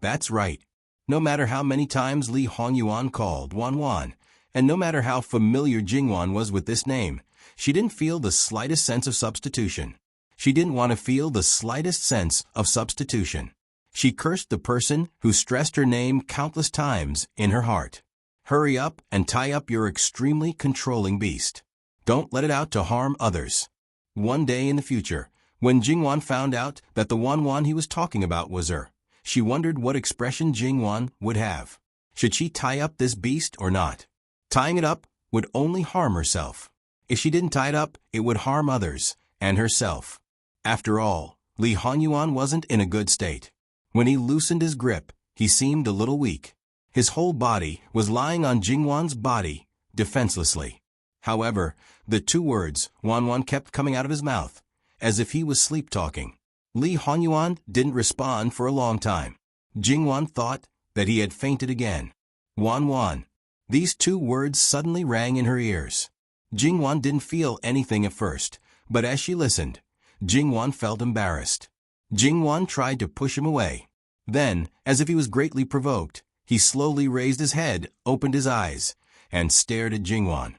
That's right. No matter how many times Li Hongyuan called Wan Wan, and no matter how familiar Jing Wan was with this name, she didn't feel the slightest sense of substitution. She didn't want to feel the slightest sense of substitution. She cursed the person who stressed her name countless times in her heart. Hurry up and tie up your extremely controlling beast. Don't let it out to harm others. One day in the future, when Jing Wan found out that the Wan Wan he was talking about was her, she wondered what expression Jing Wan would have. Should she tie up this beast or not? Tying it up would only harm herself. If she didn't tie it up, it would harm others and herself. After all, Li Hongyuan wasn't in a good state. When he loosened his grip, he seemed a little weak. His whole body was lying on Jing Wan's body, defenselessly. However, the 2 words, Wan Wan, kept coming out of his mouth, as if he was sleep-talking. Li Hongyuan didn't respond for a long time. Jing Wan thought that he had fainted again. Wan Wan. These 2 words suddenly rang in her ears. Jing Wan didn't feel anything at first, but as she listened, Jing Wan felt embarrassed. Jing Wan tried to push him away. Then, as if he was greatly provoked, he slowly raised his head, opened his eyes, and stared at Jing Wan.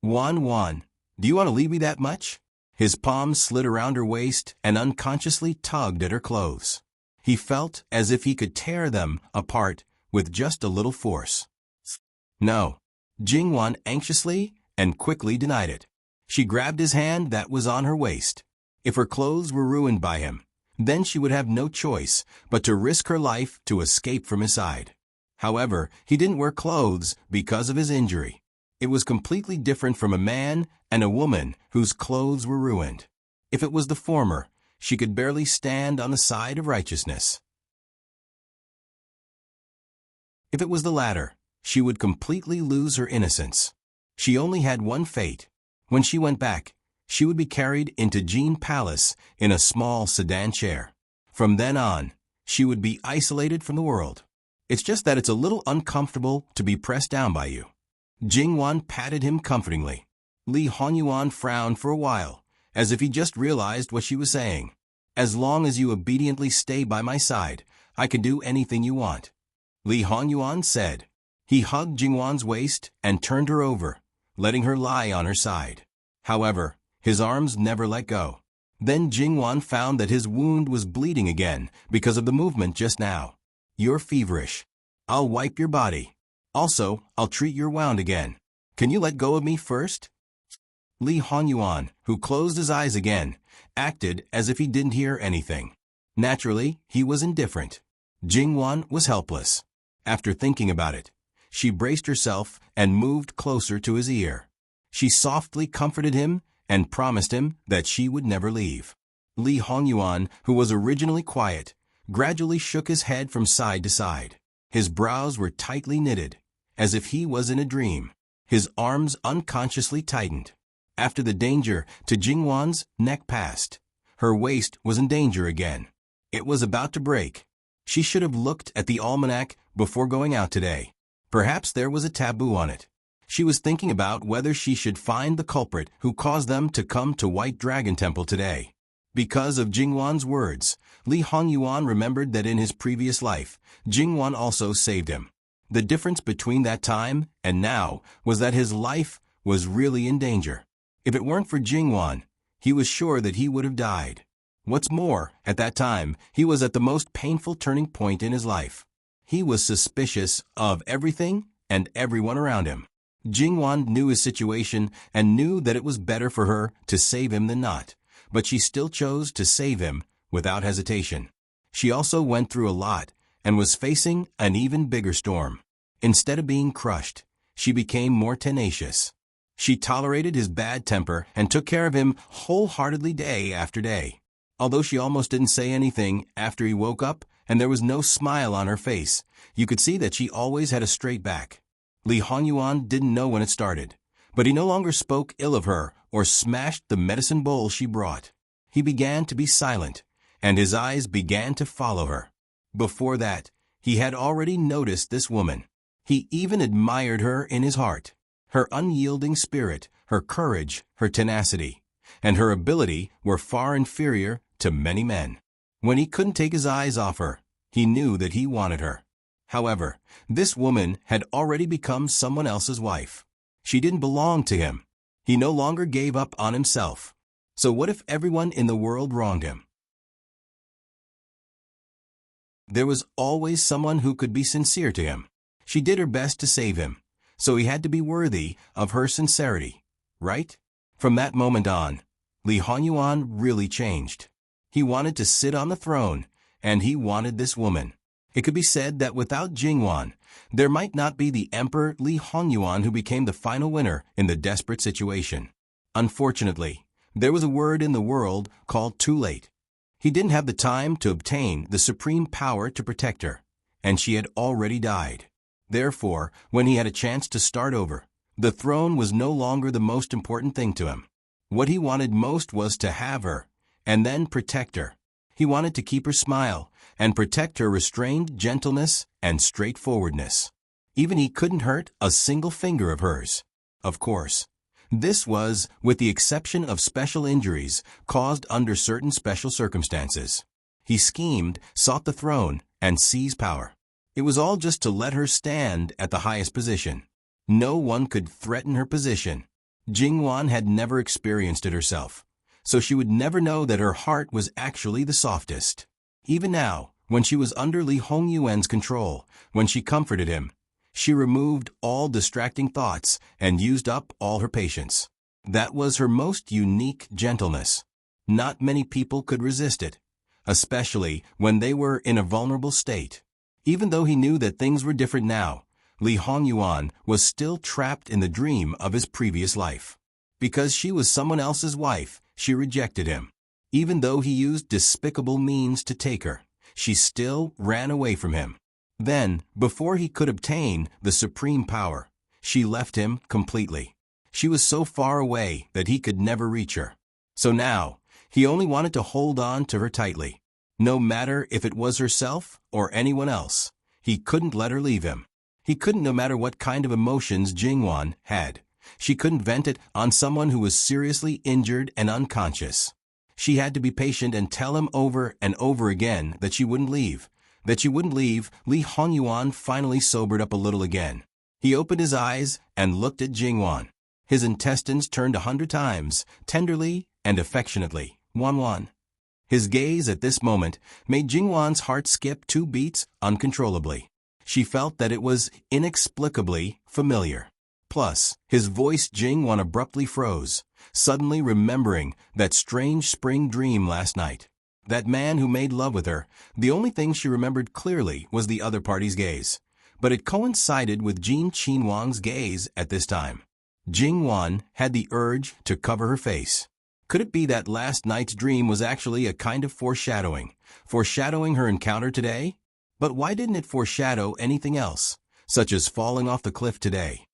Wan Wan, do you want to leave me that much? His palms slid around her waist and unconsciously tugged at her clothes. He felt as if he could tear them apart with just a little force. No. Jing Wan anxiously and quickly denied it. She grabbed his hand that was on her waist. If her clothes were ruined by him, then she would have no choice but to risk her life to escape from his side. However, he didn't wear clothes because of his injury. It was completely different from a man and a woman whose clothes were ruined. If it was the former, she could barely stand on the side of righteousness. If it was the latter, she would completely lose her innocence. She only had one fate. When she went back, she would be carried into Jean Palace in a small sedan chair. From then on, she would be isolated from the world. It's just that it's a little uncomfortable to be pressed down by you. Jingwan patted him comfortingly. Li Hongyuan frowned for a while, as if he just realized what she was saying. As long as you obediently stay by my side, I can do anything you want, Li Hongyuan said. He hugged Jingwan's waist and turned her over, letting her lie on her side. However, his arms never let go. Then Jingwan found that his wound was bleeding again because of the movement just now. You're feverish. I'll wipe your body. Also, I'll treat your wound again. Can you let go of me first? Li Hongyuan, who closed his eyes again, acted as if he didn't hear anything. Naturally, he was indifferent. Jingwan was helpless. After thinking about it, she braced herself and moved closer to his ear. She softly comforted him and promised him that she would never leave. Li Hongyuan, who was originally quiet, gradually shook his head from side to side. His brows were tightly knitted, as if he was in a dream. His arms unconsciously tightened. After the danger to Jingwan's neck passed, her waist was in danger again. It was about to break. She should have looked at the almanac before going out today. Perhaps there was a taboo on it. She was thinking about whether she should find the culprit who caused them to come to White Dragon Temple today. Because of Jingwan's words, Li Hongyuan remembered that in his previous life, Jingwan also saved him. The difference between that time and now was that his life was really in danger. If it weren't for Jingwan, he was sure that he would have died. What's more, at that time, he was at the most painful turning point in his life. He was suspicious of everything and everyone around him. Jingwan knew his situation and knew that it was better for her to save him than not, but she still chose to save him without hesitation. She also went through a lot and was facing an even bigger storm. Instead of being crushed, she became more tenacious. She tolerated his bad temper and took care of him wholeheartedly day after day. Although she almost didn't say anything after he woke up and there was no smile on her face, you could see that she always had a straight back. Li Hongyuan didn't know when it started, but he no longer spoke ill of her or smashed the medicine bowl she brought. He began to be silent, and his eyes began to follow her. Before that, he had already noticed this woman. He even admired her in his heart. Her unyielding spirit, her courage, her tenacity, and her ability were far inferior to many men. When he couldn't take his eyes off her, he knew that he wanted her. However, this woman had already become someone else's wife. She didn't belong to him. He no longer gave up on himself. So what if everyone in the world wronged him? There was always someone who could be sincere to him. She did her best to save him, so he had to be worthy of her sincerity, right? From that moment on, Li Hongyuan really changed. He wanted to sit on the throne, and he wanted this woman. It could be said that without Jingwan, there might not be the Emperor Li Hongyuan who became the final winner in the desperate situation. Unfortunately, there was a word in the world called too late. He didn't have the time to obtain the supreme power to protect her, and she had already died. Therefore, when he had a chance to start over, the throne was no longer the most important thing to him. What he wanted most was to have her, and then protect her. He wanted to keep her smile, and protect her restrained gentleness and straightforwardness. Even he couldn't hurt a single finger of hers. Of course, this was with the exception of special injuries caused under certain special circumstances. He schemed, sought the throne, and seized power. It was all just to let her stand at the highest position. No one could threaten her position. Jingwan had never experienced it herself, so she would never know that her heart was actually the softest. Even now, when she was under Li Hongyuan's control, when she comforted him, she removed all distracting thoughts and used up all her patience. That was her most unique gentleness. Not many people could resist it, especially when they were in a vulnerable state. Even though he knew that things were different now, Li Hongyuan was still trapped in the dream of his previous life. Because she was someone else's wife, she rejected him. Even though he used despicable means to take her, she still ran away from him. Then, before he could obtain the supreme power, she left him completely. She was so far away that he could never reach her. So now, he only wanted to hold on to her tightly. No matter if it was herself or anyone else, he couldn't let her leave him. He couldn't, no matter what kind of emotions Jingwan had. She couldn't vent it on someone who was seriously injured and unconscious. She had to be patient and tell him over and over again that she wouldn't leave. That she wouldn't leave. Li Hongyuan finally sobered up a little again. He opened his eyes and looked at Jingwan. His intestines turned 100 times, tenderly and affectionately. Wan. His gaze at this moment made Jingwan's heart skip 2 beats uncontrollably. She felt that it was inexplicably familiar. Plus, his voice. Jingwan abruptly froze, suddenly remembering that strange spring dream last night. That man who made love with her. The only thing she remembered clearly was the other party's gaze. But it coincided with Jin Qinhuang's gaze at this time. Jingwan had the urge to cover her face. Could it be that last night's dream was actually a kind of foreshadowing her encounter today? But why didn't it foreshadow anything else, such as falling off the cliff today?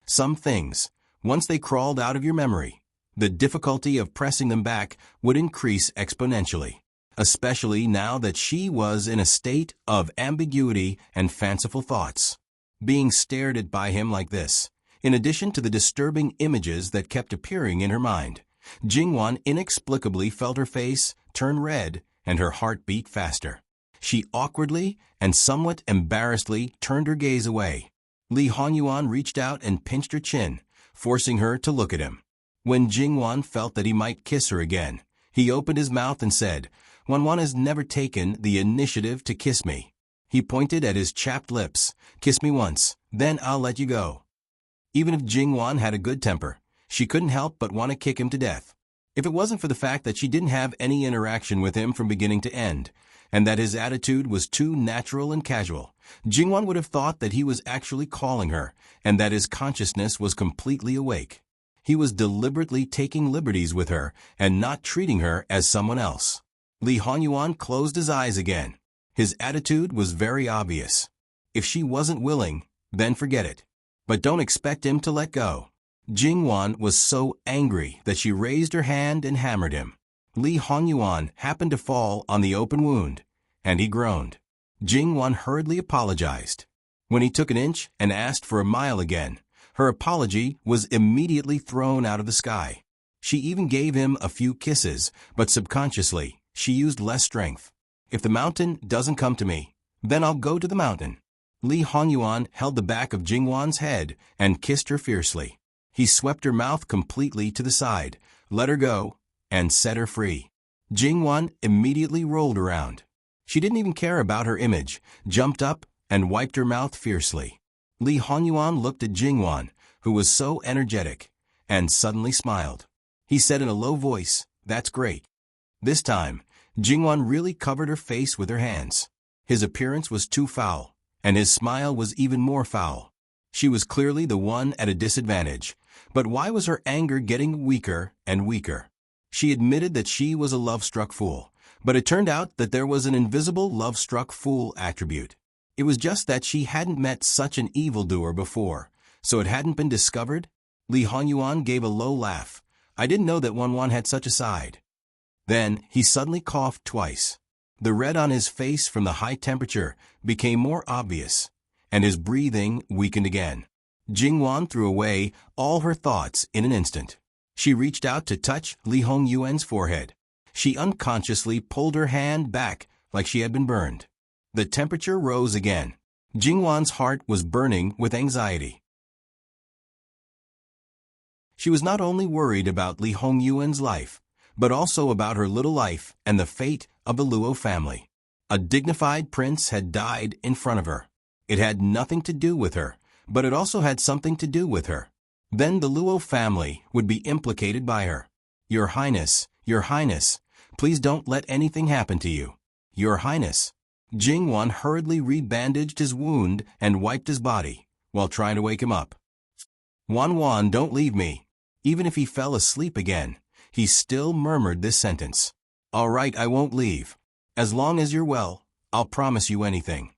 Some things, once they crawled out of your memory, the difficulty of pressing them back would increase exponentially, especially now that she was in a state of ambiguity and fanciful thoughts. Being stared at by him like this, in addition to the disturbing images that kept appearing in her mind, Jingwan inexplicably felt her face turn red and her heart beat faster. She awkwardly and somewhat embarrassedly turned her gaze away. Li Hongyuan reached out and pinched her chin, forcing her to look at him. When Jingwan felt that he might kiss her again, he opened his mouth and said, "Wanwan has never taken the initiative to kiss me." He pointed at his chapped lips. "Kiss me once, then I'll let you go." Even if Jingwan had a good temper, she couldn't help but want to kick him to death. If it wasn't for the fact that she didn't have any interaction with him from beginning to end, and that his attitude was too natural and casual, Jingwan would have thought that he was actually calling her, and that his consciousness was completely awake. He was deliberately taking liberties with her and not treating her as someone else. Li Hongyuan closed his eyes again. His attitude was very obvious. If she wasn't willing, then forget it. But don't expect him to let go. Jingwan was so angry that she raised her hand and hammered him. Li Hongyuan happened to fall on the open wound, and he groaned. Jingwan hurriedly apologized. When he took an inch and asked for a mile again, her apology was immediately thrown out of the sky. She even gave him a few kisses, but subconsciously, she used less strength. "If the mountain doesn't come to me, then I'll go to the mountain." Li Hongyuan held the back of Jingwan's head and kissed her fiercely. He swept her mouth completely to the side, let her go, and set her free. Jingwan immediately rolled around. She didn't even care about her image, jumped up, and wiped her mouth fiercely. Li Hongyuan looked at Jingwan, who was so energetic, and suddenly smiled. He said in a low voice, "That's great." This time, Jingwan really covered her face with her hands. His appearance was too foul, and his smile was even more foul. She was clearly the one at a disadvantage, but why was her anger getting weaker and weaker? She admitted that she was a love-struck fool, but it turned out that there was an invisible love-struck fool attribute. It was just that she hadn't met such an evildoer before, so it hadn't been discovered. Li Hongyuan gave a low laugh. "I didn't know that Wanwan had such a side." Then he suddenly coughed twice. The red on his face from the high temperature became more obvious, and his breathing weakened again. Jingwan threw away all her thoughts in an instant. She reached out to touch Li Hongyuan's forehead. She unconsciously pulled her hand back like she had been burned. The temperature rose again. Jingwan's heart was burning with anxiety. She was not only worried about Li Hongyuan's life, but also about her little life and the fate of the Luo family. A dignified prince had died in front of her. It had nothing to do with her, but it also had something to do with her. Then the Luo family would be implicated by her. Your Highness, please don't let anything happen to you." Your Highness. Jingwan hurriedly rebandaged his wound and wiped his body, while trying to wake him up. Wan, don't leave me. Even if he fell asleep again, he still murmured this sentence. All right, I won't leave. As long as you're well, I'll promise you anything.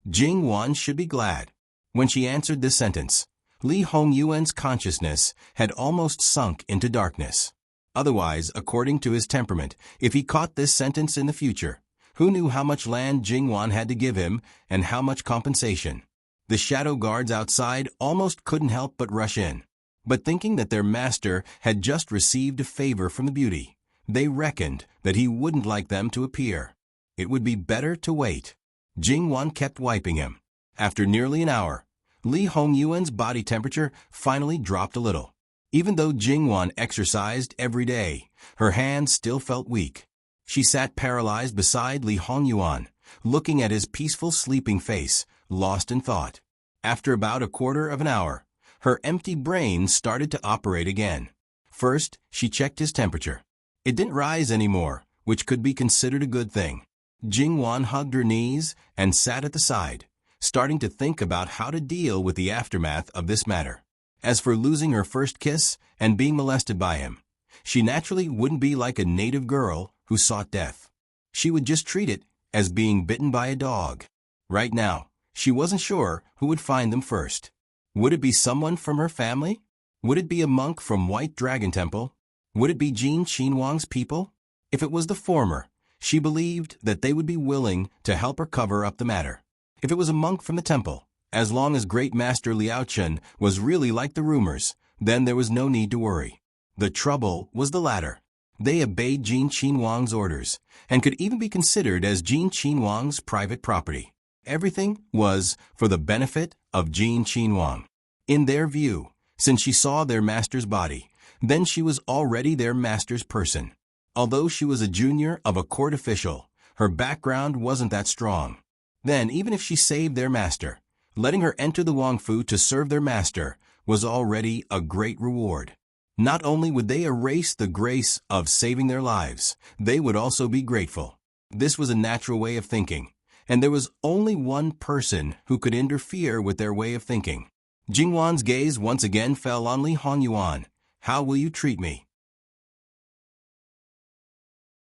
Jingwan should be glad. When she answered this sentence, Li Hongyuan's consciousness had almost sunk into darkness. Otherwise, according to his temperament, if he caught this sentence in the future, who knew how much land Jingwan had to give him and how much compensation? The shadow guards outside almost couldn't help but rush in. But thinking that their master had just received a favor from the beauty, they reckoned that he wouldn't like them to appear. It would be better to wait. Jingwan kept wiping him. After nearly an hour, Li Hongyuan's body temperature finally dropped a little. Even though Jingwan exercised every day, her hands still felt weak. She sat paralyzed beside Li Hongyuan, looking at his peaceful sleeping face, lost in thought. After about a quarter of an hour, her empty brain started to operate again. First, she checked his temperature. It didn't rise anymore, which could be considered a good thing. Jingwan hugged her knees and sat at the side, starting to think about how to deal with the aftermath of this matter. As for losing her first kiss and being molested by him, she naturally wouldn't be like a native girl who sought death. She would just treat it as being bitten by a dog. Right now, she wasn't sure who would find them first. Would it be someone from her family? Would it be a monk from White Dragon Temple? Would it be Jin Qinhuang's people? If it was the former, she believed that they would be willing to help her cover up the matter. If it was a monk from the temple, as long as Great Master Liaochen was really like the rumors, then there was no need to worry. The trouble was the latter. They obeyed Jin Qinhuang's orders, and could even be considered as Jin Qinhuang's private property. Everything was for the benefit of Jin Qinhuang. In their view, since she saw their master's body, then she was already their master's person. Although she was a junior of a court official, her background wasn't that strong. Then, even if she saved their master, letting her enter the Wangfu to serve their master was already a great reward. Not only would they erase the grace of saving their lives, they would also be grateful. This was a natural way of thinking, and there was only one person who could interfere with their way of thinking. Jingwan's gaze once again fell on Li Hongyuan. How will you treat me?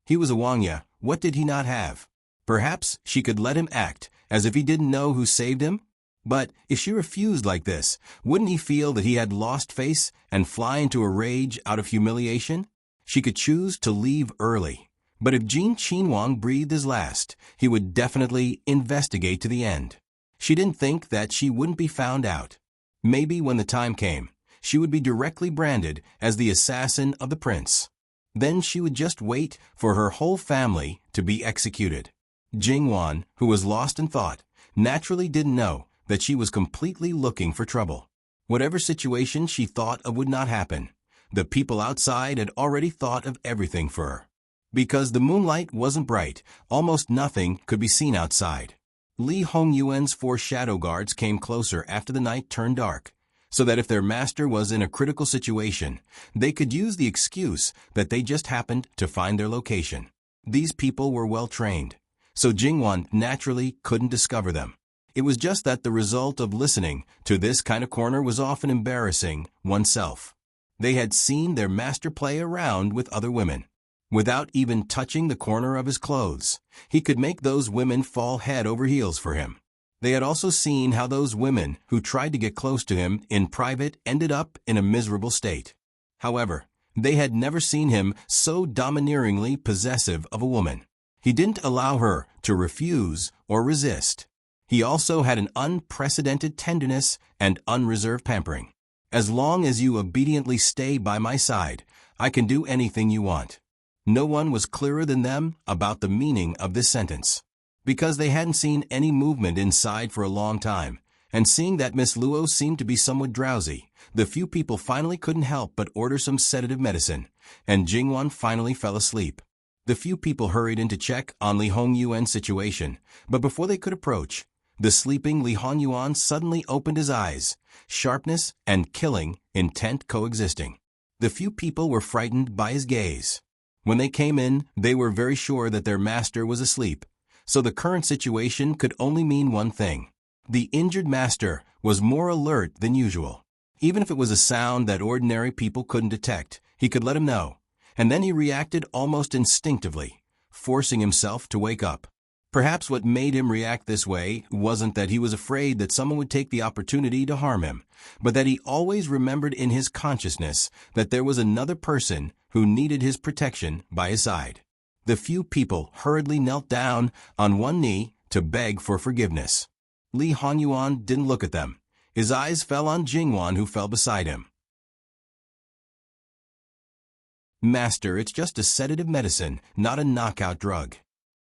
He was a Wangya. What did he not have? Perhaps she could let him act as if he didn't know who saved him? But if she refused like this, wouldn't he feel that he had lost face and fly into a rage out of humiliation? She could choose to leave early. But if Jin Qinhuang breathed his last, he would definitely investigate to the end. She didn't think that she wouldn't be found out. Maybe when the time came, she would be directly branded as the assassin of the prince. Then she would just wait for her whole family to be executed. Jingwan, who was lost in thought, naturally didn't know that she was completely looking for trouble. Whatever situation she thought of would not happen. The people outside had already thought of everything for her. Because the moonlight wasn't bright, almost nothing could be seen outside. Li Hongyuan's 4 shadow guards came closer after the night turned dark, so that if their master was in a critical situation, they could use the excuse that they just happened to find their location. These people were well trained, so Jingwan naturally couldn't discover them. It was just that the result of listening to this kind of corner was often embarrassing oneself. They had seen their master play around with other women. Without even touching the corner of his clothes, he could make those women fall head over heels for him. They had also seen how those women who tried to get close to him in private ended up in a miserable state. However, they had never seen him so domineeringly possessive of a woman. He didn't allow her to refuse or resist. He also had an unprecedented tenderness and unreserved pampering. As long as you obediently stay by my side, I can do anything you want. No one was clearer than them about the meaning of this sentence. Because they hadn't seen any movement inside for a long time, and seeing that Miss Luo seemed to be somewhat drowsy, the few people finally couldn't help but order some sedative medicine, and Jingwan finally fell asleep. The few people hurried in to check on Li Hongyuan's situation, but before they could approach, the sleeping Li Hongyuan suddenly opened his eyes, sharpness and killing intent coexisting. The few people were frightened by his gaze. When they came in, they were very sure that their master was asleep, so the current situation could only mean one thing. The injured master was more alert than usual. Even if it was a sound that ordinary people couldn't detect, he could let him know, and then he reacted almost instinctively, forcing himself to wake up. Perhaps what made him react this way wasn't that he was afraid that someone would take the opportunity to harm him, but that he always remembered in his consciousness that there was another person who needed his protection by his side. The few people hurriedly knelt down on one knee to beg for forgiveness. Li Hongyuan didn't look at them. His eyes fell on Jingwan, who fell beside him. "Master, it's just a sedative medicine, not a knockout drug,"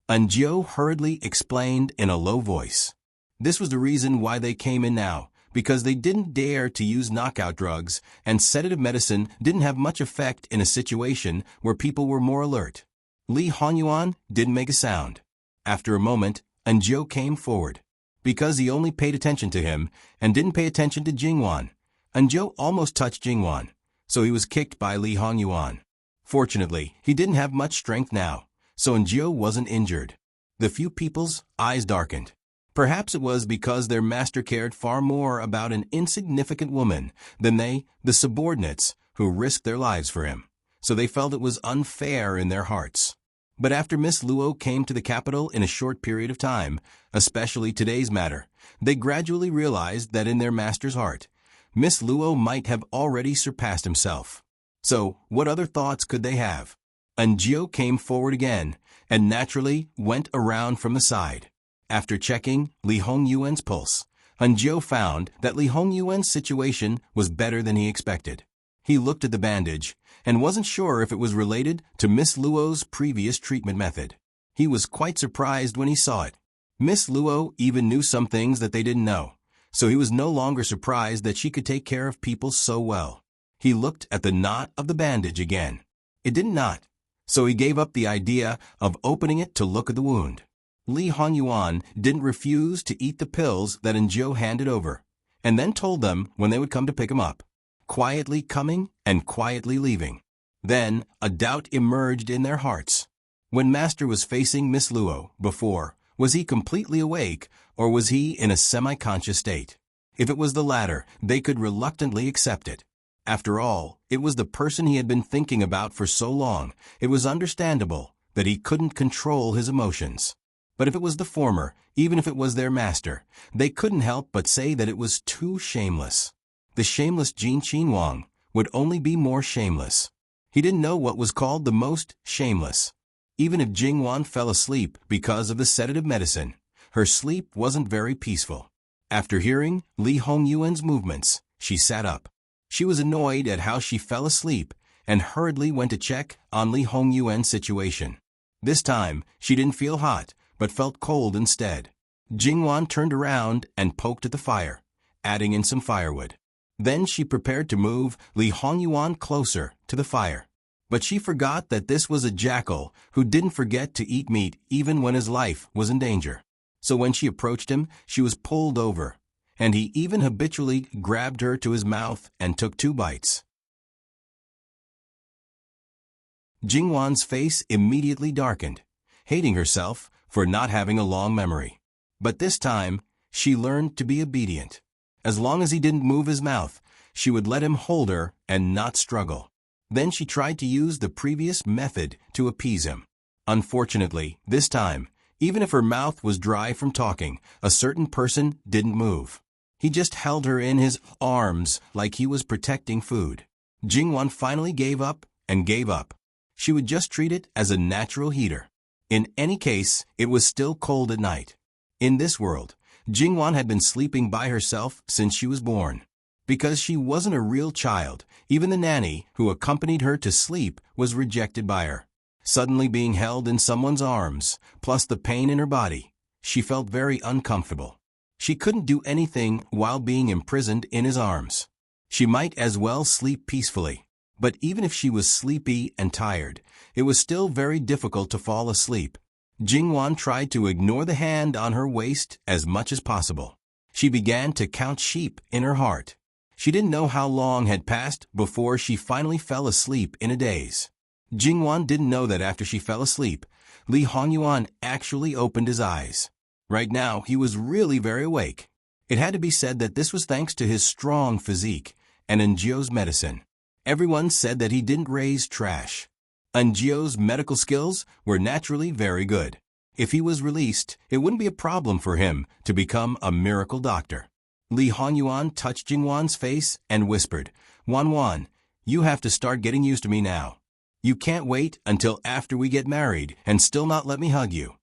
Anjiu hurriedly explained in a low voice. This was the reason why they came in now, because they didn't dare to use knockout drugs, and sedative medicine didn't have much effect in a situation where people were more alert. Li Hongyuan didn't make a sound. After a moment, Anjiu came forward. Because he only paid attention to him and didn't pay attention to Jingwan, Anjiu almost touched Jingwan, so he was kicked by Li Hongyuan. Fortunately, he didn't have much strength now, so Anjiu wasn't injured. The few people's eyes darkened. Perhaps it was because their master cared far more about an insignificant woman than they, the subordinates, who risked their lives for him, so they felt it was unfair in their hearts. But after Miss Luo came to the capital in a short period of time, especially today's matter, they gradually realized that in their master's heart, Miss Luo might have already surpassed himself. So, what other thoughts could they have? Anjiu came forward again, and naturally went around from the side. After checking Li Hongyuan's pulse, Anjiu found that Li Hongyuan's situation was better than he expected. He looked at the bandage, and wasn't sure if it was related to Miss Luo's previous treatment method. He was quite surprised when he saw it. Miss Luo even knew some things that they didn't know, so he was no longer surprised that she could take care of people so well. He looked at the knot of the bandage again. It didn't knot, so he gave up the idea of opening it to look at the wound. Li Hongyuan didn't refuse to eat the pills that Anjiu handed over, and then told them when they would come to pick him up. Quietly coming and quietly leaving. Then a doubt emerged in their hearts. When Master was facing Miss Luo before, was he completely awake, or was he in a semi-conscious state? If it was the latter, they could reluctantly accept it. After all, it was the person he had been thinking about for so long. It was understandable that he couldn't control his emotions. But if it was the former, even if it was their master, they couldn't help but say that it was too shameless. The shameless Jin Qinhuang would only be more shameless. He didn't know what was called the most shameless. Even if Jingwan fell asleep because of the sedative medicine, her sleep wasn't very peaceful. After hearing Li Hongyuan's movements, she sat up. She was annoyed at how she fell asleep and hurriedly went to check on Li Hongyuan's situation. This time, she didn't feel hot, but felt cold instead. Jingwan turned around and poked at the fire, adding in some firewood. Then she prepared to move Li Hongyuan closer to the fire. But she forgot that this was a jackal who didn't forget to eat meat even when his life was in danger. So when she approached him, she was pulled over, and he even habitually grabbed her to his mouth and took 2 bites. Jingwan's face immediately darkened, hating herself for not having a long memory. But this time, she learned to be obedient. As long as he didn't move his mouth, she would let him hold her and not struggle. Then she tried to use the previous method to appease him. Unfortunately, this time, even if her mouth was dry from talking, a certain person didn't move. He just held her in his arms like he was protecting food. Jingwan finally gave up and gave up. She would just treat it as a natural heater. In any case, it was still cold at night. In this world, Jingwan had been sleeping by herself since she was born. Because she wasn't a real child, even the nanny who accompanied her to sleep was rejected by her. Suddenly being held in someone's arms, plus the pain in her body, she felt very uncomfortable. She couldn't do anything while being imprisoned in his arms. She might as well sleep peacefully. But even if she was sleepy and tired, it was still very difficult to fall asleep. Jingwan tried to ignore the hand on her waist as much as possible. She began to count sheep in her heart. She didn't know how long had passed before she finally fell asleep in a daze. Jingwan didn't know that after she fell asleep, Li Hongyuan actually opened his eyes. Right now, he was really very awake. It had to be said that this was thanks to his strong physique and Njio's medicine. Everyone said that he didn't raise trash. Njio's medical skills were naturally very good. If he was released, it wouldn't be a problem for him to become a miracle doctor. Li Hongyuan touched Jingwan's face and whispered, "Wan, you have to start getting used to me now. You can't wait until after we get married and still not let me hug you."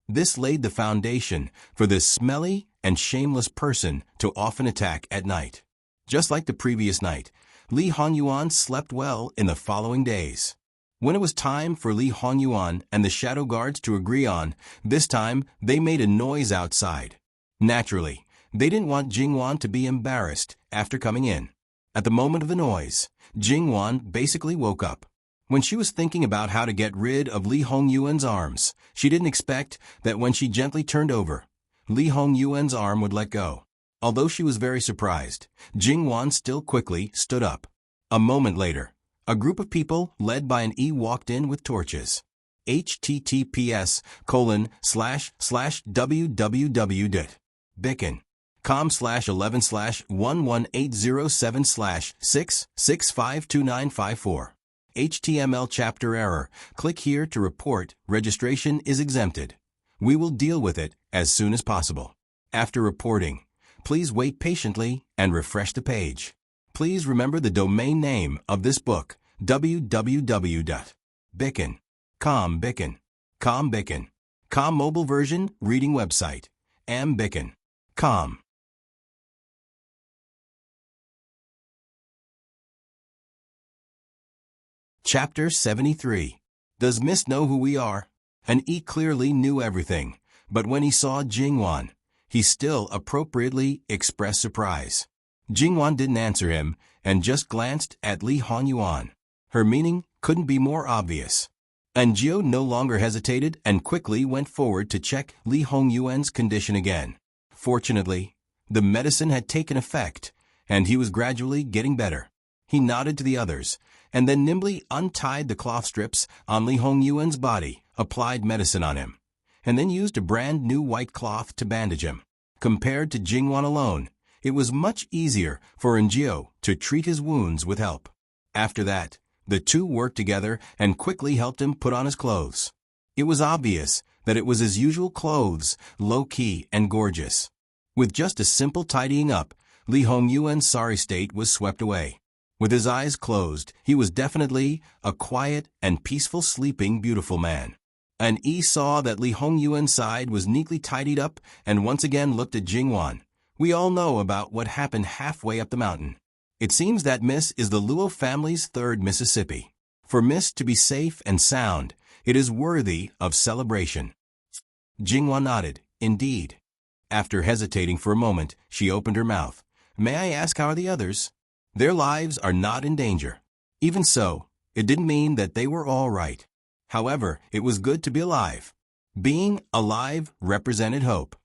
This laid the foundation for this smelly and shameless person to often attack at night. Just like the previous night, Li Hongyuan slept well in the following days. When it was time for Li Hongyuan and the shadow guards to agree on, this time they made a noise outside. Naturally, they didn't want Jingwan to be embarrassed after coming in. At the moment of the noise, Jingwan basically woke up. When she was thinking about how to get rid of Li Hongyuan's arms, she didn't expect that when she gently turned over, Li Hongyuan's arm would let go. Although she was very surprised, Jingwan still quickly stood up. A moment later, a group of people led by an E walked in with torches. https://www.bicken.com/11/118076652954. HTML chapter error. Click here to report. Registration is exempted. We will deal with it as soon as possible. After reporting, please wait patiently and refresh the page. Please remember the domain name of this book, www.bicken.com. Bicken. Com mobile version reading website, ambicken.com. Chapter 73. Does Miss know who we are? An E clearly knew everything, but when he saw Jingwan, he still appropriately expressed surprise. Jingwan didn't answer him and just glanced at Li Hongyuan. Her meaning couldn't be more obvious. Njio no longer hesitated and quickly went forward to check Li Hongyuan's condition again. Fortunately, the medicine had taken effect, and he was gradually getting better. He nodded to the others, and then nimbly untied the cloth strips on Li Hongyuan's body, applied medicine on him, and then used a brand new white cloth to bandage him. Compared to Jingwan alone, it was much easier for Njio to treat his wounds with help. After that, the two worked together and quickly helped him put on his clothes. It was obvious that it was his usual clothes, low-key and gorgeous. With just a simple tidying up, Li Hongyuan's sorry state was swept away. With his eyes closed, he was definitely a quiet and peaceful sleeping beautiful man. An E saw that Li Hongyuan's side was neatly tidied up and once again looked at Jingwan. We all know about what happened halfway up the mountain. It seems that Miss is the Luo family's third Mississippi. For Miss to be safe and sound, it is worthy of celebration. Jingwan nodded, indeed. After hesitating for a moment, she opened her mouth. May I ask how are the others? Their lives are not in danger. Even so, it didn't mean that they were all right. However, it was good to be alive. Being alive represented hope.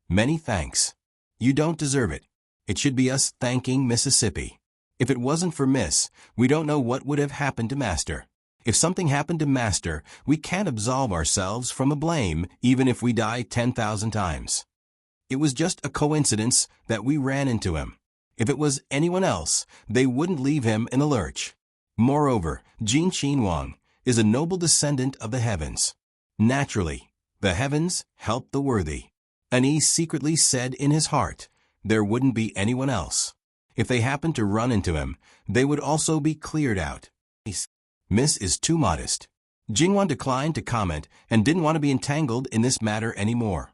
Many thanks. You don't deserve it. It should be us thanking Mississippi. If it wasn't for Miss, we don't know what would have happened to Master. If something happened to Master, we can't absolve ourselves from a blame even if we die 10,000 times. It was just a coincidence that we ran into him. If it was anyone else, they wouldn't leave him in a lurch. Moreover, Jin Qinwang is a noble descendant of the heavens. Naturally, the heavens help the worthy. And he secretly said in his heart, there wouldn't be anyone else. If they happened to run into him, they would also be cleared out. Miss is too modest. Jingwan declined to comment and didn't want to be entangled in this matter anymore.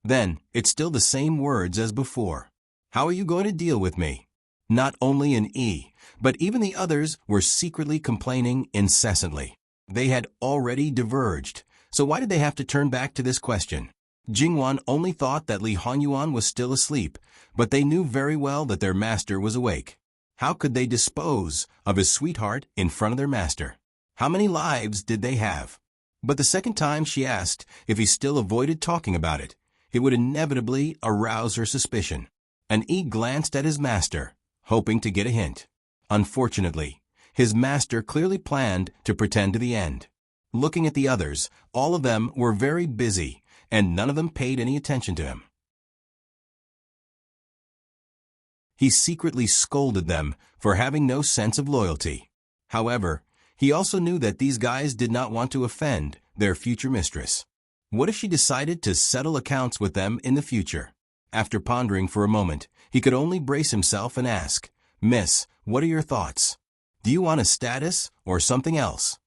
Then, it's still the same words as before. How are you going to deal with me? Not only an E, but even the others were secretly complaining incessantly. They had already diverged, so why did they have to turn back to this question? Jingwan only thought that Li Hongyuan was still asleep, but they knew very well that their master was awake. How could they dispose of his sweetheart in front of their master? How many lives did they have? But the second time she asked if he still avoided talking about it, it would inevitably arouse her suspicion. An E glanced at his master, hoping to get a hint. Unfortunately, his master clearly planned to pretend to the end. Looking at the others, all of them were very busy, and none of them paid any attention to him. He secretly scolded them for having no sense of loyalty. However, he also knew that these guys did not want to offend their future mistress. What if she decided to settle accounts with them in the future? After pondering for a moment, he could only brace himself and ask, "Miss, what are your thoughts? Do you want a status or something else?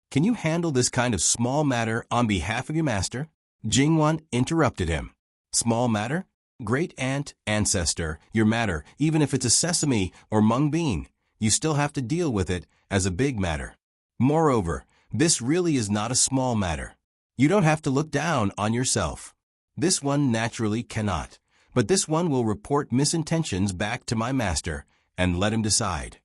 Can you handle this kind of small matter on behalf of your master?" Jingwan interrupted him. "Small matter? Great aunt, ancestor, your matter, even if it's a sesame or mung bean, you still have to deal with it as a big matter. Moreover, this really is not a small matter. You don't have to look down on yourself. This one naturally cannot, but this one will report misintentions back to my master and let him decide."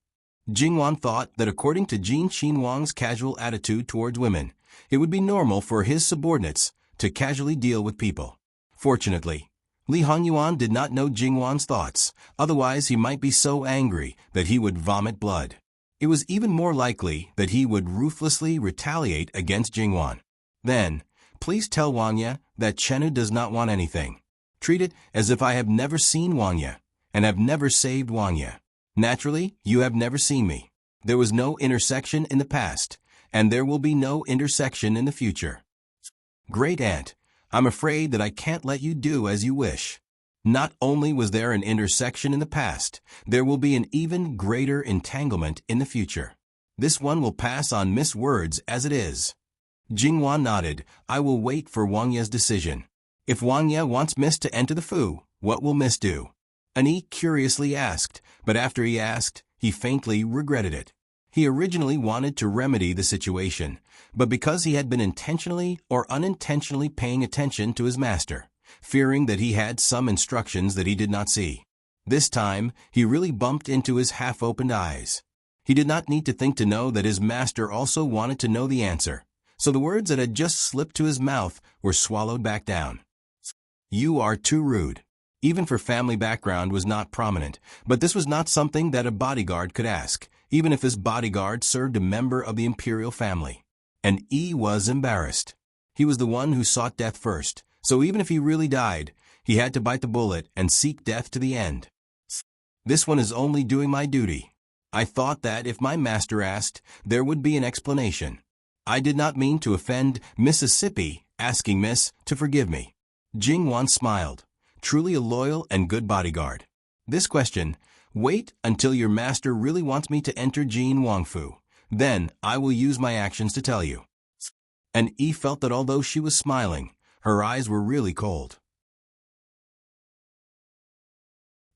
Jingwan thought that according to Jin Qinhuang's casual attitude towards women, it would be normal for his subordinates to casually deal with people. Fortunately, Li Hongyuan did not know Jingwan's thoughts, otherwise he might be so angry that he would vomit blood. It was even more likely that he would ruthlessly retaliate against Jingwan. "Then, please tell Wangya that Chenu does not want anything. Treat it as if I have never seen Wangya and have never saved Wangya. Naturally, you have never seen me. There was no intersection in the past, and there will be no intersection in the future. Great aunt, I'm afraid that I can't let you do as you wish. Not only was there an intersection in the past, there will be an even greater entanglement in the future. This one will pass on Miss Words as it is." Jingwan nodded. "I will wait for Wangya's decision. If Wangya wants Miss to enter the Fu, what will Miss do?" Ani curiously asked, but after he asked, he faintly regretted it. He originally wanted to remedy the situation, but because he had been intentionally or unintentionally paying attention to his master, fearing that he had some instructions that he did not see. This time, he really bumped into his half-opened eyes. He did not need to think to know that his master also wanted to know the answer, so the words that had just slipped to his mouth were swallowed back down. "You are too rude." Even for family background was not prominent, but this was not something that a bodyguard could ask, even if his bodyguard served a member of the imperial family. And Yi was embarrassed. He was the one who sought death first, so even if he really died, he had to bite the bullet and seek death to the end. "This one is only doing my duty. I thought that if my master asked, there would be an explanation. I did not mean to offend Mississippi, asking Miss to forgive me." Jingwan smiled. Truly a loyal and good bodyguard. This question, "Wait until your master really wants me to enter Jin Wangfu. Then I will use my actions to tell you." And Yi felt that although she was smiling, her eyes were really cold.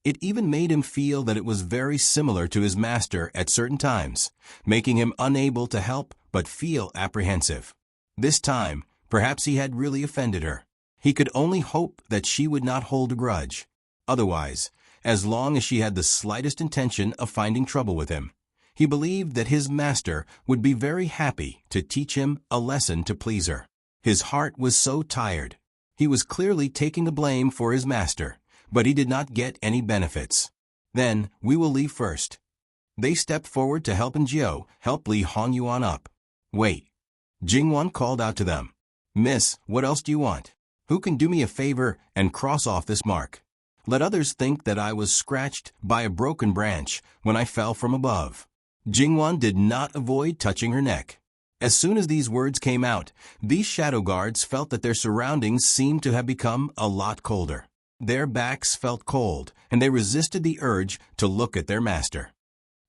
It even made him feel that it was very similar to his master at certain times, making him unable to help but feel apprehensive. This time, perhaps he had really offended her. He could only hope that she would not hold a grudge. Otherwise, as long as she had the slightest intention of finding trouble with him, he believed that his master would be very happy to teach him a lesson to please her. His heart was so tired. He was clearly taking the blame for his master, but he did not get any benefits. "Then, we will leave first." They stepped forward to help Jiao help Li Hongyuan up. "Wait." Jingwan called out to them. "Miss, what else do you want? Who can do me a favor and cross off this mark? Let others think that I was scratched by a broken branch when I fell from above." Jingwan did not avoid touching her neck. As soon as these words came out, these shadow guards felt that their surroundings seemed to have become a lot colder. Their backs felt cold, and they resisted the urge to look at their master.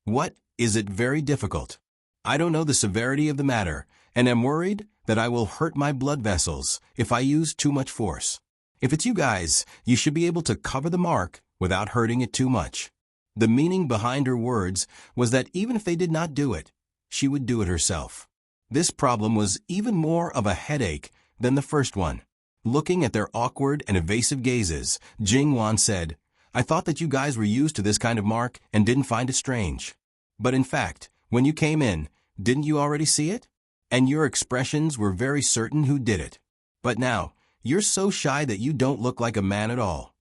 "What, is it very difficult? I don't know the severity of the matter, and am worried that I will hurt my blood vessels if I use too much force. If it's you guys, you should be able to cover the mark without hurting it too much." The meaning behind her words was that even if they did not do it, she would do it herself. This problem was even more of a headache than the first one. Looking at their awkward and evasive gazes, Jingwan said, "I thought that you guys were used to this kind of mark and didn't find it strange. But in fact, when you came in, didn't you already see it? And your expressions were very certain who did it. But now, you're so shy that you don't look like a man at all."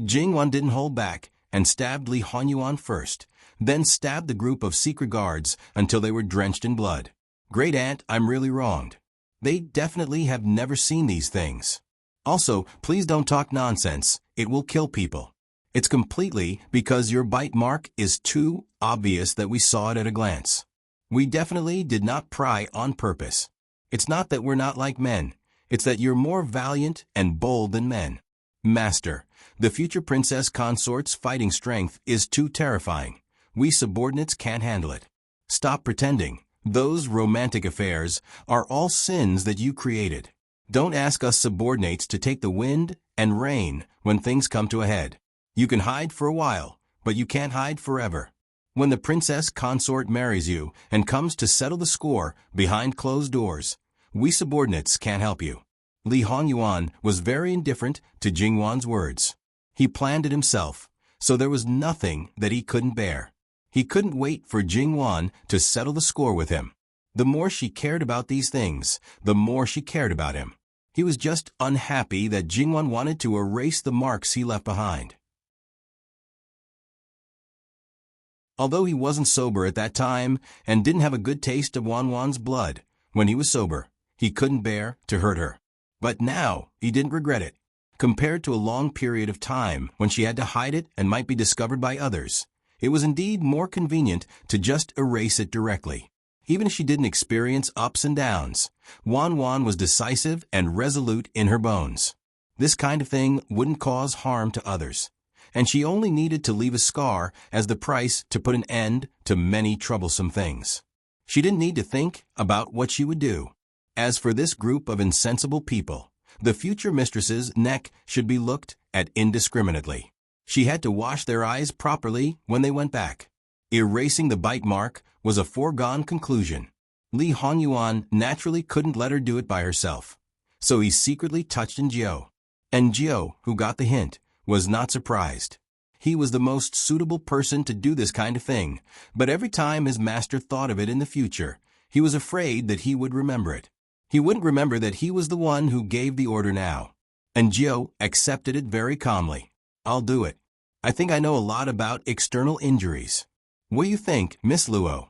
Jingwan didn't hold back and stabbed Li Hongyuan first, then stabbed the group of secret guards until they were drenched in blood. Great aunt, I'm really wronged. They definitely have never seen these things. Also, please don't talk nonsense, it will kill people. It's completely because your bite mark is too obvious that we saw it at a glance. We definitely did not pry on purpose. It's not that we're not like men, it's that you're more valiant and bold than men. Master, the future princess consort's fighting strength is too terrifying. We subordinates can't handle it. Stop pretending. Those romantic affairs are all sins that you created. Don't ask us subordinates to take the wind and rain when things come to a head. You can hide for a while, but you can't hide forever. When the princess consort marries you and comes to settle the score behind closed doors, we subordinates can't help you. Li Hongyuan was very indifferent to Jingwan's words. He planned it himself, so there was nothing that he couldn't bear. He couldn't wait for Jingwan to settle the score with him. The more she cared about these things, the more she cared about him. He was just unhappy that Jingwan wanted to erase the marks he left behind. Although he wasn't sober at that time and didn't have a good taste of Wanwan's blood, when he was sober, he couldn't bear to hurt her. But now he didn't regret it. Compared to a long period of time when she had to hide it and might be discovered by others, it was indeed more convenient to just erase it directly. Even if she didn't experience ups and downs, Wanwan was decisive and resolute in her bones. This kind of thing wouldn't cause harm to others, and she only needed to leave a scar as the price to put an end to many troublesome things. She didn't need to think about what she would do. As for this group of insensible people, the future mistress's neck should be looked at indiscriminately. She had to wash their eyes properly when they went back. Erasing the bite mark was a foregone conclusion. Li Hongyuan naturally couldn't let her do it by herself, so he secretly touched Jiao. And Jiao, who got the hint, was not surprised. He was the most suitable person to do this kind of thing, but every time his master thought of it in the future, he was afraid that he would remember it. He wouldn't remember that he was the one who gave the order now. And Jiao accepted it very calmly. I'll do it. I think I know a lot about external injuries. What do you think, Miss Luo?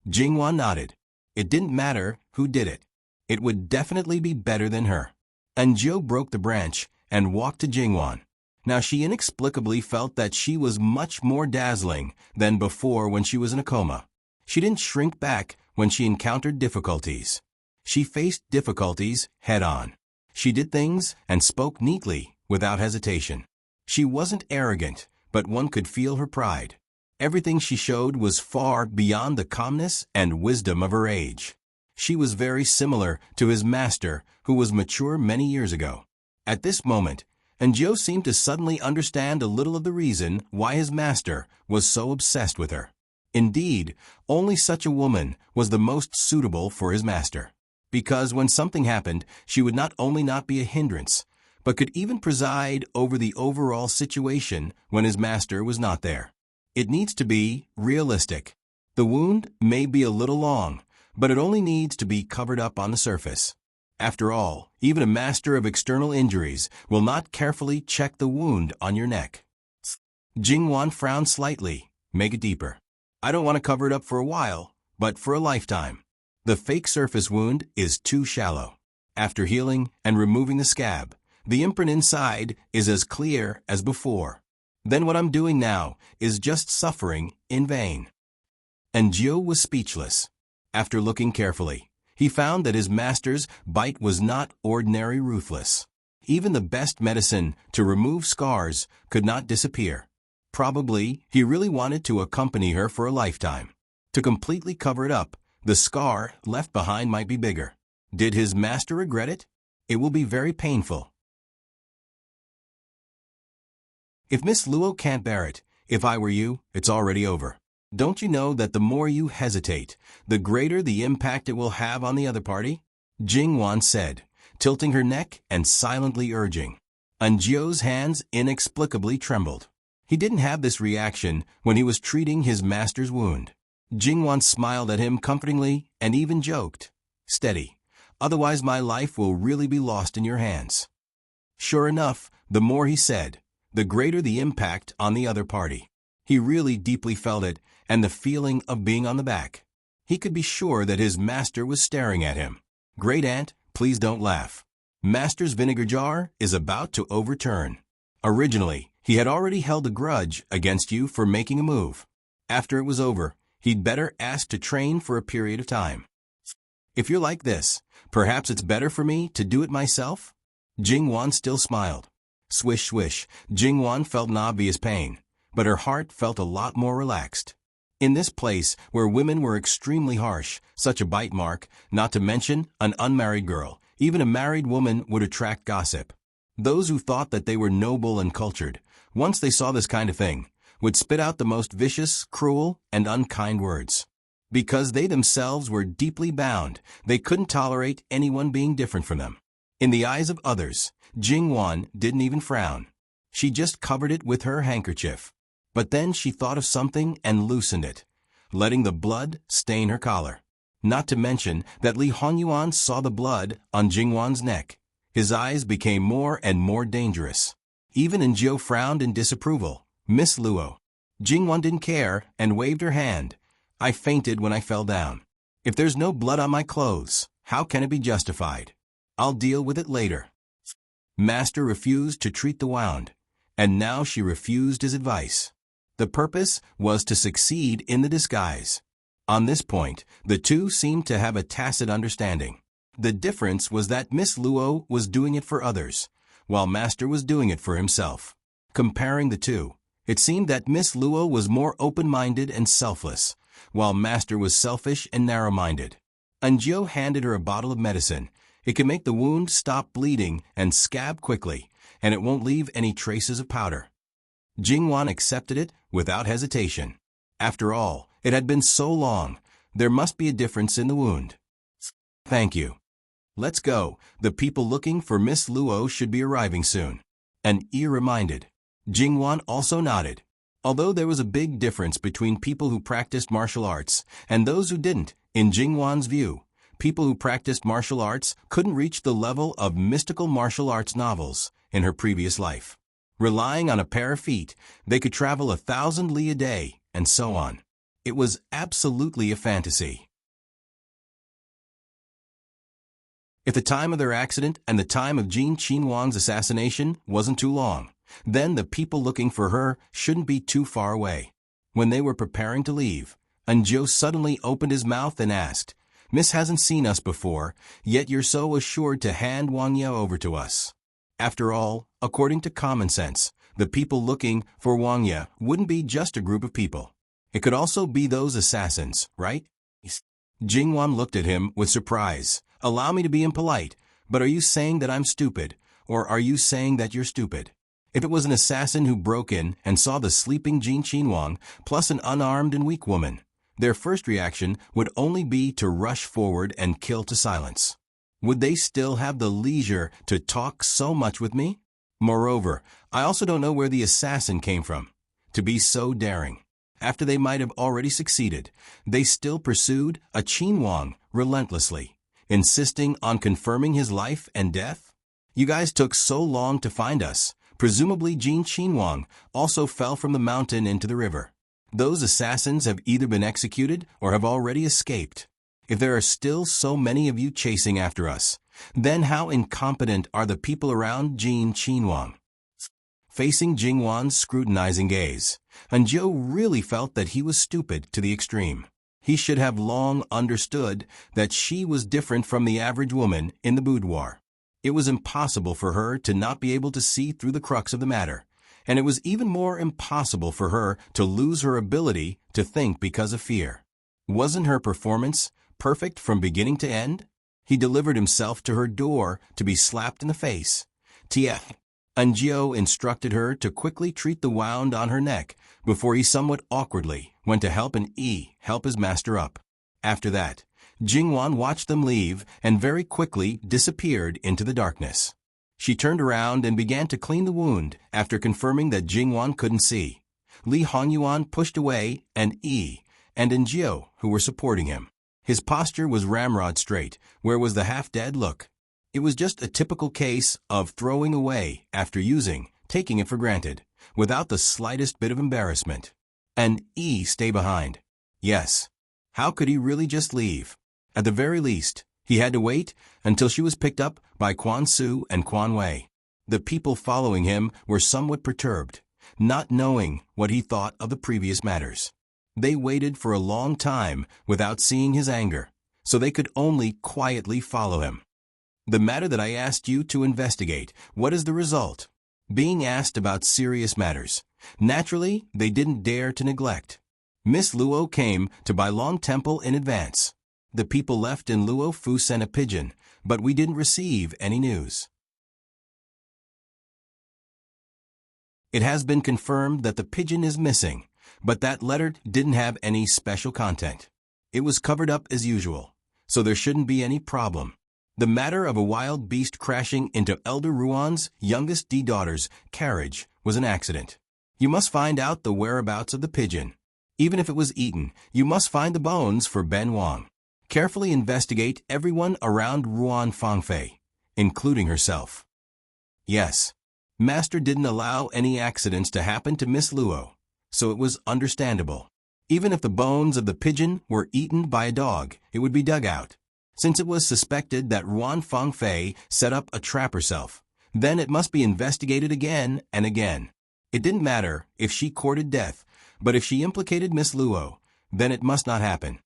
Jingwan nodded. It didn't matter who did it. It would definitely be better than her. And Jiao broke the branch and walked to Jingwan. Now she inexplicably felt that she was much more dazzling than before when she was in a coma. She didn't shrink back when she encountered difficulties. She faced difficulties head-on. She did things and spoke neatly, without hesitation. She wasn't arrogant, but one could feel her pride. Everything she showed was far beyond the calmness and wisdom of her age. She was very similar to his master, who was mature many years ago. At this moment, Jiao seemed to suddenly understand a little of the reason why his master was so obsessed with her. Indeed, only such a woman was the most suitable for his master. Because when something happened, she would not only not be a hindrance, but could even preside over the overall situation when his master was not there. It needs to be realistic. The wound may be a little long, but it only needs to be covered up on the surface. After all, even a master of external injuries will not carefully check the wound on your neck. Jingwan frowned slightly. Make it deeper. I don't want to cover it up for a while, but for a lifetime. The fake surface wound is too shallow. After healing and removing the scab, the imprint inside is as clear as before. Then what I'm doing now is just suffering in vain. And Jiao was speechless. After looking carefully, he found that his master's bite was not ordinary ruthless. Even the best medicine to remove scars could not disappear. Probably, he really wanted to accompany her for a lifetime. To completely cover it up, the scar left behind might be bigger. Did his master regret it? It will be very painful. If Miss Luo can't bear it, if I were you, it's already over. Don't you know that the more you hesitate, the greater the impact it will have on the other party? Jingwan said, tilting her neck and silently urging. Jiao's hands inexplicably trembled. He didn't have this reaction when he was treating his master's wound. Jingwan smiled at him comfortingly and even joked, "Steady, otherwise my life will really be lost in your hands." Sure enough, the more he said, the greater the impact on the other party. He really deeply felt it, and the feeling of being on the back. He could be sure that his master was staring at him. Great Aunt, please don't laugh. Master's vinegar jar is about to overturn. Originally, he had already held a grudge against you for making a move. After it was over, he'd better ask to train for a period of time. If you're like this, perhaps it's better for me to do it myself? Jingwan still smiled. Swish swish, Jingwan felt an obvious pain, but her heart felt a lot more relaxed. In this place where women were extremely harsh, such a bite mark, not to mention an unmarried girl, even a married woman would attract gossip. Those who thought that they were noble and cultured, once they saw this kind of thing, would spit out the most vicious, cruel, and unkind words. Because they themselves were deeply bound, they couldn't tolerate anyone being different from them. In the eyes of others, Jingwan didn't even frown. She just covered it with her handkerchief. But then she thought of something and loosened it, letting the blood stain her collar. Not to mention that Li Hongyuan saw the blood on Jingwan's neck. His eyes became more and more dangerous. Even Enjio frowned in disapproval. Miss Luo. Jingwan didn't care and waved her hand. I fainted when I fell down. If there's no blood on my clothes, how can it be justified? I'll deal with it later. Master refused to treat the wound, and now she refused his advice. The purpose was to succeed in the disguise. On this point, the two seemed to have a tacit understanding. The difference was that Miss Luo was doing it for others, while Master was doing it for himself. Comparing the two, it seemed that Miss Luo was more open-minded and selfless, while Master was selfish and narrow-minded. Enjio handed her a bottle of medicine. It can make the wound stop bleeding and scab quickly, and it won't leave any traces of powder. Jingwan accepted it without hesitation. After all, it had been so long, there must be a difference in the wound. Thank you. Let's go. The people looking for Miss Luo should be arriving soon. An ear reminded. Jingwan also nodded. Although there was a big difference between people who practiced martial arts and those who didn't, in Jingwan's view, people who practiced martial arts couldn't reach the level of mystical martial arts novels in her previous life. Relying on a pair of feet, they could travel 1,000 li a day, and so on. It was absolutely a fantasy. If the time of their accident and the time of Jin Qinhuang's assassination wasn't too long, then the people looking for her shouldn't be too far away. When they were preparing to leave, Enjio suddenly opened his mouth and asked, Miss hasn't seen us before, yet you're so assured to hand Wang Ye over to us. After all, according to common sense, the people looking for Wang Ye wouldn't be just a group of people. It could also be those assassins, right? Jingwan looked at him with surprise. Allow me to be impolite, but are you saying that I'm stupid, or are you saying that you're stupid? If it was an assassin who broke in and saw the sleeping Jin Qinhuang plus an unarmed and weak woman, their first reaction would only be to rush forward and kill to silence. Would they still have the leisure to talk so much with me? Moreover, I also don't know where the assassin came from. To be so daring. After they might have already succeeded, they still pursued a Qinhuang relentlessly, insisting on confirming his life and death? You guys took so long to find us. Presumably Jin Qinhuang also fell from the mountain into the river. Those assassins have either been executed or have already escaped. If there are still so many of you chasing after us, then how incompetent are the people around Jin Qinhuang? Facing Jingwan's scrutinizing gaze, Enjio really felt that he was stupid to the extreme. He should have long understood that she was different from the average woman in the boudoir. It was impossible for her to not be able to see through the crux of the matter, and it was even more impossible for her to lose her ability to think because of fear. Wasn't her performance perfect from beginning to end? He delivered himself to her door to be slapped in the face. TF. Enjio instructed her to quickly treat the wound on her neck before he somewhat awkwardly went to help his master up. After that, Jingwan watched them leave and very quickly disappeared into the darkness. She turned around and began to clean the wound after confirming that Jingwan couldn't see. Li Hongyuan pushed away and Enjio, who were supporting him. His posture was ramrod straight, where was the half-dead look. It was just a typical case of throwing away after using, taking it for granted, without the slightest bit of embarrassment. And stay behind. Yes. How could he really just leave? At the very least, he had to wait until she was picked up by Quan Su and Quan Wei. The people following him were somewhat perturbed, not knowing what he thought of the previous matters. They waited for a long time without seeing his anger, so they could only quietly follow him. The matter that I asked you to investigate, what is the result? Being asked about serious matters. Naturally, they didn't dare to neglect. Miss Luo came to Bailong Temple in advance. The people left in Luo Fu sent a pigeon, but we didn't receive any news. It has been confirmed that the pigeon is missing, but that letter didn't have any special content. It was covered up as usual, so there shouldn't be any problem. The matter of a wild beast crashing into Elder Ruan's youngest daughter's carriage was an accident. You must find out the whereabouts of the pigeon. Even if it was eaten, you must find the bones for Ben Wang. Carefully investigate everyone around Ruan Fangfei, including herself. Yes, Master didn't allow any accidents to happen to Miss Luo, so it was understandable. Even if the bones of the pigeon were eaten by a dog, it would be dug out. Since it was suspected that Ruan Fangfei set up a trap herself, then it must be investigated again and again. It didn't matter if she courted death, but if she implicated Miss Luo, then it must not happen.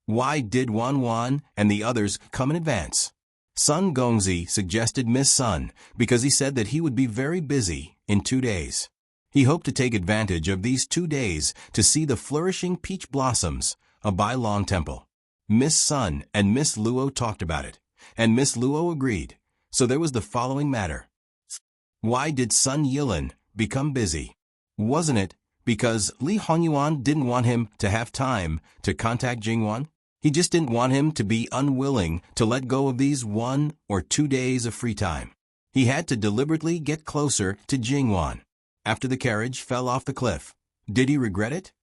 Why did Wan and the others come in advance? Sun Gongzi suggested Miss Sun because he said that he would be very busy in 2 days. He hoped to take advantage of these 2 days to see the flourishing peach blossoms of Bailong Temple. Miss Sun and Miss Luo talked about it, and Miss Luo agreed, so there was the following matter. Why did Sun Yilin become busy? Wasn't it because Li Hongyuan didn't want him to have time to contact Jingwan? He just didn't want him to be unwilling to let go of these 1 or 2 days of free time. He had to deliberately get closer to Jingwan. After the carriage fell off the cliff, did he regret it?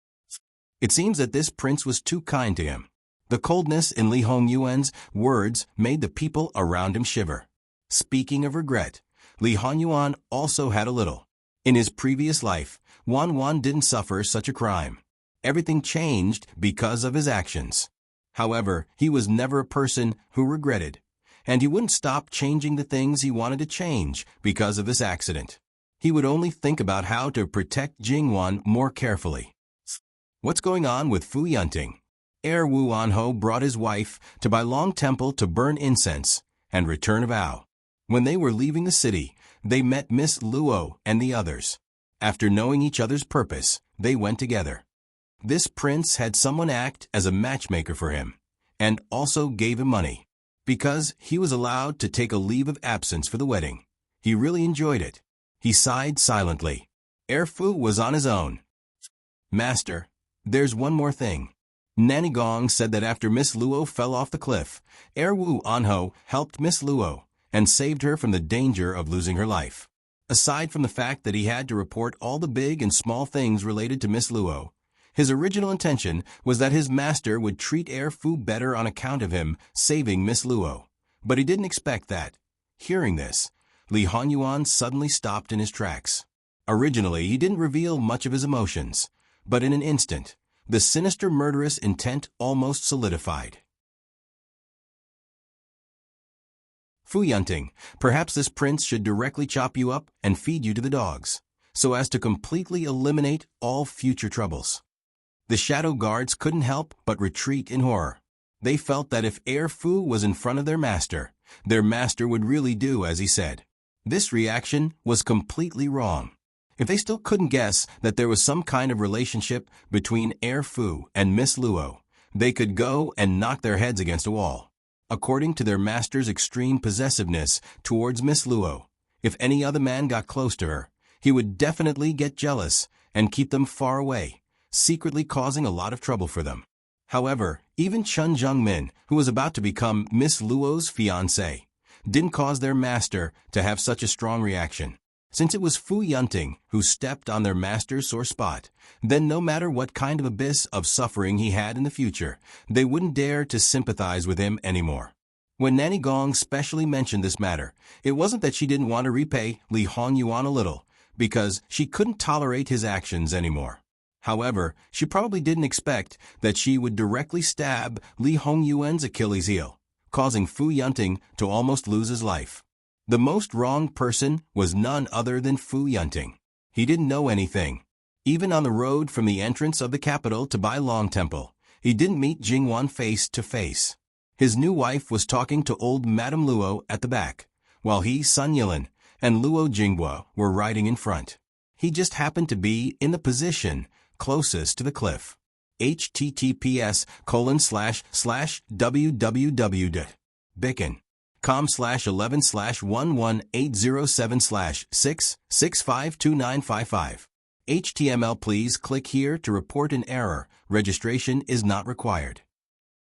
It seems that this prince was too kind to him. The coldness in Li Hongyuan's words made the people around him shiver. Speaking of regret, Li Hongyuan also had a little. In his previous life, Wan didn't suffer such a crime. Everything changed because of his actions. However, he was never a person who regretted, and he wouldn't stop changing the things he wanted to change because of this accident. He would only think about how to protect Jingwan more carefully. What's going on with Fu Yunting? Heir Wu Anho brought his wife to Bailong Temple to burn incense and return a vow. When they were leaving the city, they met Miss Luo and the others. After knowing each other's purpose, they went together. This prince had someone act as a matchmaker for him, and also gave him money, because he was allowed to take a leave of absence for the wedding. He really enjoyed it. He sighed silently. Heir Fu was on his own. Master, there's one more thing. Nanny Gong said that after Miss Luo fell off the cliff, Heir Wu Anho helped Miss Luo and saved her from the danger of losing her life. Aside from the fact that he had to report all the big and small things related to Miss Luo, his original intention was that his master would treat Heir Fu better on account of him saving Miss Luo. But he didn't expect that. Hearing this, Li Hongyuan suddenly stopped in his tracks. Originally, he didn't reveal much of his emotions, but in an instant, the sinister murderous intent almost solidified. Fu Yunting, perhaps this prince should directly chop you up and feed you to the dogs, so as to completely eliminate all future troubles. The shadow guards couldn't help but retreat in horror. They felt that if Heir Fu was in front of their master would really do as he said. This reaction was completely wrong. If they still couldn't guess that there was some kind of relationship between Heir Fu and Miss Luo, they could go and knock their heads against a wall. According to their master's extreme possessiveness towards Miss Luo, if any other man got close to her, he would definitely get jealous and keep them far away, secretly causing a lot of trouble for them. However, even Chun Jungmin, who was about to become Miss Luo's fiancé, didn't cause their master to have such a strong reaction. Since it was Fu Yunting who stepped on their master's sore spot, then no matter what kind of abyss of suffering he had in the future, they wouldn't dare to sympathize with him anymore. When Nanny Gong specially mentioned this matter, it wasn't that she didn't want to repay Li Hongyuan a little, because she couldn't tolerate his actions anymore. However, she probably didn't expect that she would directly stab Li Hongyuan's Achilles heel, causing Fu Yunting to almost lose his life. The most wronged person was none other than Fu Yunting. He didn't know anything. Even on the road from the entrance of the capital to Bai Long Temple, he didn't meet Jingwan face to face. His new wife was talking to old Madame Luo at the back, while he, Sun Yilin, and Luo Jingbo were riding in front. He just happened to be in the position closest to the cliff. https://www.bicken.com/11/11807/6652955. HTML. Please click here to report an error. Registration is not required.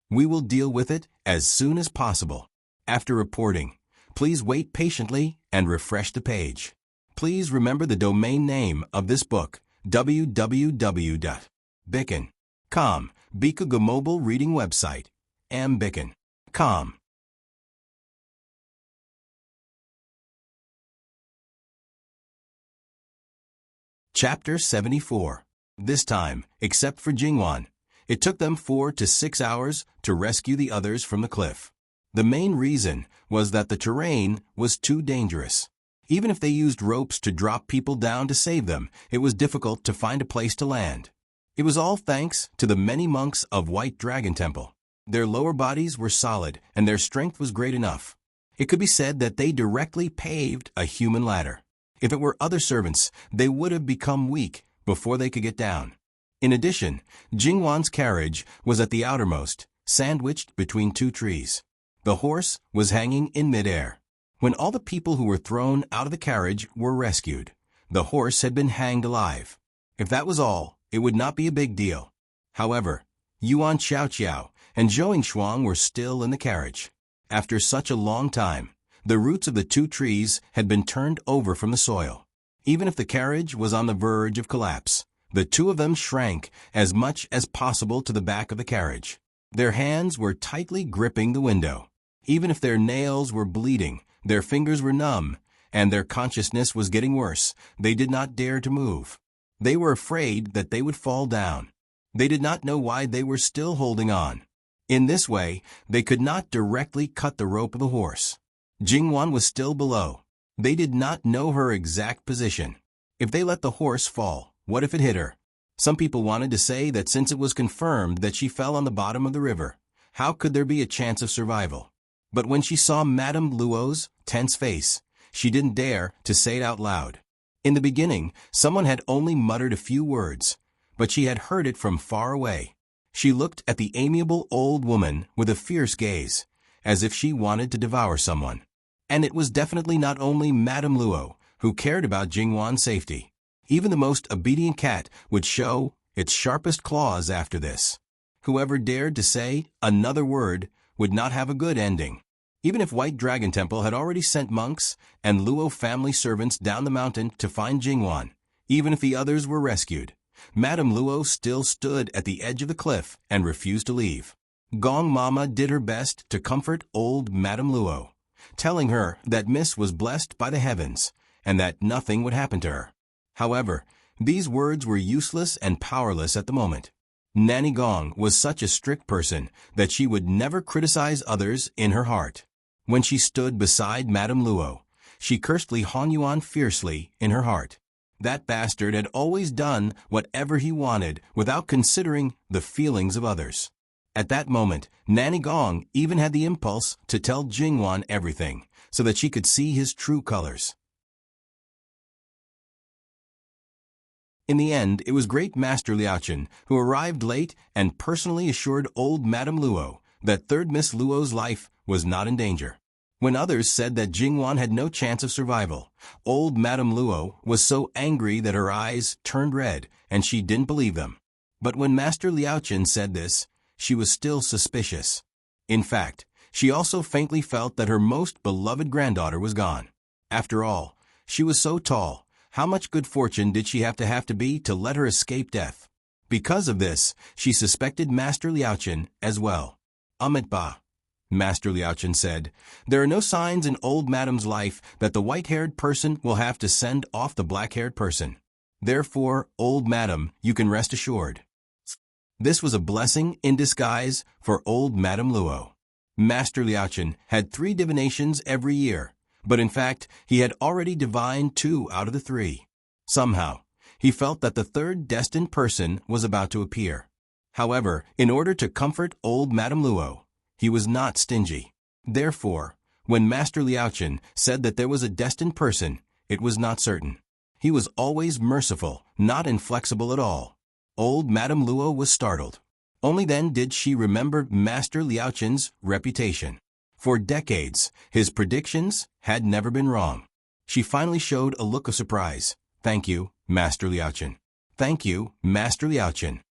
We will deal with it as soon as possible. After reporting, please wait patiently and refresh the page. Please remember the domain name of this book, www.bicken.com, Bikuga mobile reading website, mbicken.com. Chapter 74. This time, except for Jingwan, it took them 4 to 6 hours to rescue the others from the cliff. The main reason was that the terrain was too dangerous. Even if they used ropes to drop people down to save them, it was difficult to find a place to land. It was all thanks to the many monks of White Dragon Temple. Their lower bodies were solid, and their strength was great enough. It could be said that they directly paved a human ladder. If it were other servants, they would have become weak before they could get down. In addition, Jingwan's carriage was at the outermost, sandwiched between two trees. The horse was hanging in midair. When all the people who were thrown out of the carriage were rescued, the horse had been hanged alive. If that was all, it would not be a big deal. However, Yuan Xiaoqiao and Zhou Shuang were still in the carriage. After such a long time, the roots of the two trees had been turned over from the soil. Even if the carriage was on the verge of collapse, the two of them shrank as much as possible to the back of the carriage. Their hands were tightly gripping the window. Even if their nails were bleeding, their fingers were numb, and their consciousness was getting worse, they did not dare to move. They were afraid that they would fall down. They did not know why they were still holding on. In this way, they could not directly cut the rope of the horse. Jingwan was still below. They did not know her exact position. If they let the horse fall, what if it hit her? Some people wanted to say that since it was confirmed that she fell on the bottom of the river, how could there be a chance of survival? But when she saw Madame Luo's tense face, she didn't dare to say it out loud. In the beginning, someone had only muttered a few words, but she had heard it from far away. She looked at the amiable old woman with a fierce gaze, as if she wanted to devour someone. And it was definitely not only Madame Luo who cared about Jingwan's safety. Even the most obedient cat would show its sharpest claws after this. Whoever dared to say another word would not have a good ending. Even if White Dragon Temple had already sent monks and Luo family servants down the mountain to find Jingwan, even if the others were rescued, Madame Luo still stood at the edge of the cliff and refused to leave. Gong Mama did her best to comfort old Madame Luo, telling her that Miss was blessed by the heavens and that nothing would happen to her. However, these words were useless and powerless at the moment. Nanny Gong was such a strict person that she would never criticize others in her heart. When she stood beside Madame Luo, she cursed Li Hongyuan fiercely in her heart. That bastard had always done whatever he wanted without considering the feelings of others. At that moment, Nanny Gong even had the impulse to tell Jingwan everything, so that she could see his true colors. In the end, it was Great Master Liaochen who arrived late and personally assured old Madame Luo that third Miss Luo's life was not in danger. When others said that Jingwan had no chance of survival, old Madame Luo was so angry that her eyes turned red and she didn't believe them. But when Master Liaochen said this, she was still suspicious. In fact, she also faintly felt that her most beloved granddaughter was gone. After all, she was so tall. How much good fortune did she have to be to let her escape death? Because of this, she suspected Master Liaochen as well. Ba, Master Liaochen said, there are no signs in old Madame's life that the white-haired person will have to send off the black-haired person. Therefore, old madam, you can rest assured. This was a blessing in disguise for old Madame Luo. Master Liaochen had 3 divinations every year, but in fact, he had already divined 2 out of the 3. Somehow, he felt that the third destined person was about to appear. However, in order to comfort old Madame Luo, he was not stingy. Therefore, when Master Liaochen said that there was a destined person, it was not certain. He was always merciful, not inflexible at all. Old Madame Luo was startled. Only then did she remember Master Liaochen's reputation. For decades, his predictions had never been wrong. She finally showed a look of surprise. Thank you, Master Liaochen. Thank you, Master Liaochen.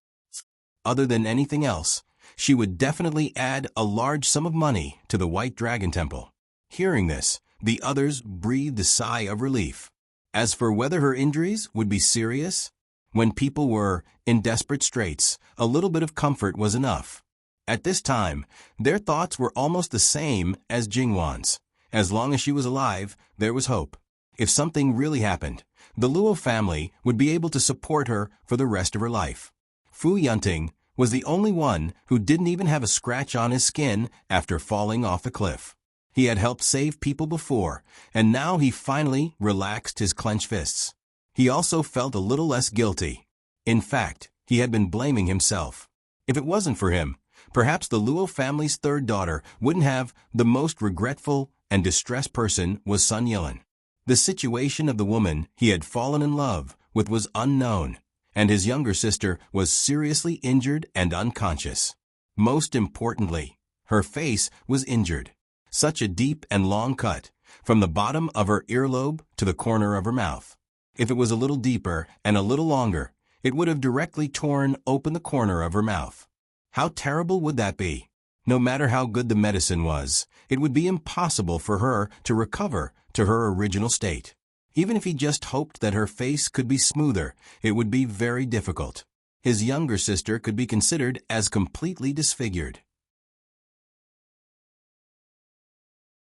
Other than anything else, she would definitely add a large sum of money to the White Dragon Temple. Hearing this, the others breathed a sigh of relief. As for whether her injuries would be serious, when people were in desperate straits, a little bit of comfort was enough. At this time, their thoughts were almost the same as Jingwan's. As long as she was alive, there was hope. If something really happened, the Luo family would be able to support her for the rest of her life. Fu Yunting was the only one who didn't even have a scratch on his skin after falling off the cliff. He had helped save people before, and now he finally relaxed his clenched fists. He also felt a little less guilty. In fact, he had been blaming himself. If it wasn't for him, perhaps the Luo family's third daughter wouldn't have. The most regretful and distressed person was Sun Yilin. The situation of the woman he had fallen in love with was unknown, and his younger sister was seriously injured and unconscious. Most importantly, her face was injured. Such a deep and long cut, from the bottom of her earlobe to the corner of her mouth. If it was a little deeper and a little longer, it would have directly torn open the corner of her mouth. How terrible would that be? No matter how good the medicine was, it would be impossible for her to recover to her original state. Even if he just hoped that her face could be smoother, it would be very difficult. His younger sister could be considered as completely disfigured.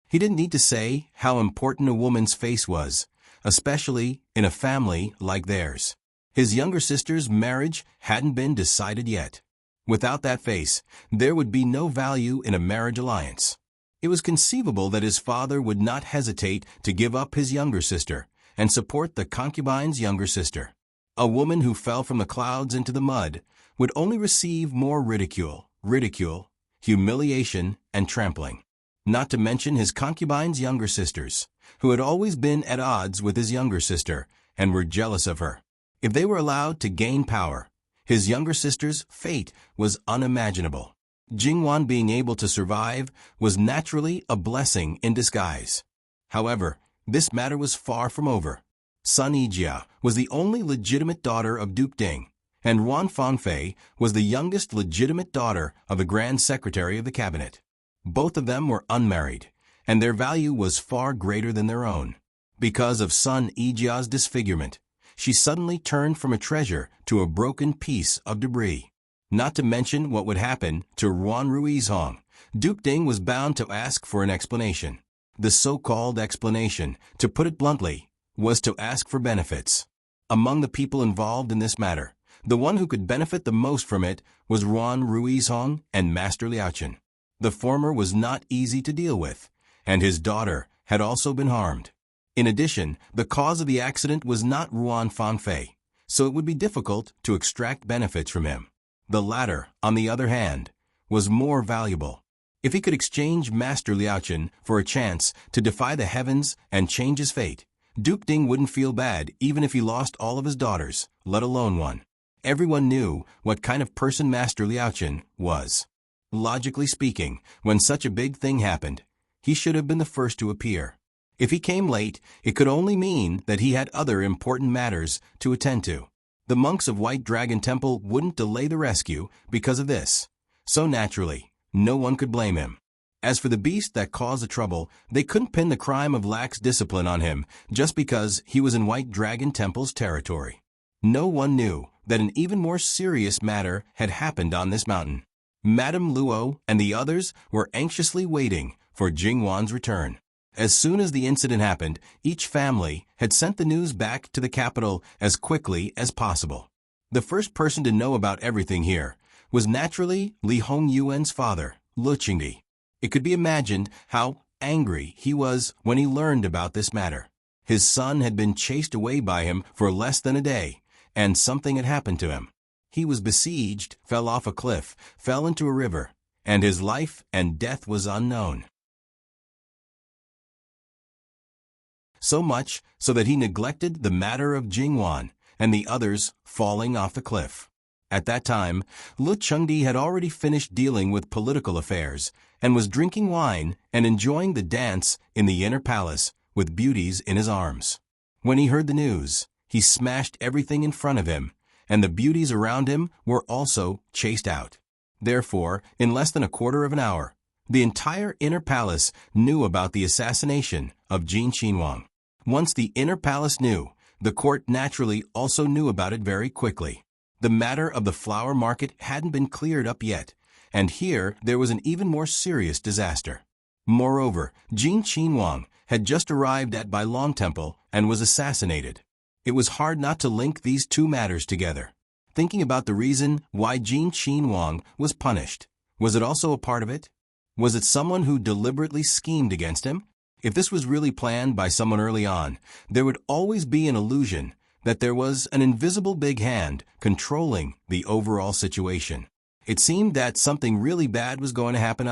He didn't need to say how important a woman's face was, especially in a family like theirs. His younger sister's marriage hadn't been decided yet. Without that face, there would be no value in a marriage alliance. It was conceivable that his father would not hesitate to give up his younger sister and support the concubine's younger sister. A woman who fell from the clouds into the mud would only receive more ridicule, humiliation, and trampling. Not to mention his concubine's younger sisters, who had always been at odds with his younger sister and were jealous of her. If they were allowed to gain power, his younger sister's fate was unimaginable. Jingwan being able to survive was naturally a blessing in disguise. However, this matter was far from over. Sun Yijia was the only legitimate daughter of Duke Ding, and Ruan Fangfei was the youngest legitimate daughter of the Grand Secretary of the Cabinet. Both of them were unmarried, and their value was far greater than their own. Because of Sun Yijia's disfigurement, she suddenly turned from a treasure to a broken piece of debris. Not to mention what would happen to Ruan Ruizhong, Duke Ding was bound to ask for an explanation. The so-called explanation, to put it bluntly, was to ask for benefits. Among the people involved in this matter, the one who could benefit the most from it was Ruan Ruizhong and Master Liaochen. The former was not easy to deal with, and his daughter had also been harmed. In addition, the cause of the accident was not Ruan Fangfei, so it would be difficult to extract benefits from him. The latter, on the other hand, was more valuable. If he could exchange Master Liaochen for a chance to defy the heavens and change his fate, Duke Ding wouldn't feel bad even if he lost all of his daughters, let alone one. Everyone knew what kind of person Master Liaochen was. Logically speaking, when such a big thing happened, he should have been the first to appear. If he came late, it could only mean that he had other important matters to attend to. The monks of White Dragon Temple wouldn't delay the rescue because of this. So naturally, no one could blame him. As for the beast that caused the trouble, they couldn't pin the crime of lax discipline on him just because he was in White Dragon Temple's territory. No one knew that an even more serious matter had happened on this mountain. Madame Luo and the others were anxiously waiting for Jingwan's return. As soon as the incident happened, each family had sent the news back to the capital as quickly as possible. The first person to know about everything here was naturally Li Hongyuan's father, Lu Qingdi. It could be imagined how angry he was when he learned about this matter. His son had been chased away by him for less than a day, and something had happened to him. He was besieged, fell off a cliff, fell into a river, and his life and death was unknown. So much so that he neglected the matter of Jingwan and the others falling off the cliff. At that time, Lu Qingdi had already finished dealing with political affairs and was drinking wine and enjoying the dance in the inner palace with beauties in his arms. When he heard the news, he smashed everything in front of him, and the beauties around him were also chased out. Therefore, in less than a quarter of an hour, the entire inner palace knew about the assassination of Jin Qinhuang. Once the inner palace knew, the court naturally also knew about it very quickly. The matter of the flower market hadn't been cleared up yet, and here there was an even more serious disaster. Moreover, Jin Qinhuang had just arrived at Bailong Temple and was assassinated. It was hard not to link these two matters together. Thinking about the reason why Jin Qinhuang was punished, was it also a part of it? Was it someone who deliberately schemed against him? If this was really planned by someone early on, there would always be an illusion that there was an invisible big hand controlling the overall situation. It seemed that something really bad was going to happen,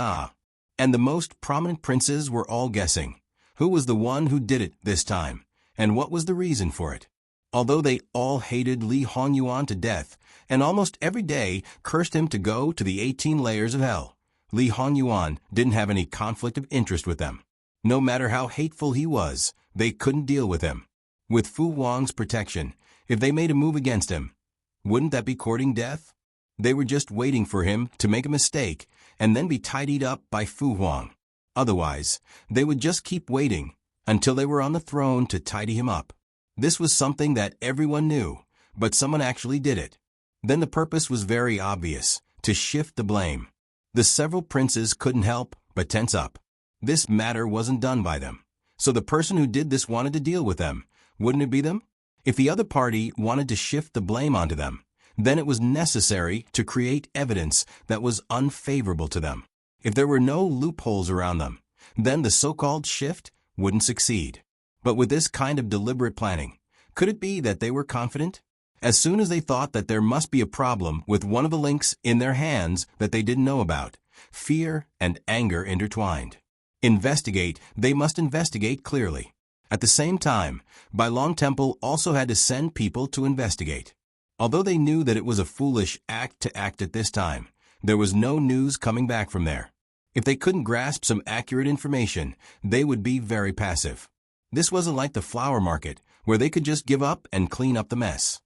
and the most prominent princes were all guessing. Who was the one who did it this time, and what was the reason for it? Although they all hated Li Hongyuan to death, and almost every day cursed him to go to the 18 layers of hell, Li Hongyuan didn't have any conflict of interest with them. No matter how hateful he was, they couldn't deal with him. With Fu Wang's protection, if they made a move against him, wouldn't that be courting death? They were just waiting for him to make a mistake and then be tidied up by Fu Huang. Otherwise, they would just keep waiting until they were on the throne to tidy him up. This was something that everyone knew, but someone actually did it. Then the purpose was very obvious, to shift the blame. The several princes couldn't help but tense up. This matter wasn't done by them. So the person who did this wanted to deal with them. Wouldn't it be them? If the other party wanted to shift the blame onto them, then it was necessary to create evidence that was unfavorable to them. If there were no loopholes around them, then the so-called shift wouldn't succeed. But with this kind of deliberate planning, could it be that they were confident? As soon as they thought that there must be a problem with one of the links in their hands that they didn't know about, fear and anger intertwined. They must investigate clearly. At the same time, Bailong Temple also had to send people to investigate. Although they knew that it was a foolish act to act at this time, there was no news coming back from there. If they couldn't grasp some accurate information, they would be very passive. This wasn't like the flower market, where they could just give up and clean up the mess.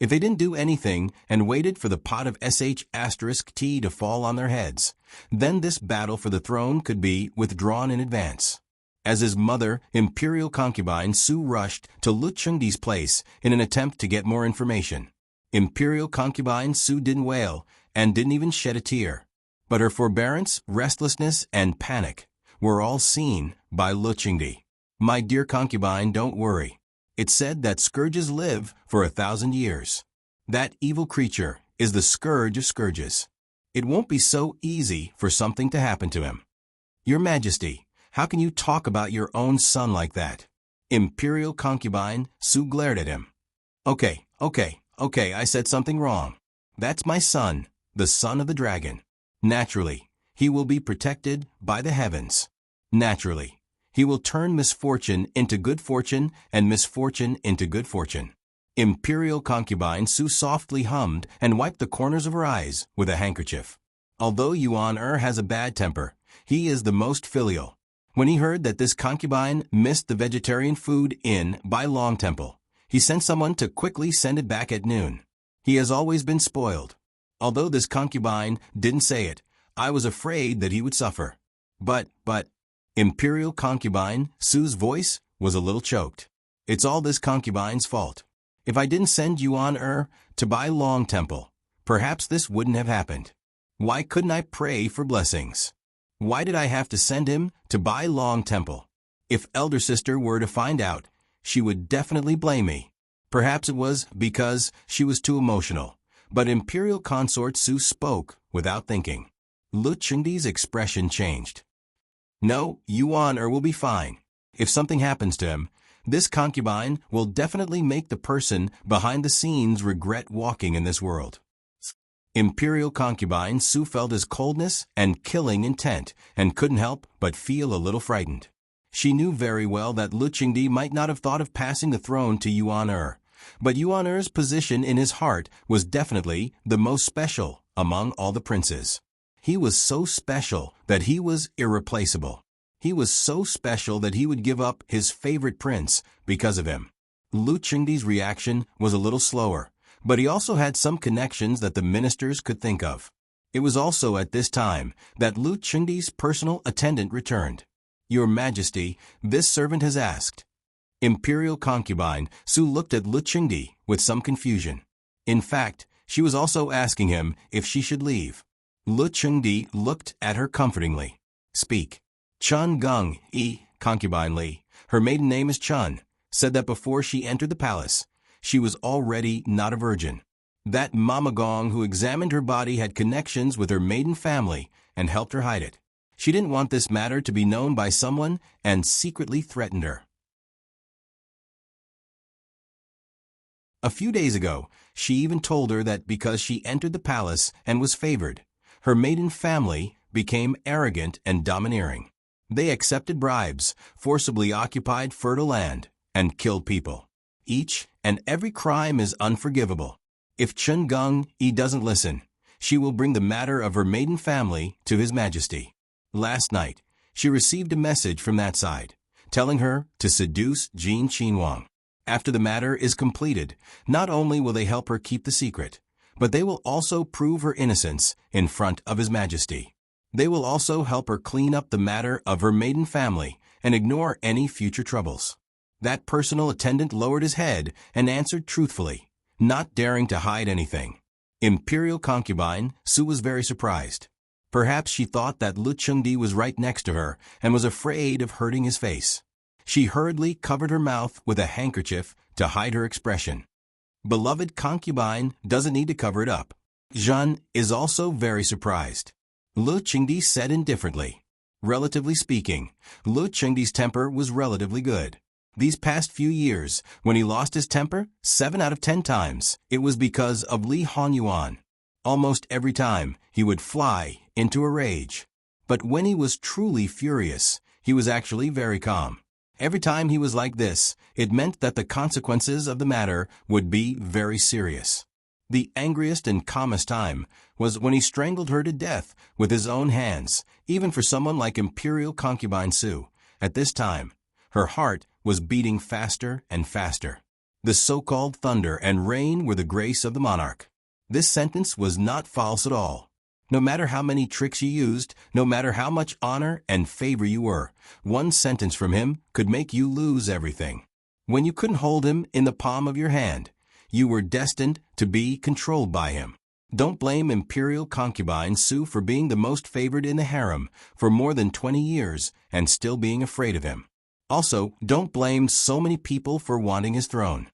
If they didn't do anything and waited for the pot of sh*t to fall on their heads, then this battle for the throne could be withdrawn in advance. As his mother, imperial concubine Su rushed to Lu Qingdi's place in an attempt to get more information. Imperial concubine Su didn't wail and didn't even shed a tear. But her forbearance, restlessness, and panic were all seen by Lu Qingdi. "My dear concubine, don't worry. It's said that scourges live for 1,000 years. That evil creature is the scourge of scourges. It won't be so easy for something to happen to him." "Your Majesty, how can you talk about your own son like that?" Imperial concubine Su glared at him. Okay, I said something wrong. That's my son, the son of the dragon. Naturally, he will be protected by the heavens. Naturally, he will turn misfortune into good fortune and misfortune into good fortune. Imperial concubine Su softly hummed and wiped the corners of her eyes with a handkerchief. Although Yuan has a bad temper, he is the most filial. When he heard that this concubine missed the vegetarian food in Bailong Temple, he sent someone to quickly send it back at noon. He has always been spoiled. Although this concubine didn't say it, I was afraid that he would suffer. But, Imperial concubine Su's voice was a little choked. It's all this concubine's fault. If I didn't send Yuan to Bailong Temple, perhaps this wouldn't have happened. Why couldn't I pray for blessings? Why did I have to send him to Bai Long Temple? If elder sister were to find out, she would definitely blame me. Perhaps it was because she was too emotional, but Imperial Consort Su spoke without thinking. Lu Chengdi's expression changed. No, Yuan will be fine. If something happens to him, this concubine will definitely make the person behind the scenes regret walking in this world. Imperial concubine Su felt his coldness and killing intent and couldn't help but feel a little frightened. She knew very well that Lu Chengdi might not have thought of passing the throne to Yuan, but Yuan's position in his heart was definitely the most special among all the princes. He was so special that he was irreplaceable. He was so special that he would give up his favorite prince because of him. Lu Chengdi's reaction was a little slower, but he also had some connections that the ministers could think of. It was also at this time that Lu Chengdi's personal attendant returned. Your Majesty, this servant has asked. Imperial concubine Su looked at Lu Chengdi with some confusion. In fact, she was also asking him if she should leave. Lu Chengdi looked at her comfortingly. Speak. Chun Gung, concubine Li, her maiden name is Chun, said that before she entered the palace, she was already not a virgin. That Mama Gong who examined her body had connections with her maiden family and helped her hide it. She didn't want this matter to be known by someone and secretly threatened her. A few days ago, she even told her that because she entered the palace and was favored, her maiden family became arrogant and domineering. They accepted bribes, forcibly occupied fertile land, and killed people. Each and every crime is unforgivable. If Chun Gung doesn't listen, she will bring the matter of her maiden family to His Majesty. Last night, she received a message from that side, telling her to seduce Jin Qinhuang. After the matter is completed, not only will they help her keep the secret, but they will also prove her innocence in front of His Majesty. They will also help her clean up the matter of her maiden family and ignore any future troubles. That personal attendant lowered his head and answered truthfully, not daring to hide anything. Imperial concubine Su was very surprised. Perhaps she thought that Lu Chengdi was right next to her and was afraid of hurting his face. She hurriedly covered her mouth with a handkerchief to hide her expression. Beloved concubine doesn't need to cover it up. Zhan is also very surprised. Lu Chengdi said indifferently. Relatively speaking, Lu Chengdi's temper was relatively good. These past few years, when he lost his temper 7 out of 10 times, it was because of Li Honyuan. Almost every time, he would fly into a rage. But when he was truly furious, he was actually very calm. Every time he was like this, it meant that the consequences of the matter would be very serious. The angriest and calmest time was when he strangled her to death with his own hands, even for someone like Imperial concubine Su. At this time, her heart was beating faster and faster. The so-called thunder and rain were the grace of the monarch. This sentence was not false at all. No matter how many tricks you used, no matter how much honor and favor you were, one sentence from him could make you lose everything. When you couldn't hold him in the palm of your hand, you were destined to be controlled by him. Don't blame Imperial concubine Su for being the most favored in the harem for more than 20 years and still being afraid of him. Also, don't blame so many people for wanting his throne.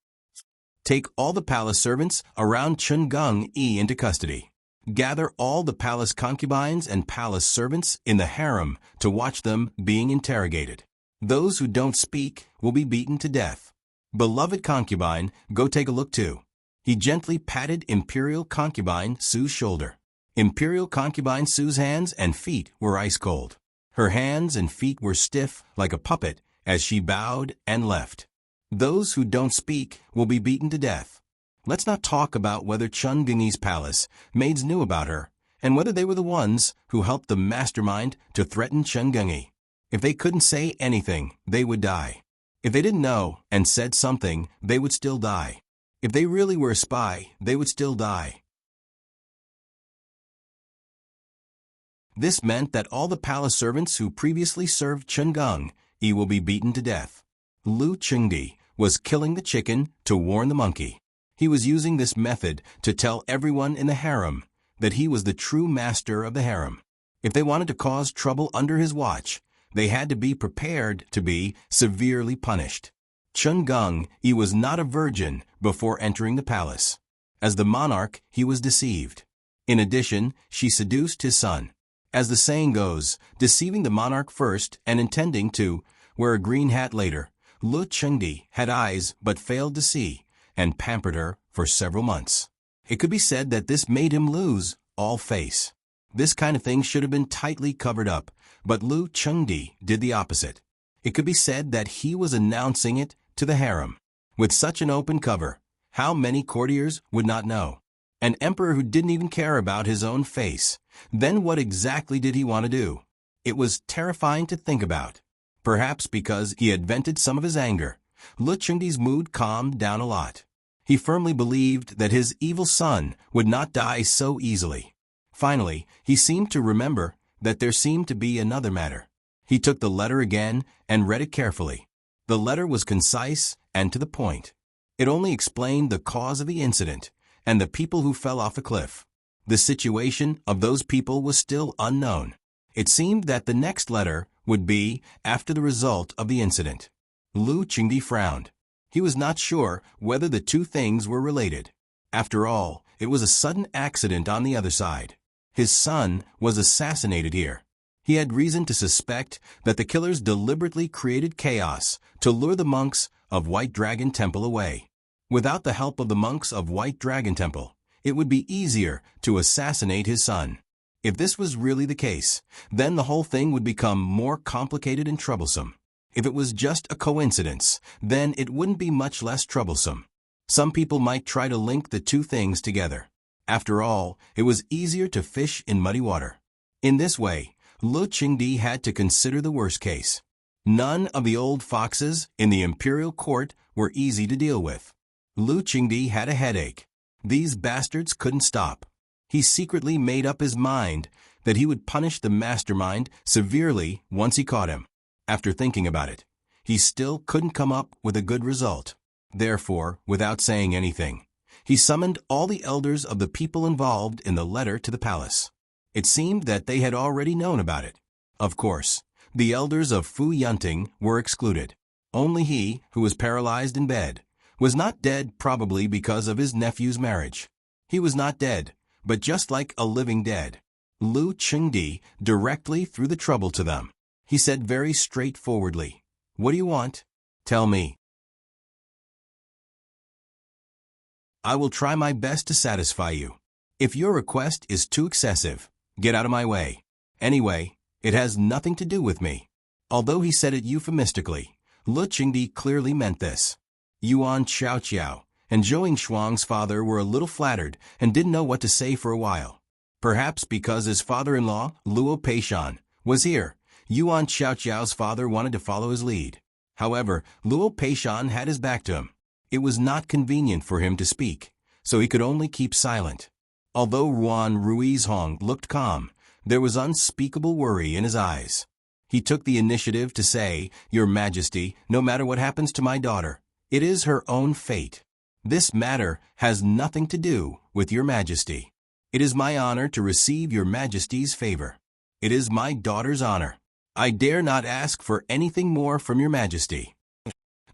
Take all the palace servants around Chun Gung into custody. Gather all the palace concubines and palace servants in the harem to watch them being interrogated. Those who don't speak will be beaten to death. Beloved concubine, go take a look too. He gently patted Imperial concubine Su's shoulder. Imperial concubine Su's hands and feet were ice cold. Her hands and feet were stiff like a puppet as she bowed and left. Those who don't speak will be beaten to death. Let's not talk about whether Chun Gungi's palace maids knew about her, and whether they were the ones who helped the mastermind to threaten Chun Gungi. If they couldn't say anything, they would die. If they didn't know and said something, they would still die. If they really were a spy, they would still die. This meant that all the palace servants who previously served Chun Gung will be beaten to death. Lu Chengdi was killing the chicken to warn the monkey. He was using this method to tell everyone in the harem that he was the true master of the harem. If they wanted to cause trouble under his watch, they had to be prepared to be severely punished. Chun-Gung-yi was not a virgin before entering the palace. As the monarch, he was deceived. In addition, she seduced his son. As the saying goes, deceiving the monarch first and intending to wear a green hat later, Lu Chengdi had eyes but failed to see, and pampered her for several months. It could be said that this made him lose all face. This kind of thing should have been tightly covered up, but Lu Chengdi did the opposite. It could be said that he was announcing it to the harem. With such an open cover, how many courtiers would not know? An emperor who didn't even care about his own face. Then what exactly did he want to do? It was terrifying to think about. Perhaps because he had vented some of his anger, Lu Chengdi's mood calmed down a lot. He firmly believed that his evil son would not die so easily. Finally, he seemed to remember that there seemed to be another matter. He took the letter again and read it carefully. The letter was concise and to the point. It only explained the cause of the incident and the people who fell off the cliff. The situation of those people was still unknown. It seemed that the next letter would be after the result of the incident. Lu Chengdi frowned. He was not sure whether the two things were related. After all, it was a sudden accident on the other side. His son was assassinated here. He had reason to suspect that the killers deliberately created chaos to lure the monks of White Dragon Temple away. Without the help of the monks of White Dragon Temple, it would be easier to assassinate his son. If this was really the case, then the whole thing would become more complicated and troublesome. If it was just a coincidence, then it wouldn't be much less troublesome. Some people might try to link the two things together. After all, it was easier to fish in muddy water. In this way, Lu Chengdi had to consider the worst case. None of the old foxes in the imperial court were easy to deal with. Lu Chengdi had a headache. These bastards couldn't stop. He secretly made up his mind that he would punish the mastermind severely once he caught him. After thinking about it, he still couldn't come up with a good result. Therefore, without saying anything, he summoned all the elders of the people involved in the letter to the palace. It seemed that they had already known about it. Of course, the elders of Fu Yunting were excluded. Only he, who was paralyzed in bed, was not dead probably because of his nephew's marriage. He was not dead, but just like a living dead. Lu Chengdi directly threw the trouble to them. He said very straightforwardly, "What do you want? Tell me. I will try my best to satisfy you. If your request is too excessive, get out of my way. Anyway, it has nothing to do with me." Although he said it euphemistically, Lu Chengdi clearly meant this. Yuan Xiaoqiao and Zhou Shuang's father were a little flattered and didn't know what to say for a while. Perhaps because his father-in-law, Luo Peishan, was here, Yuan Xiaoqiao's father wanted to follow his lead. However, Luo Peishan had his back to him. It was not convenient for him to speak, so he could only keep silent. Although Ruan Ruizhong looked calm, there was unspeakable worry in his eyes. He took the initiative to say, "Your Majesty, no matter what happens to my daughter, it is her own fate. This matter has nothing to do with your Majesty. It is my honor to receive your Majesty's favor. It is my daughter's honor. I dare not ask for anything more from your Majesty."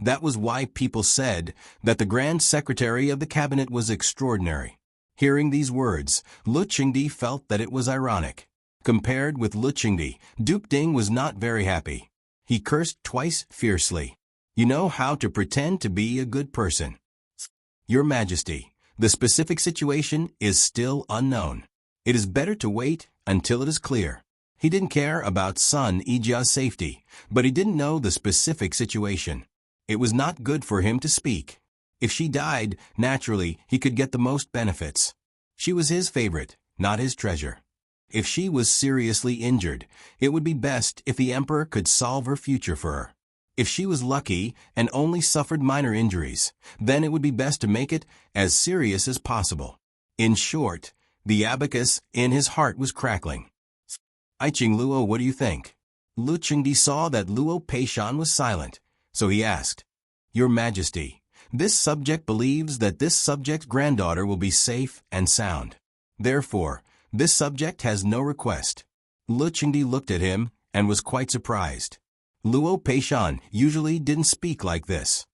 That was why people said that the Grand Secretary of the Cabinet was extraordinary. Hearing these words, Lu Chengdi felt that it was ironic. Compared with Lu Chengdi, Duke Ding was not very happy. He cursed twice fiercely. "You know how to pretend to be a good person. Your Majesty, the specific situation is still unknown. It is better to wait until it is clear." He didn't care about Sun Yijia's safety, but he didn't know the specific situation. It was not good for him to speak. If she died, naturally, he could get the most benefits. She was his favorite, not his treasure. If she was seriously injured, it would be best if the emperor could solve her future for her. If she was lucky and only suffered minor injuries, then it would be best to make it as serious as possible. In short, the abacus in his heart was crackling. "Aiqing Luo, what do you think?" Lu Chengdi saw that Luo Peishan was silent, so he asked, "Your Majesty, this subject believes that this subject's granddaughter will be safe and sound. Therefore, this subject has no request." Lu Qingdi looked at him and was quite surprised. Luo Peishan usually didn't speak like this.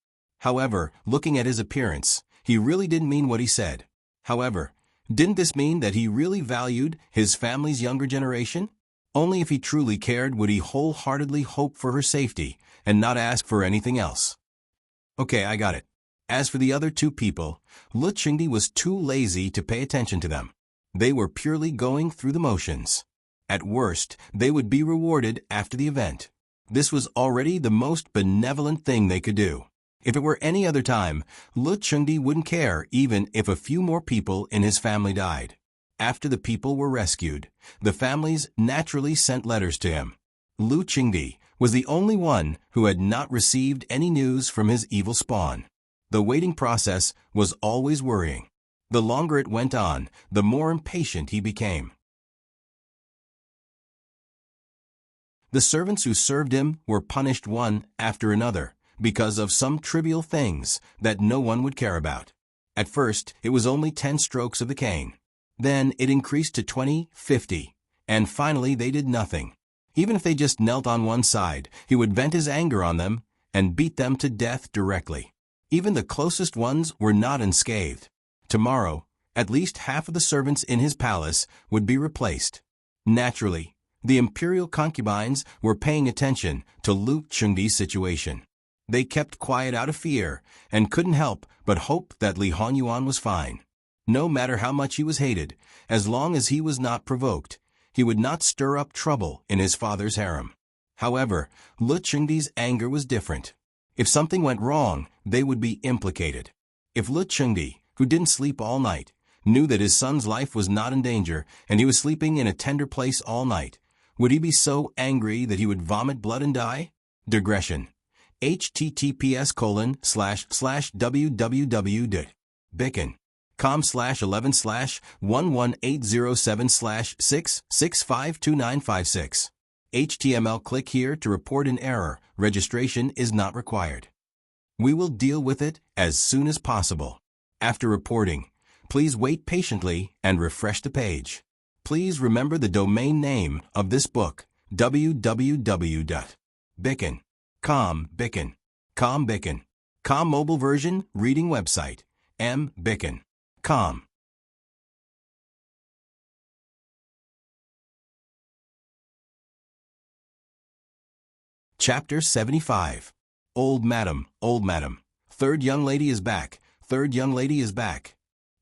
However, looking at his appearance, he really didn't mean what he said. However, didn't this mean that he really valued his family's younger generation? Only if he truly cared would he wholeheartedly hope for her safety and not ask for anything else. Okay, I got it. As for the other two people, Lu Qingdi was too lazy to pay attention to them. They were purely going through the motions. At worst, they would be rewarded after the event. This was already the most benevolent thing they could do. If it were any other time, Lu Qingdi wouldn't care even if a few more people in his family died. After the people were rescued, the families naturally sent letters to him. Lu Qingdi was the only one who had not received any news from his evil spawn. The waiting process was always worrying. The longer it went on, the more impatient he became. The servants who served him were punished one after another because of some trivial things that no one would care about. At first, it was only 10 strokes of the cane. Then it increased to 20, 50, and finally they did nothing. Even if they just knelt on one side, he would vent his anger on them and beat them to death directly. Even the closest ones were not unscathed. Tomorrow, at least half of the servants in his palace would be replaced. Naturally, the imperial concubines were paying attention to Lu Qingdi's situation. They kept quiet out of fear and couldn't help but hope that Li Honyuan was fine. No matter how much he was hated, as long as he was not provoked, he would not stir up trouble in his father's harem. However, Lu Qingdi's anger was different. If something went wrong, they would be implicated. If Lu Qingdi, who didn't sleep all night, knew that his son's life was not in danger and he was sleeping in a tender place all night, would he be so angry that he would vomit blood and die? Digression. https://www.bicken.com/11/11807/6652956. HTML. Click here to report an error. Registration is not required. We will deal with it as soon as possible. After reporting, please wait patiently and refresh the page. Please remember the domain name of this book, www.bicken.com. Bicken. Com mobile version reading website, mbicken.com. Chapter 75. Old Madam. Third young lady is back.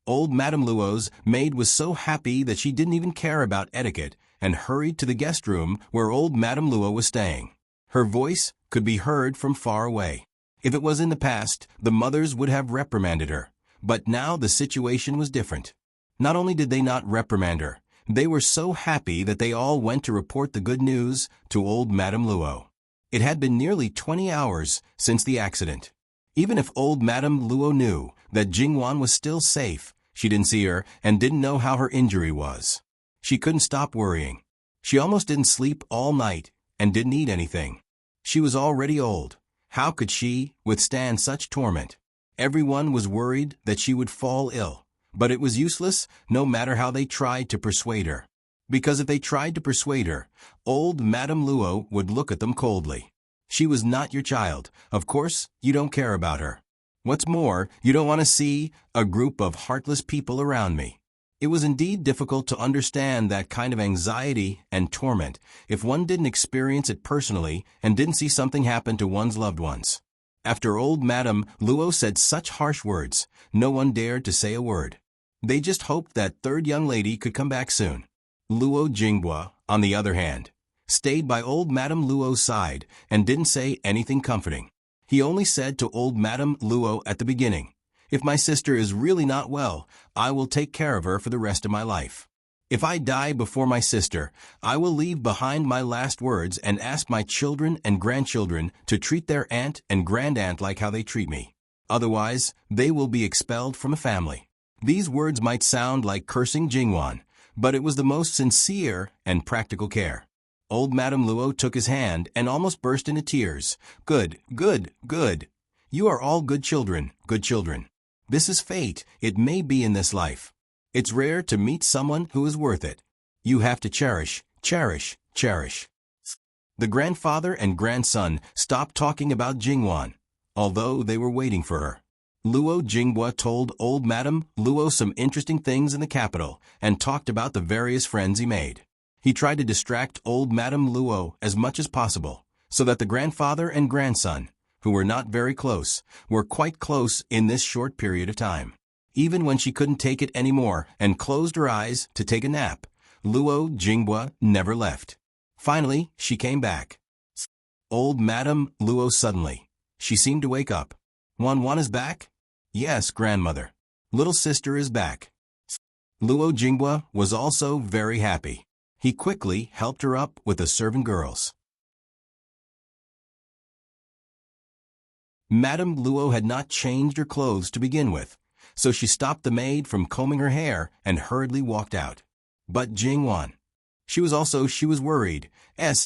Old Madam Luo's maid was so happy that she didn't even care about etiquette and hurried to the guest room where old Madam Luo was staying. Her voice could be heard from far away. If it was in the past, the mothers would have reprimanded her. But now the situation was different. Not only did they not reprimand her, they were so happy that they all went to report the good news to old Madam Luo. It had been nearly 20 hours since the accident. Even if old Madam Luo knew that Jingwan was still safe, she didn't see her and didn't know how her injury was. She couldn't stop worrying. She almost didn't sleep all night and didn't eat anything. She was already old. How could she withstand such torment? Everyone was worried that she would fall ill, but it was useless no matter how they tried to persuade her. Because if they tried to persuade her, old Madam Luo would look at them coldly. She was not your child. Of course, you don't care about her. What's more, you don't want to see a group of heartless people around me. It was indeed difficult to understand that kind of anxiety and torment if one didn't experience it personally and didn't see something happen to one's loved ones. After old Madam Luo said such harsh words, no one dared to say a word. They just hoped that third young lady could come back soon. Luo Jinghua, on the other hand, stayed by old Madam Luo's side and didn't say anything comforting. He only said to old Madam Luo at the beginning, "If my sister is really not well, I will take care of her for the rest of my life. If I die before my sister, I will leave behind my last words and ask my children and grandchildren to treat their aunt and grandaunt like how they treat me. Otherwise, they will be expelled from a family." These words might sound like cursing Jingwan, but it was the most sincere and practical care. Old Madam Luo took his hand and almost burst into tears. Good. You are all good children. This is fate. It may be in this life. It's rare to meet someone who is worth it. You have to cherish cherish. The grandfather and grandson stopped talking about Jingwan, although they were waiting for her. Luo Jinghua told old Madame Luo some interesting things in the capital and talked about the various friends he made. He tried to distract old Madame Luo as much as possible, so that the grandfather and grandson, who were not very close, were quite close in this short period of time. Even when she couldn't take it anymore and closed her eyes to take a nap, Luo Jinghua never left. Finally, she came back. Old Madame Luo suddenly. She seemed to wake up. Wan is back? Yes, grandmother. Little sister is back. Luo Jinghua was also very happy. He quickly helped her up with the servant girls. Madame Luo had not changed her clothes to begin with, so she stopped the maid from combing her hair and hurriedly walked out. But Jingwan. She was worried.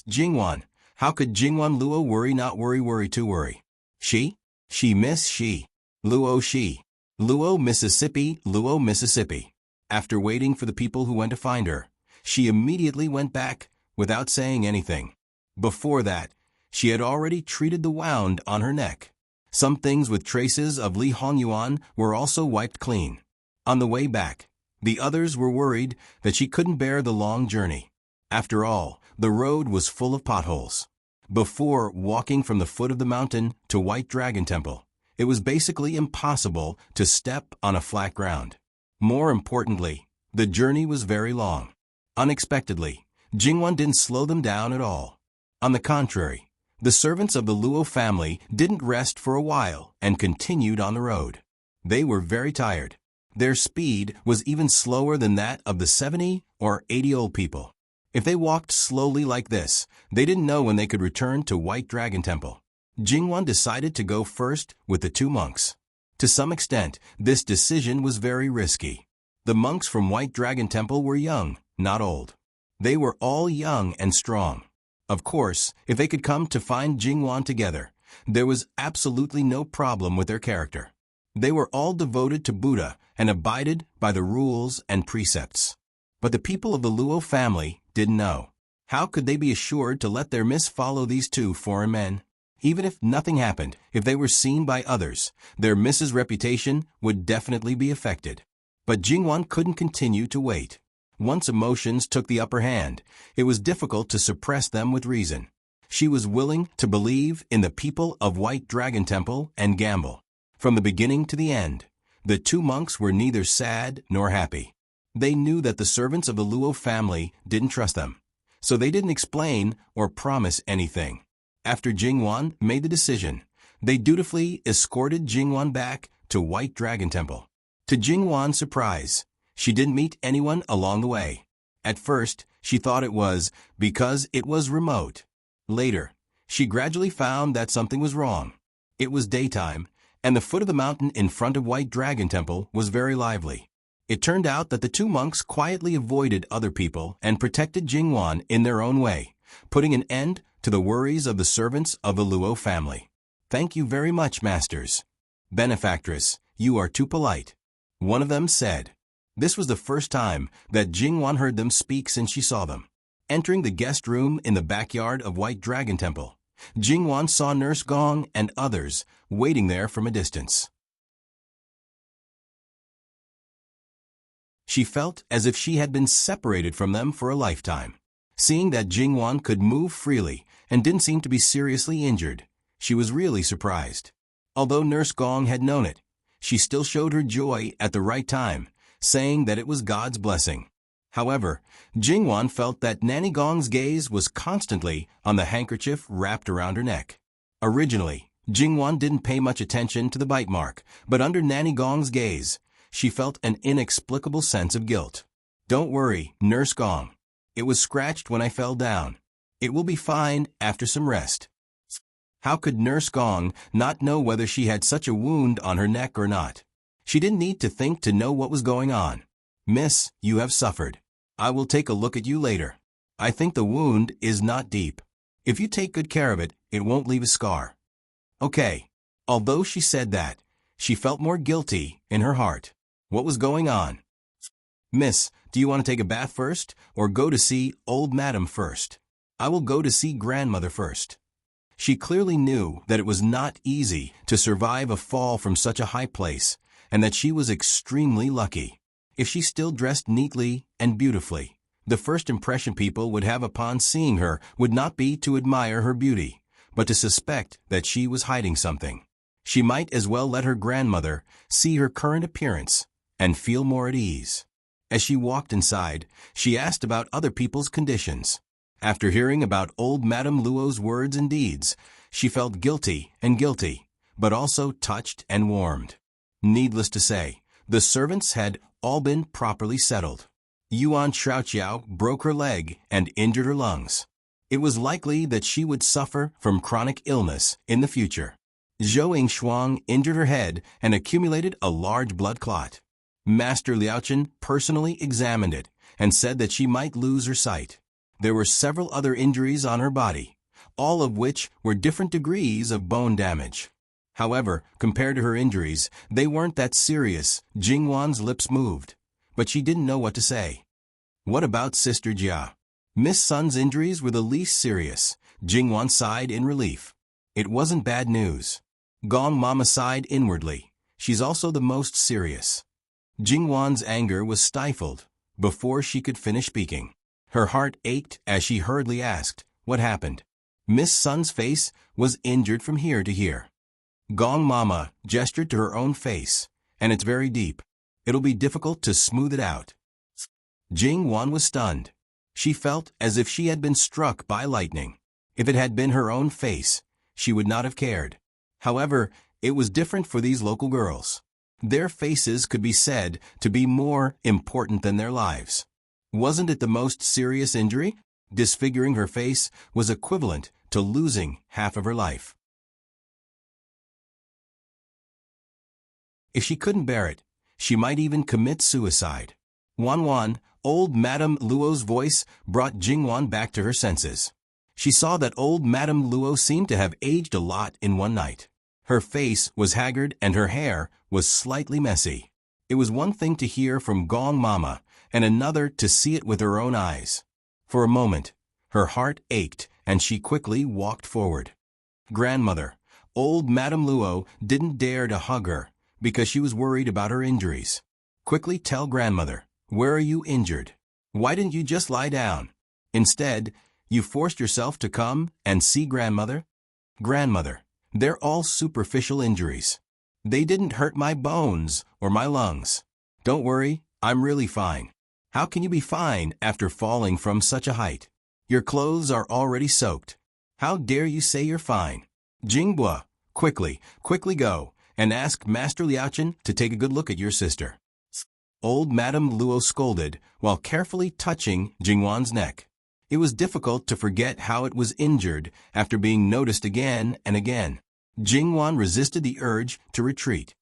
Jingwan. How could Jingwan Luo worry not worry to worry? She miss she. Luo she. Luo Mississippi. After waiting for the people who went to find her, she immediately went back without saying anything. Before that, she had already treated the wound on her neck. Some things with traces of Li Hongyuan were also wiped clean. On the way back, the others were worried that she couldn't bear the long journey. After all, the road was full of potholes. Before walking from the foot of the mountain to White Dragon Temple, it was basically impossible to step on a flat ground. More importantly, the journey was very long. Unexpectedly, Jingwan didn't slow them down at all. On the contrary, the servants of the Luo family didn't rest for a while and continued on the road. They were very tired. Their speed was even slower than that of the 70 or 80-old people. If they walked slowly like this, they didn't know when they could return to White Dragon Temple. Jingwan decided to go first with the two monks. To some extent, this decision was very risky. The monks from White Dragon Temple were young, not old. They were all young and strong. Of course, if they could come to find Jingwan together, there was absolutely no problem with their character. They were all devoted to Buddha and abided by the rules and precepts. But the people of the Luo family didn't know. How could they be assured to let their miss follow these two foreign men? Even if nothing happened, if they were seen by others, their miss's reputation would definitely be affected. But Jingwan couldn't continue to wait. Once emotions took the upper hand, it was difficult to suppress them with reason. She was willing to believe in the people of White Dragon Temple and gamble. From the beginning to the end, the two monks were neither sad nor happy. They knew that the servants of the Luo family didn't trust them, so they didn't explain or promise anything. After Jingwan made the decision, they dutifully escorted Jingwan back to White Dragon Temple. To Jingwan's surprise, she didn't meet anyone along the way. At first, she thought it was because it was remote. Later, she gradually found that something was wrong. It was daytime, and the foot of the mountain in front of White Dragon Temple was very lively. It turned out that the two monks quietly avoided other people and protected Jingwan in their own way, putting an end to the worries of the servants of the Luo family. Thank you very much, masters. Benefactress, you are too polite. One of them said. This was the first time that Jingwan heard them speak since she saw them. Entering the guest room in the backyard of White Dragon Temple, Jingwan saw Nurse Gong and others waiting there from a distance. She felt as if she had been separated from them for a lifetime. Seeing that Jingwan could move freely and didn't seem to be seriously injured, she was really surprised. Although Nurse Gong had known it, she still showed her joy at the right time, saying that it was God's blessing. However, Jingwan felt that Nanny Gong's gaze was constantly on the handkerchief wrapped around her neck. Originally, Jingwan didn't pay much attention to the bite mark, but under Nanny Gong's gaze, she felt an inexplicable sense of guilt. Don't worry, Nurse Gong. It was scratched when I fell down. It will be fine after some rest. How could Nurse Gong not know whether she had such a wound on her neck or not? She didn't need to think to know what was going on. Miss, you have suffered. I will take a look at you later. I think the wound is not deep. If you take good care of it, it won't leave a scar. Okay. Although she said that, she felt more guilty in her heart. What was going on? Miss, do you want to take a bath first, or go to see old Madam first? I will go to see grandmother first. She clearly knew that it was not easy to survive a fall from such a high place, and that she was extremely lucky. If she still dressed neatly and beautifully, the first impression people would have upon seeing her would not be to admire her beauty, but to suspect that she was hiding something. She might as well let her grandmother see her current appearance and feel more at ease. As she walked inside, she asked about other people's conditions. After hearing about old Madame Luo's words and deeds, she felt guilty, but also touched and warmed. Needless to say, the servants had all been properly settled. Yuan Shaoqiao broke her leg and injured her lungs. It was likely that she would suffer from chronic illness in the future. Zhou Yingshuang injured her head and accumulated a large blood clot. Master Liaochen personally examined it and said that she might lose her sight. There were several other injuries on her body, all of which were different degrees of bone damage. However, compared to her injuries, they weren't that serious. Jingwan's lips moved, but she didn't know what to say. What about Sister Jia? Miss Sun's injuries were the least serious. Jingwan sighed in relief. It wasn't bad news. Gong Mama sighed inwardly. She's also the most serious. Jingwan's anger was stifled before she could finish speaking. Her heart ached as she hurriedly asked, "What happened?" Miss Sun's face was injured from here to here. Gong Mama gestured to her own face, and it's very deep. It'll be difficult to smooth it out. Jingwan was stunned. She felt as if she had been struck by lightning. If it had been her own face, she would not have cared. However, it was different for these local girls. Their faces could be said to be more important than their lives. Wasn't it the most serious injury? Disfiguring her face was equivalent to losing half of her life. If she couldn't bear it, she might even commit suicide. Wan, old Madame Luo's voice brought Jingwan back to her senses. She saw that old Madame Luo seemed to have aged a lot in one night. Her face was haggard and her hair was slightly messy. It was one thing to hear from Gong Mama, and another to see it with her own eyes. For a moment, her heart ached and she quickly walked forward. Grandmother, old Madame Luo didn't dare to hug her because she was worried about her injuries. Quickly tell grandmother, where are you injured? Why didn't you just lie down? Instead, you forced yourself to come and see grandmother? Grandmother, they're all superficial injuries. They didn't hurt my bones or my lungs. Don't worry, I'm really fine. How can you be fine after falling from such a height? Your clothes are already soaked. How dare you say you're fine? Jingbua, quickly go, and ask Master Liaochen to take a good look at your sister. Old Madame Luo scolded while carefully touching Jingwan's neck. It was difficult to forget how it was injured after being noticed again and again. Jingwan resisted the urge to retreat.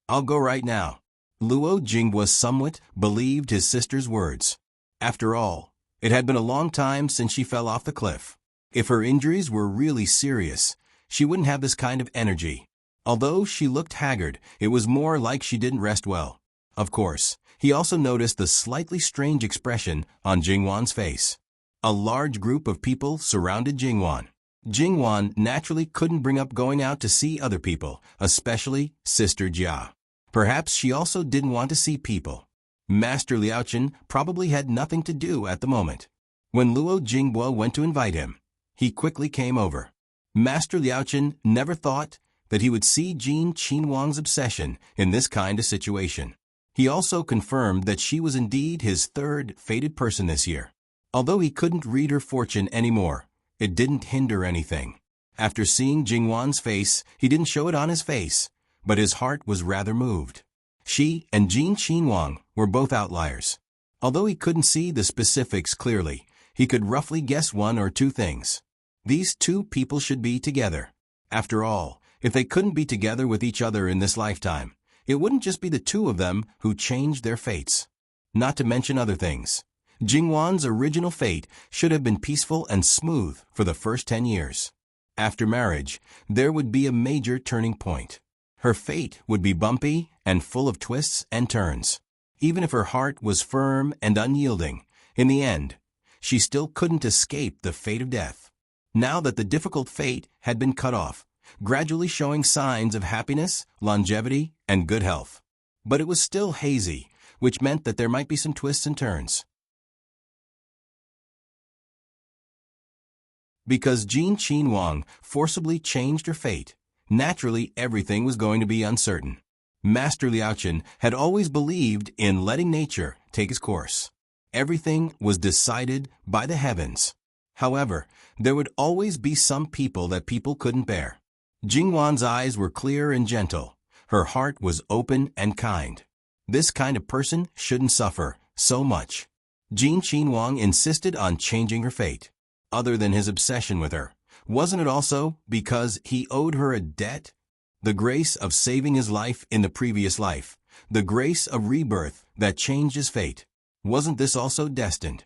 I'll go right now. Luo Jingbua somewhat believed his sister's words. After all, it had been a long time since she fell off the cliff. If her injuries were really serious, she wouldn't have this kind of energy. Although she looked haggard, it was more like she didn't rest well. Of course, he also noticed the slightly strange expression on Jingwan's face. A large group of people surrounded Jingwan. Jingwan naturally couldn't bring up going out to see other people, especially Sister Jia. Perhaps she also didn't want to see people. Master Liaochen probably had nothing to do at the moment. When Luo Jingbua went to invite him, he quickly came over. Master Liaochen never thought that he would see Jin Qinhuang's obsession in this kind of situation. He also confirmed that she was indeed his third fated person this year. Although he couldn't read her fortune anymore, it didn't hinder anything. After seeing Jingwan's face, he didn't show it on his face, but his heart was rather moved. She and Jin Qinhuang were both outliers. Although he couldn't see the specifics clearly, he could roughly guess one or two things. These two people should be together. After all, if they couldn't be together with each other in this lifetime, it wouldn't just be the two of them who changed their fates. Not to mention other things. Jingwan's original fate should have been peaceful and smooth for the first 10 years. After marriage, there would be a major turning point. Her fate would be bumpy and full of twists and turns. Even if her heart was firm and unyielding, in the end, she still couldn't escape the fate of death. Now that the difficult fate had been cut off, gradually showing signs of happiness, longevity, and good health. But it was still hazy, which meant that there might be some twists and turns. Because Jin Qin Wang forcibly changed her fate, naturally everything was going to be uncertain. Master Liaochen had always believed in letting nature take its course. Everything was decided by the heavens. However, there would always be some people that people couldn't bear. Jingwan's eyes were clear and gentle. Her heart was open and kind. This kind of person shouldn't suffer so much. Jin Qin Wang insisted on changing her fate. Other than his obsession with her, wasn't it also because he owed her a debt? The grace of saving his life in the previous life, the grace of rebirth that changed his fate. Wasn't this also destined?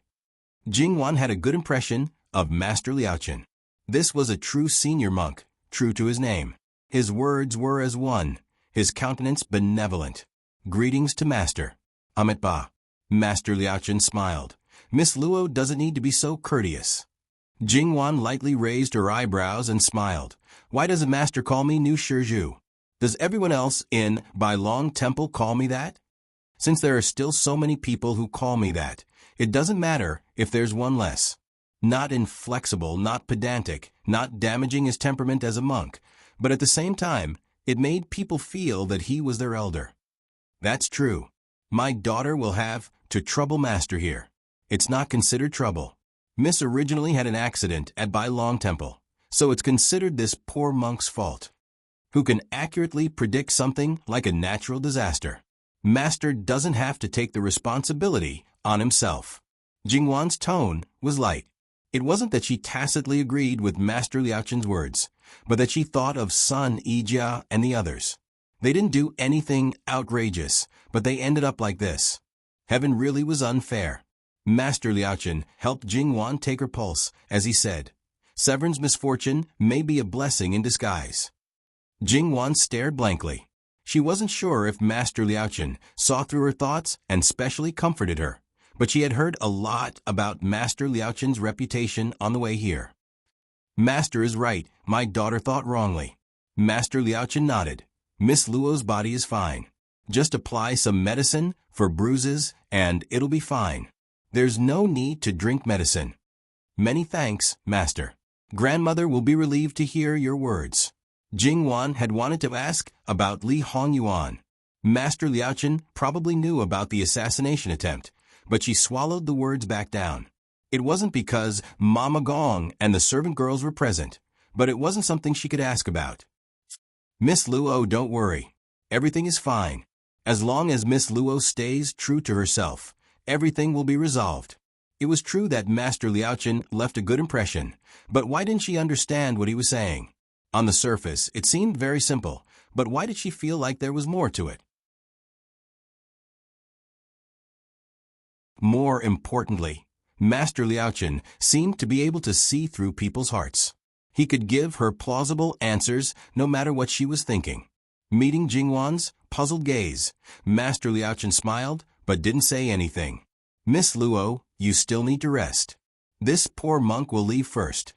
Jingwan had a good impression of Master Liaochen. This was a true senior monk, true to his name. His words were as one, his countenance benevolent. Greetings to Master. Amit Ba. Master Liaochen smiled. Miss Luo doesn't need to be so courteous. Jingwan lightly raised her eyebrows and smiled. Why does the master call me Nu Shizhu? Does everyone else in Bai Long Temple call me that? Since there are still so many people who call me that, it doesn't matter if there's one less. Not inflexible, not pedantic, not damaging his temperament as a monk, but at the same time, it made people feel that he was their elder. That's true. My daughter will have to trouble master here. It's not considered trouble. Miss originally had an accident at Bai Long Temple, so it's considered this poor monk's fault. Who can accurately predict something like a natural disaster? Master doesn't have to take the responsibility on himself. Jingwan's tone was light. It wasn't that she tacitly agreed with Master Liaochen's words, but that she thought of Sun Yijia and the others. They didn't do anything outrageous, but they ended up like this. Heaven really was unfair. Master Liaochen helped Jingwan take her pulse, as he said, Severn's misfortune may be a blessing in disguise. Jingwan stared blankly. She wasn't sure if Master Liaochen saw through her thoughts and specially comforted her, but she had heard a lot about Master Liaochen's reputation on the way here. Master is right, my daughter thought wrongly. Master Liaochen nodded. Miss Luo's body is fine. Just apply some medicine for bruises and it'll be fine. There's no need to drink medicine. Many thanks, Master. Grandmother will be relieved to hear your words. Jingwan had wanted to ask about Li Hongyuan. Master Liaochen probably knew about the assassination attempt, but she swallowed the words back down. It wasn't because Mama Gong and the servant girls were present, but it wasn't something she could ask about. Miss Luo, don't worry. Everything is fine. As long as Miss Luo stays true to herself, everything will be resolved. It was true that Master Liaochen left a good impression, but why didn't she understand what he was saying? On the surface, it seemed very simple, but why did she feel like there was more to it? More importantly, Master Liaochen seemed to be able to see through people's hearts. He could give her plausible answers no matter what she was thinking. Meeting Jingwan's puzzled gaze, Master Liaochen smiled, but didn't say anything. Miss Luo, you still need to rest. This poor monk will leave first.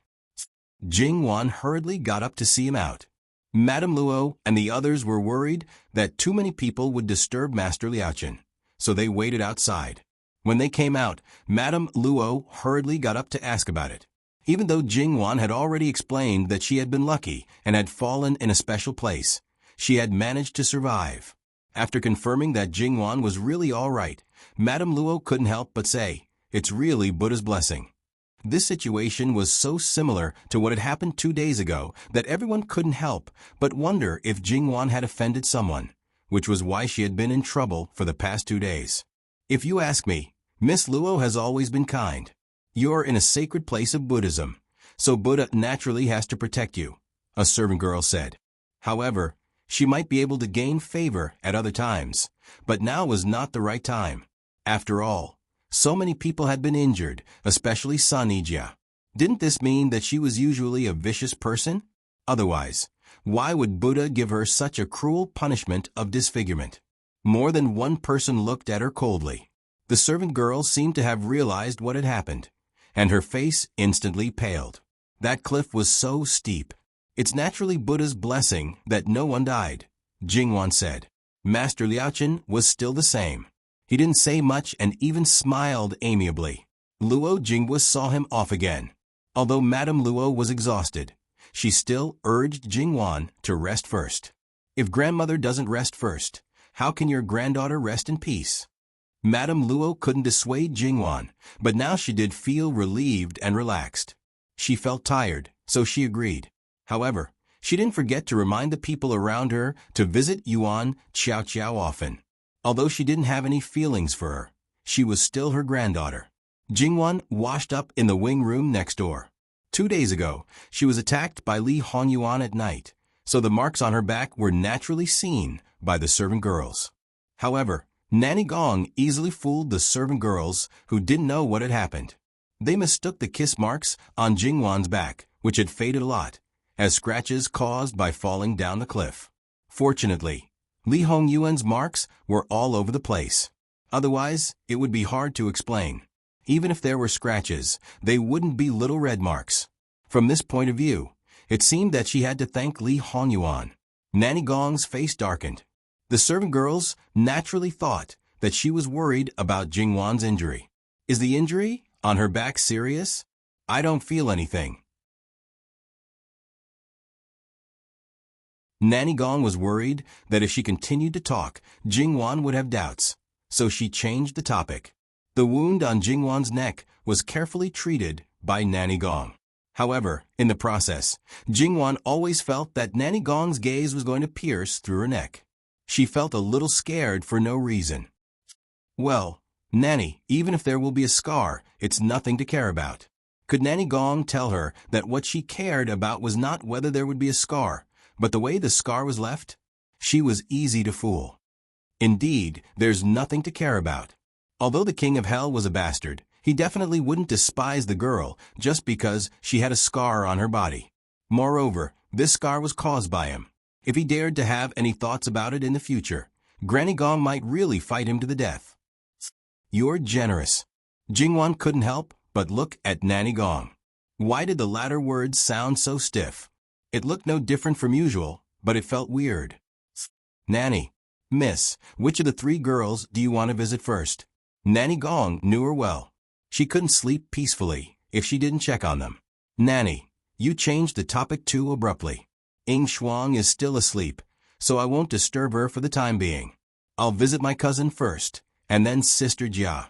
Jingwan hurriedly got up to see him out. Madame Luo and the others were worried that too many people would disturb Master Liaochen, so they waited outside. When they came out, Madame Luo hurriedly got up to ask about it. Even though Jingwan had already explained that she had been lucky and had fallen in a special place, she had managed to survive. After confirming that Jingwan was really all right, Madame Luo couldn't help but say, it's really Buddha's blessing. This situation was so similar to what had happened 2 days ago that everyone couldn't help but wonder if Jingwan had offended someone, which was why she had been in trouble for the past 2 days. If you ask me, Miss Luo has always been kind. You're in a sacred place of Buddhism, so Buddha naturally has to protect you, a servant girl said. However, she might be able to gain favor at other times, but now was not the right time. After all, so many people had been injured, especially Sun Yijia. Didn't this mean that she was usually a vicious person? Otherwise, why would Buddha give her such a cruel punishment of disfigurement? More than one person looked at her coldly. The servant girl seemed to have realized what had happened. and her face instantly paled. That cliff was so steep. It's naturally Buddha's blessing that no one died, Jingwan said. Master Liaochen was still the same. He didn't say much and even smiled amiably. Luo Jingwa saw him off again. Although Madame Luo was exhausted, she still urged Jingwan to rest first. If grandmother doesn't rest first, how can your granddaughter rest in peace? Madame Luo couldn't dissuade Jingwan, but now she did feel relieved and relaxed. She felt tired, so she agreed. However, she didn't forget to remind the people around her to visit Yuan Xiao often. Although she didn't have any feelings for her, she was still her granddaughter. Jingwan washed up in the wing room next door. 2 days ago, she was attacked by Li Hongyuan at night, so the marks on her back were naturally seen by the servant girls. However, Nanny Gong easily fooled the servant girls who didn't know what had happened. They mistook the kiss marks on Jingwan's back, which had faded a lot, as scratches caused by falling down the cliff. Fortunately, Li Hongyuan's marks were all over the place. Otherwise, it would be hard to explain. Even if there were scratches, they wouldn't be little red marks. From this point of view, it seemed that she had to thank Li Hongyuan. Nanny Gong's face darkened. The servant girls naturally thought that she was worried about Jingwan's injury. Is the injury on her back serious? I don't feel anything. Nanny Gong was worried that if she continued to talk, Jingwan would have doubts, so she changed the topic. The wound on Jingwan's neck was carefully treated by Nanny Gong. However, in the process, Jingwan always felt that Nanny Gong's gaze was going to pierce through her neck. She felt a little scared for no reason. Well, Nanny, even if there will be a scar, it's nothing to care about. Could Nanny Gong tell her that what she cared about was not whether there would be a scar, but the way the scar was left? She was easy to fool. Indeed, there's nothing to care about. Although the king of hell was a bastard, he definitely wouldn't despise the girl just because she had a scar on her body. Moreover, this scar was caused by him. If he dared to have any thoughts about it in the future, Granny Gong might really fight him to the death. You're generous. Jingwan couldn't help but look at Nanny Gong. Why did the latter words sound so stiff? It looked no different from usual, but it felt weird. Nanny, Miss, which of the 3 girls do you want to visit first? Nanny Gong knew her well. She couldn't sleep peacefully if she didn't check on them. Nanny, you changed the topic too abruptly. Ying Shuang is still asleep, so I won't disturb her for the time being. I'll visit my cousin first, and then Sister Jia.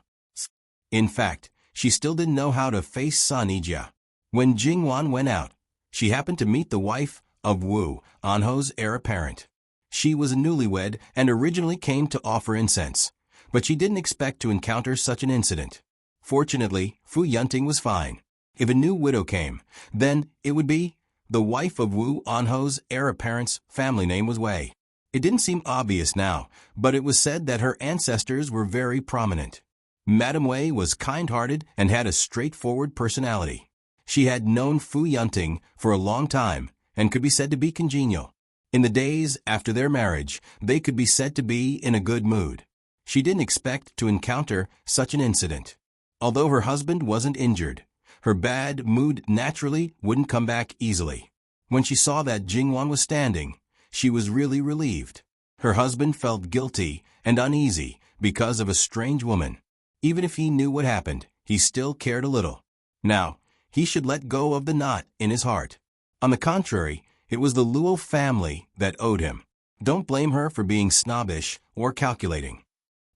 In fact, she still didn't know how to face son Ijia. When Jingwan went out, she happened to meet the wife of Wu, Anho's heir apparent. She was a newlywed and originally came to offer incense, but she didn't expect to encounter such an incident. Fortunately, Fu Yunting was fine. If a new widow came, then it would be the wife of Wu Anho's heir apparent's family name was Wei. It didn't seem obvious now, but it was said that her ancestors were very prominent. Madame Wei was kind-hearted and had a straightforward personality. She had known Fu Yunting for a long time and could be said to be congenial. In the days after their marriage, they could be said to be in a good mood. She didn't expect to encounter such an incident. Although her husband wasn't injured, her bad mood naturally wouldn't come back easily. When she saw that Jingwan was standing, she was really relieved. Her husband felt guilty and uneasy because of a strange woman. Even if he knew what happened, he still cared a little. Now, he should let go of the knot in his heart. On the contrary, it was the Luo family that owed him. Don't blame her for being snobbish or calculating.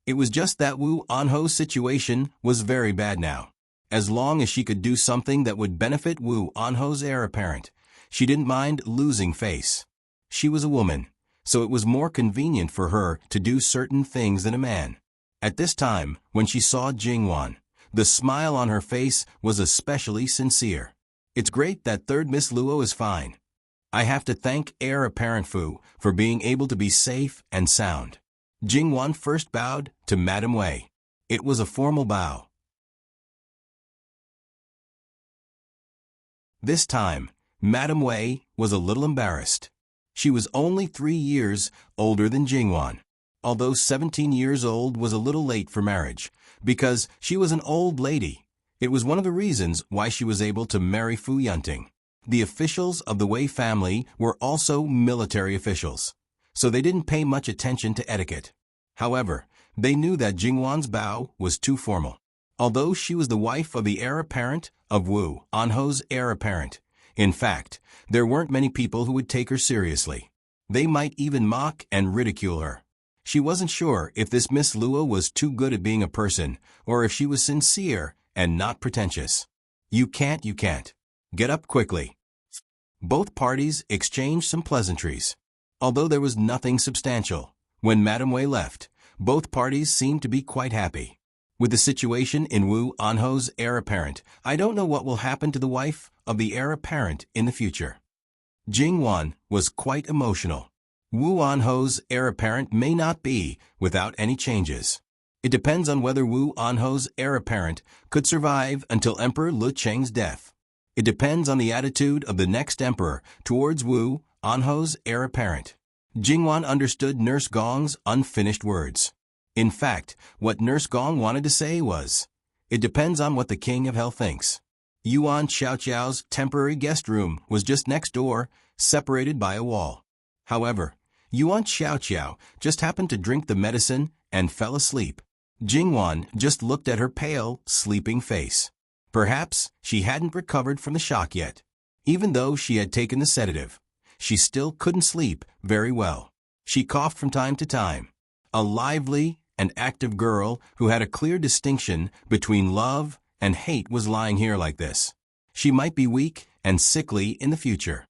It was just that Wu Anho's situation was very bad now. As long as she could do something that would benefit Wu Anho's heir apparent, she didn't mind losing face. She was a woman, so it was more convenient for her to do certain things than a man. At this time, when she saw Jingwan, the smile on her face was especially sincere. It's great that third Miss Luo is fine. I have to thank heir apparent Fu for being able to be safe and sound. Jingwan first bowed to Madame Wei. It was a formal bow. This time, Madame Wei was a little embarrassed. She was only 3 years older than Jingwan. Although 17 years old was a little late for marriage, because she was an old lady, It was one of the reasons why she was able to marry Fu Yunting. The officials of the Wei family were also military officials, so they didn't pay much attention to etiquette. However, they knew that Jingwan's bow was too formal. Although she was the wife of the heir apparent of Wu Anho's heir apparent, in fact, there weren't many people who would take her seriously. They might even mock and ridicule her. She wasn't sure if this Miss Luo was too good at being a person, or if she was sincere and not pretentious. You can't. Get up quickly. Both parties exchanged some pleasantries. Although there was nothing substantial, when Madame Wei left, both parties seemed to be quite happy. With the situation in Wu Anho's heir apparent, I don't know what will happen to the wife of the heir apparent in the future. Jingwan was quite emotional. Wu Anho's heir apparent may not be without any changes. It depends on whether Wu Anho's heir apparent could survive until Emperor Lu Cheng's death. It depends on the attitude of the next emperor towards Wu Anho's heir apparent. Jingwan understood Nurse Gong's unfinished words. In fact, what Nurse Gong wanted to say was, "It depends on what the King of Hell thinks." Yuan Xiaoqiao's temporary guest room was just next door, separated by a wall. However, Yuan Xiaoqiao just happened to drink the medicine and fell asleep. Jingwan just looked at her pale, sleeping face. Perhaps she hadn't recovered from the shock yet. Even though she had taken the sedative, she still couldn't sleep very well. She coughed from time to time. A lively and active girl who had a clear distinction between love and hate was lying here like this. She might be weak and sickly in the future.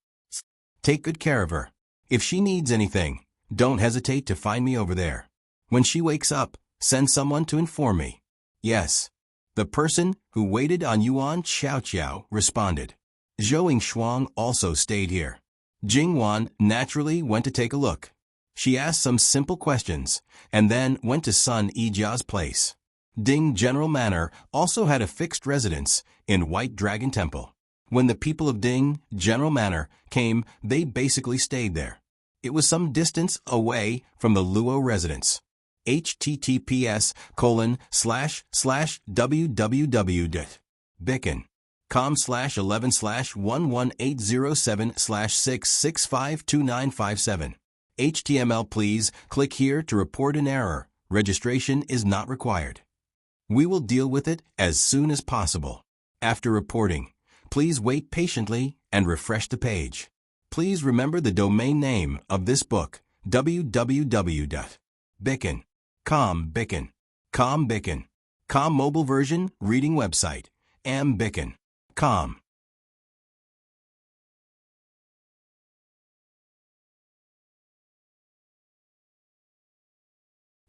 Take good care of her. If she needs anything, don't hesitate to find me over there. When she wakes up, send someone to inform me. Yes. The person who waited on Yuan Xiaoqiao responded. Zhou Shuang also stayed here. Jingwan naturally went to take a look. She asked some simple questions, and then went to Sun Yijia's place. Ding General Manor also had a fixed residence in White Dragon Temple. When the people of Ding General Manor came, they basically stayed there. It was some distance away from the Luo residence. https://www.bicken.com/11/11807/6652957. HTML. Please click here to report an error. Registration is not required. We will deal with it as soon as possible. After reporting, please wait patiently and refresh the page. Please remember the domain name of this book, www.bicken.com. Bicken. Com mobile version reading website, mbicken.com.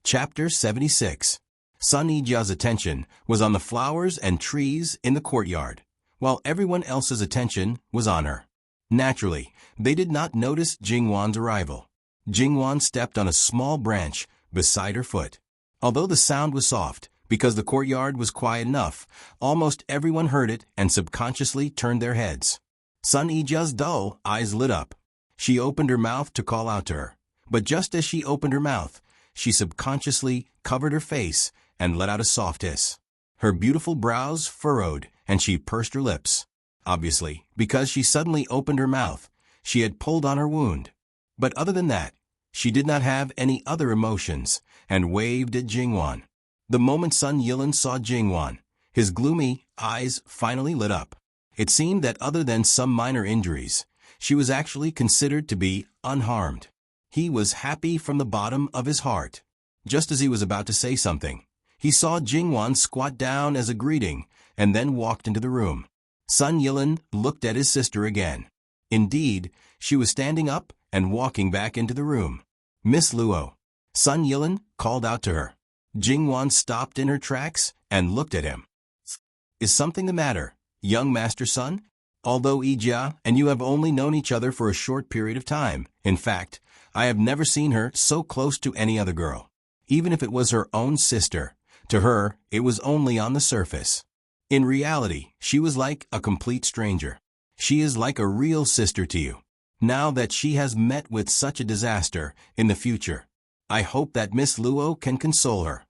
Chapter 76. Sun Yijia's attention was on the flowers and trees in the courtyard, while everyone else's attention was on her. Naturally, they did not notice Jingwan's arrival. Jingwan stepped on a small branch beside her foot. Although the sound was soft, because the courtyard was quiet enough, almost everyone heard it and subconsciously turned their heads. Sun Yijia's dull eyes lit up. She opened her mouth to call out to her, but just as she opened her mouth, she subconsciously covered her face and let out a soft hiss. Her beautiful brows furrowed and she pursed her lips. Obviously, because she suddenly opened her mouth, she had pulled on her wound. But other than that, she did not have any other emotions and waved at Jingwan. The moment Sun Yilan saw Jingwan, his gloomy eyes finally lit up. It seemed that other than some minor injuries, she was actually considered to be unharmed. He was happy from the bottom of his heart. Just as he was about to say something, he saw Jingwan squat down as a greeting and then walked into the room. Sun Yilan looked at his sister again. Indeed, she was standing up and walking back into the room. Miss Luo. Sun Yilan called out to her. Jingwan stopped in her tracks and looked at him. Is something the matter, young Master Sun? Although Yijia and you have only known each other for a short period of time, in fact, I have never seen her so close to any other girl. Even if it was her own sister, to her, it was only on the surface. In reality, she was like a complete stranger. She is like a real sister to you. Now that she has met with such a disaster in the future, I hope that Miss Luo can console her.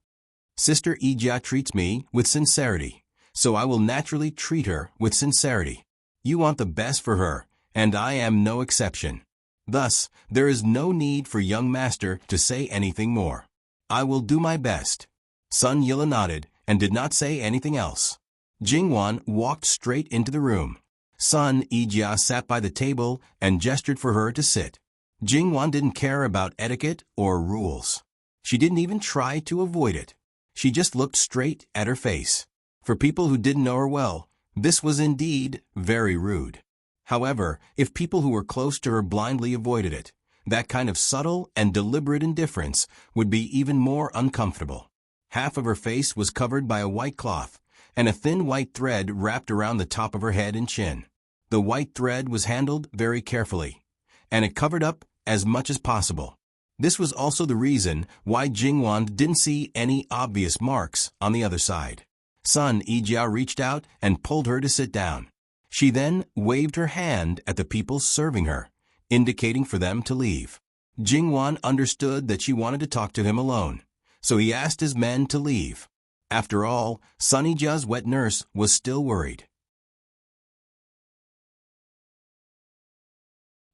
Sister Yijia treats me with sincerity, so I will naturally treat her with sincerity. You want the best for her, and I am no exception. Thus, there is no need for young master to say anything more. I will do my best." Sun Yila nodded and did not say anything else. Jingwan walked straight into the room. Sun Yijia sat by the table and gestured for her to sit. Jingwan didn't care about etiquette or rules. She didn't even try to avoid it. She just looked straight at her face. For people who didn't know her well, this was indeed very rude. However, if people who were close to her blindly avoided it, that kind of subtle and deliberate indifference would be even more uncomfortable. Half of her face was covered by a white cloth, and a thin white thread wrapped around the top of her head and chin. The white thread was handled very carefully, and it covered up as much as possible. This was also the reason why Jingwan didn't see any obvious marks on the other side. Sun Yijia reached out and pulled her to sit down. She then waved her hand at the people serving her, indicating for them to leave. Jingwan understood that she wanted to talk to him alone, so he asked his men to leave. After all, Sun Yijia's wet nurse was still worried.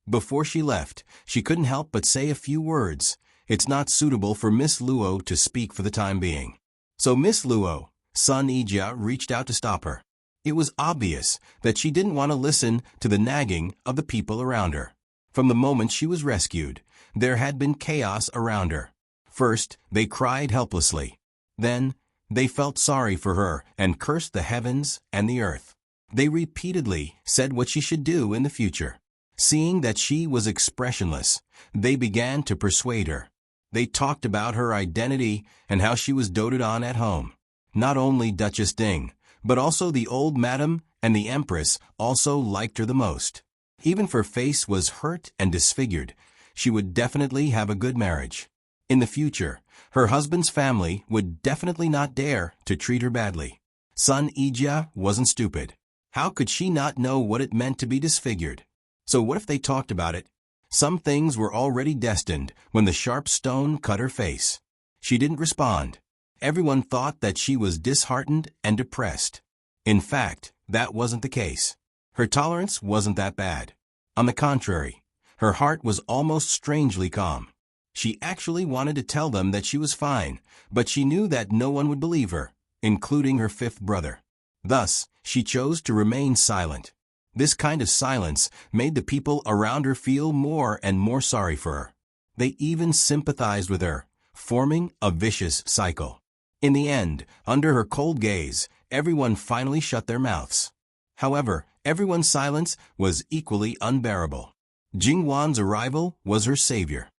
Before she left, she couldn't help but say a few words. It's not suitable for Miss Luo to speak for the time being. So Miss Luo, Sun Yijia reached out to stop her. It was obvious that she didn't want to listen to the nagging of the people around her. From the moment she was rescued, there had been chaos around her. First, they cried helplessly. Then, they felt sorry for her and cursed the heavens and the earth. They repeatedly said what she should do in the future. Seeing that she was expressionless, they began to persuade her. They talked about her identity and how she was doted on at home. Not only Duchess Ding, but also the old madam and the empress also liked her the most. Even if her face was hurt and disfigured, she would definitely have a good marriage. In the future, her husband's family would definitely not dare to treat her badly. Sun Yijia wasn't stupid. How could she not know what it meant to be disfigured? So what if they talked about it? Some things were already destined when the sharp stone cut her face. She didn't respond. Everyone thought that she was disheartened and depressed. In fact, that wasn't the case. Her tolerance wasn't that bad. On the contrary, her heart was almost strangely calm. She actually wanted to tell them that she was fine, but she knew that no one would believe her, including her fifth brother. Thus, she chose to remain silent. This kind of silence made the people around her feel more and more sorry for her. They even sympathized with her, forming a vicious cycle. In the end, under her cold gaze, everyone finally shut their mouths. However, everyone's silence was equally unbearable. Jingwan's arrival was her savior.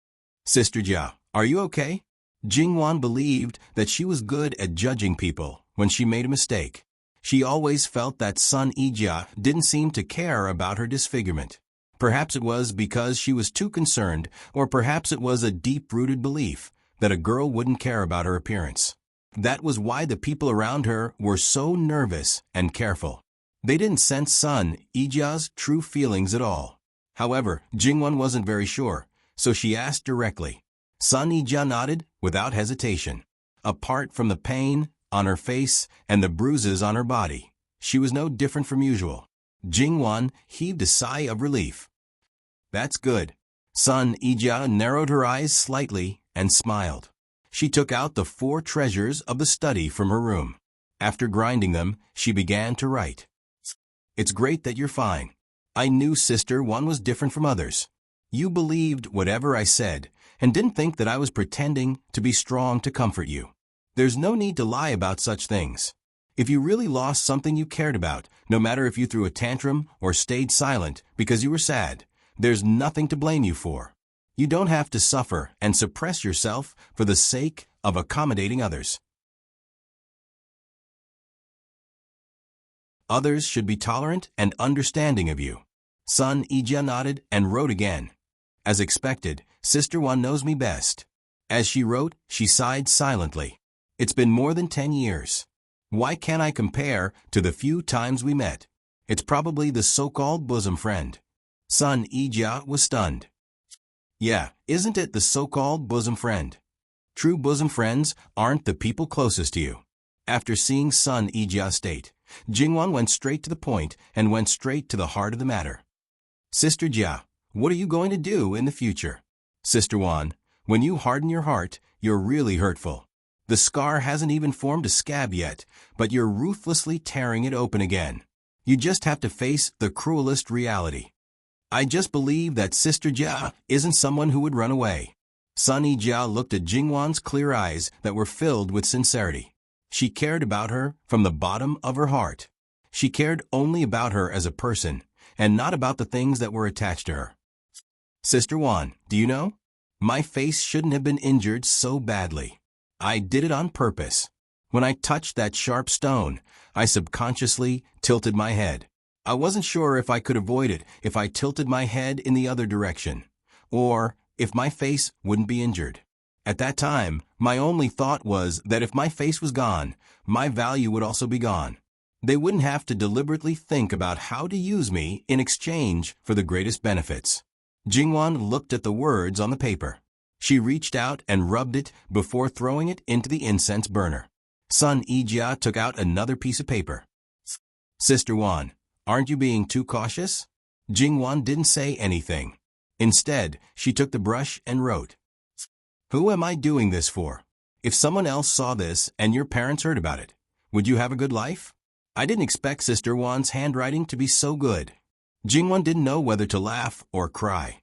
"Sister Jia, are you okay?" Jingwan believed that she was good at judging people when she made a mistake. She always felt that Sun Yijia didn't seem to care about her disfigurement. Perhaps it was because she was too concerned, or perhaps it was a deep-rooted belief that a girl wouldn't care about her appearance. That was why the people around her were so nervous and careful. They didn't sense Sun Yijia's true feelings at all. However, Jingwan wasn't very sure, so she asked directly. Sun Yijia nodded without hesitation. Apart from the pain on her face and the bruises on her body, she was no different from usual. Jingwan heaved a sigh of relief. "That's good." Sun Yijia narrowed her eyes slightly and smiled. She took out the 4 treasures of the study from her room. After grinding them, she began to write. "It's great that you're fine. I knew Sister One was different from others. You believed whatever I said and didn't think that I was pretending to be strong to comfort you. There's no need to lie about such things. If you really lost something you cared about, no matter if you threw a tantrum or stayed silent because you were sad, there's nothing to blame you for. You don't have to suffer and suppress yourself for the sake of accommodating others. Others should be tolerant and understanding of you." Sun Yijia nodded and wrote again. "As expected, Sister One knows me best." As she wrote, she sighed silently. "It's been more than 10 years. Why can't I compare to the few times we met? It's probably the so-called bosom friend." Sun Yijia was stunned. "Yeah, isn't it the so-called bosom friend? True bosom friends aren't the people closest to you." After seeing Sun Yijia state, Jingwan went straight to the point and went straight to the heart of the matter. Sister Jia, what are you going to do in the future? Sister Wan, when you harden your heart, you're really hurtful. The scar hasn't even formed a scab yet, but you're ruthlessly tearing it open again. You just have to face the cruelest reality. I just believe that Sister Jia isn't someone who would run away. Sunny Jia looked at Jingwan's clear eyes that were filled with sincerity. She cared about her from the bottom of her heart. She cared only about her as a person, and not about the things that were attached to her. Sister Wan, do you know? My face shouldn't have been injured so badly. I did it on purpose. When I touched that sharp stone, I subconsciously tilted my head. I wasn't sure if I could avoid it if I tilted my head in the other direction, or if my face wouldn't be injured. At that time, my only thought was that if my face was gone, my value would also be gone. They wouldn't have to deliberately think about how to use me in exchange for the greatest benefits. Jingwan looked at the words on the paper. She reached out and rubbed it before throwing it into the incense burner. Sun Yijia took out another piece of paper. Sister Wan, aren't you being too cautious? Jingwan didn't say anything. Instead, she took the brush and wrote, Who am I doing this for? If someone else saw this and your parents heard about it, would you have a good life? I didn't expect Sister Wan's handwriting to be so good. Jingwan didn't know whether to laugh or cry.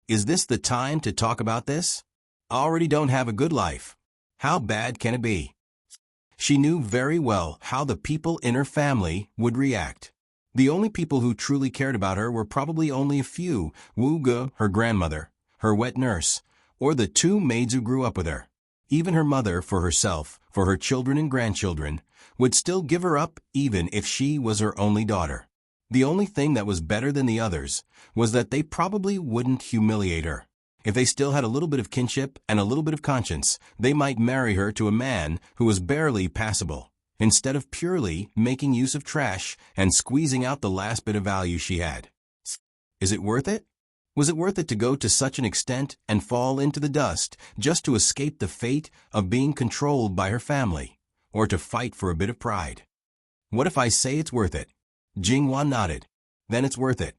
Is this the time to talk about this? I already don't have a good life. How bad can it be? She knew very well how the people in her family would react. The only people who truly cared about her were probably only a few: Wu Ge, her grandmother, her wet nurse, or the 2 maids who grew up with her. Even her mother, for herself, for her children and grandchildren, would still give her up even if she was her only daughter. The only thing that was better than the others was that they probably wouldn't humiliate her. If they still had a little bit of kinship and a little bit of conscience, they might marry her to a man who was barely passable, instead of purely making use of trash and squeezing out the last bit of value she had. Is it worth it? Was it worth it to go to such an extent and fall into the dust just to escape the fate of being controlled by her family, or to fight for a bit of pride? What if I say it's worth it? Jingwan nodded. Then it's worth it.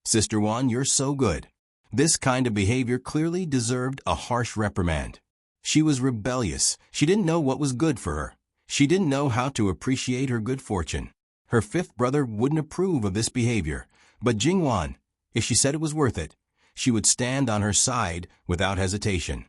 Sister Wan, you're so good. This kind of behavior clearly deserved a harsh reprimand. She was rebellious. She didn't know what was good for her. She didn't know how to appreciate her good fortune. Her 5th brother wouldn't approve of this behavior, but Jingwan, if she said it was worth it, she would stand on her side without hesitation.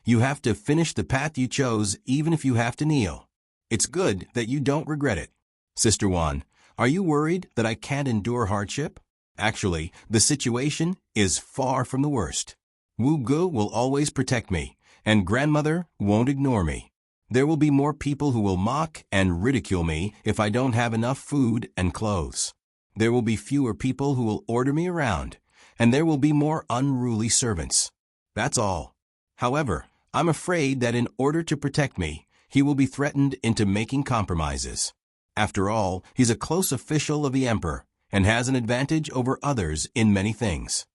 You have to finish the path you chose even if you have to kneel. It's good that you don't regret it. Sister Wan, are you worried that I can't endure hardship? Actually, the situation is far from the worst. Wu Ge will always protect me, and grandmother won't ignore me. There will be more people who will mock and ridicule me if I don't have enough food and clothes. There will be fewer people who will order me around, and there will be more unruly servants. That's all. However, I'm afraid that in order to protect me, he will be threatened into making compromises. After all, he's a close official of the emperor and has an advantage over others in many things.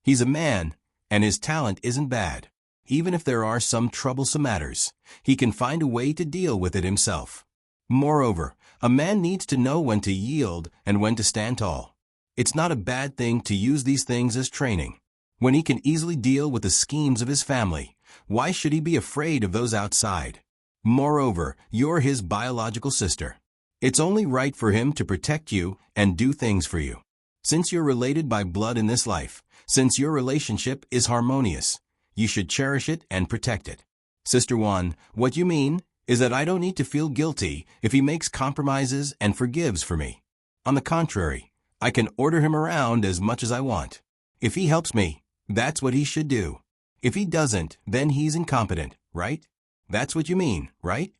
He's a man, and his talent isn't bad. Even if there are some troublesome matters, he can find a way to deal with it himself. Moreover, a man needs to know when to yield and when to stand tall. It's not a bad thing to use these things as training. When he can easily deal with the schemes of his family, why should he be afraid of those outside? Moreover, you're his biological sister. It's only right for him to protect you and do things for you. Since you're related by blood in this life, since your relationship is harmonious, you should cherish it and protect it. Sister Wan, what you mean is that I don't need to feel guilty if he makes compromises and forgives for me. On the contrary, I can order him around as much as I want. If he helps me, that's what he should do. If he doesn't, then he's incompetent, right? That's what you mean, right?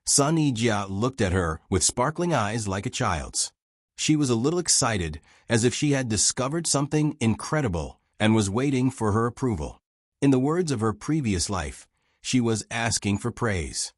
Sun Yijia looked at her with sparkling eyes like a child's. She was a little excited, as if she had discovered something incredible and was waiting for her approval. In the words of her previous life, she was asking for praise.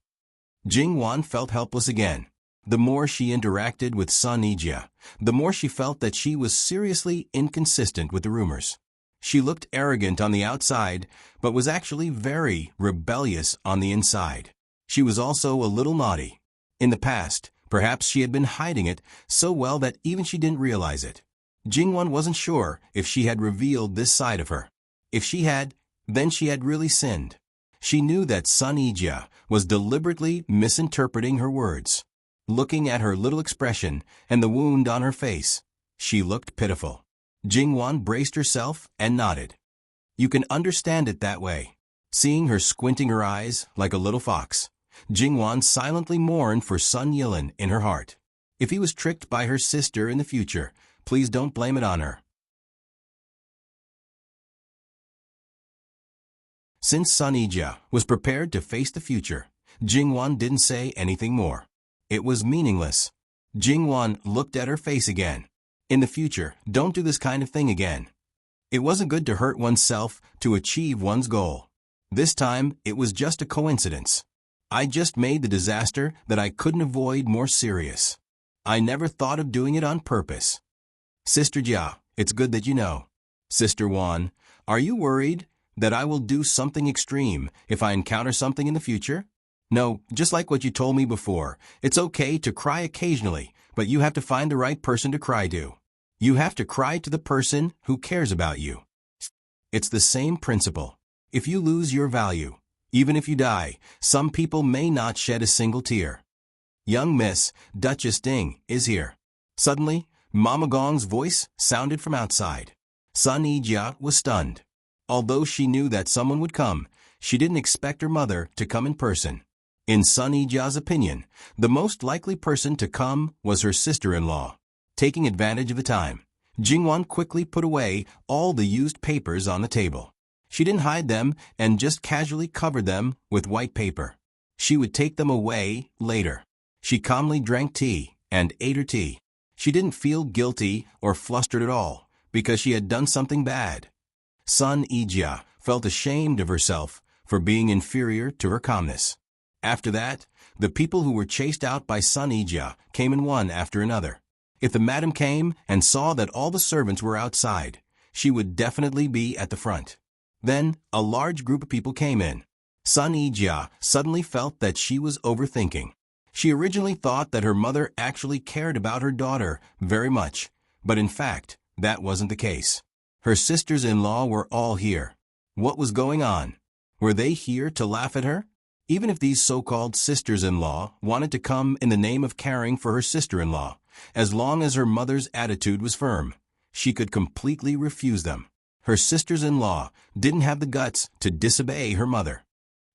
Jingwan felt helpless again. The more she interacted with Sun Yijia, the more she felt that she was seriously inconsistent with the rumors. She looked arrogant on the outside, but was actually very rebellious on the inside. She was also a little naughty. In the past, perhaps she had been hiding it so well that even she didn't realize it. Jingwon wasn't sure if she had revealed this side of her. If she had, then she had really sinned. She knew that Sun Ijia was deliberately misinterpreting her words. Looking at her little expression and the wound on her face, she looked pitiful. Jingwon braced herself and nodded. You can understand it that way. Seeing her squinting her eyes like a little fox, Jingwon silently mourned for Sun Yilin in her heart. If he was tricked by her sister in the future, please don't blame it on her. Since Sun Ijia was prepared to face the future, Jingwon didn't say anything more. It was meaningless. Jingwon looked at her face again. In the future, don't do this kind of thing again. It wasn't good to hurt oneself to achieve one's goal. This time, it was just a coincidence. I just made the disaster that I couldn't avoid more serious. I never thought of doing it on purpose. Sister Jia, it's good that you know. Sister Wan, are you worried that I will do something extreme if I encounter something in the future? No, just like what you told me before, it's okay to cry occasionally, but you have to find the right person to cry to. You have to cry to the person who cares about you. It's the same principle. If you lose your value, even if you die, some people may not shed a single tear. Young Miss Duchess Ding is here. Suddenly, Mama Gong's voice sounded from outside. Sun Ijia was stunned. Although she knew that someone would come, she didn't expect her mother to come in person. In Sun Ijia's opinion, the most likely person to come was her sister-in-law. Taking advantage of the time, Jingwon quickly put away all the used papers on the table. She didn't hide them and just casually covered them with white paper. She would take them away later. She calmly drank tea and ate her tea. She didn't feel guilty or flustered at all because she had done something bad. Sun Ijia felt ashamed of herself for being inferior to her calmness. After that, the people who were chased out by Sun Ijia came in one after another. If the madam came and saw that all the servants were outside, she would definitely be at the front. Then, a large group of people came in. Sun Ijia suddenly felt that she was overthinking. She originally thought that her mother actually cared about her daughter very much, but in fact, that wasn't the case. Her sisters-in-law were all here. What was going on? Were they here to laugh at her? Even if these so-called sisters-in-law wanted to come in the name of caring for her sister-in-law, as long as her mother's attitude was firm, she could completely refuse them. Her sisters-in-law didn't have the guts to disobey her mother.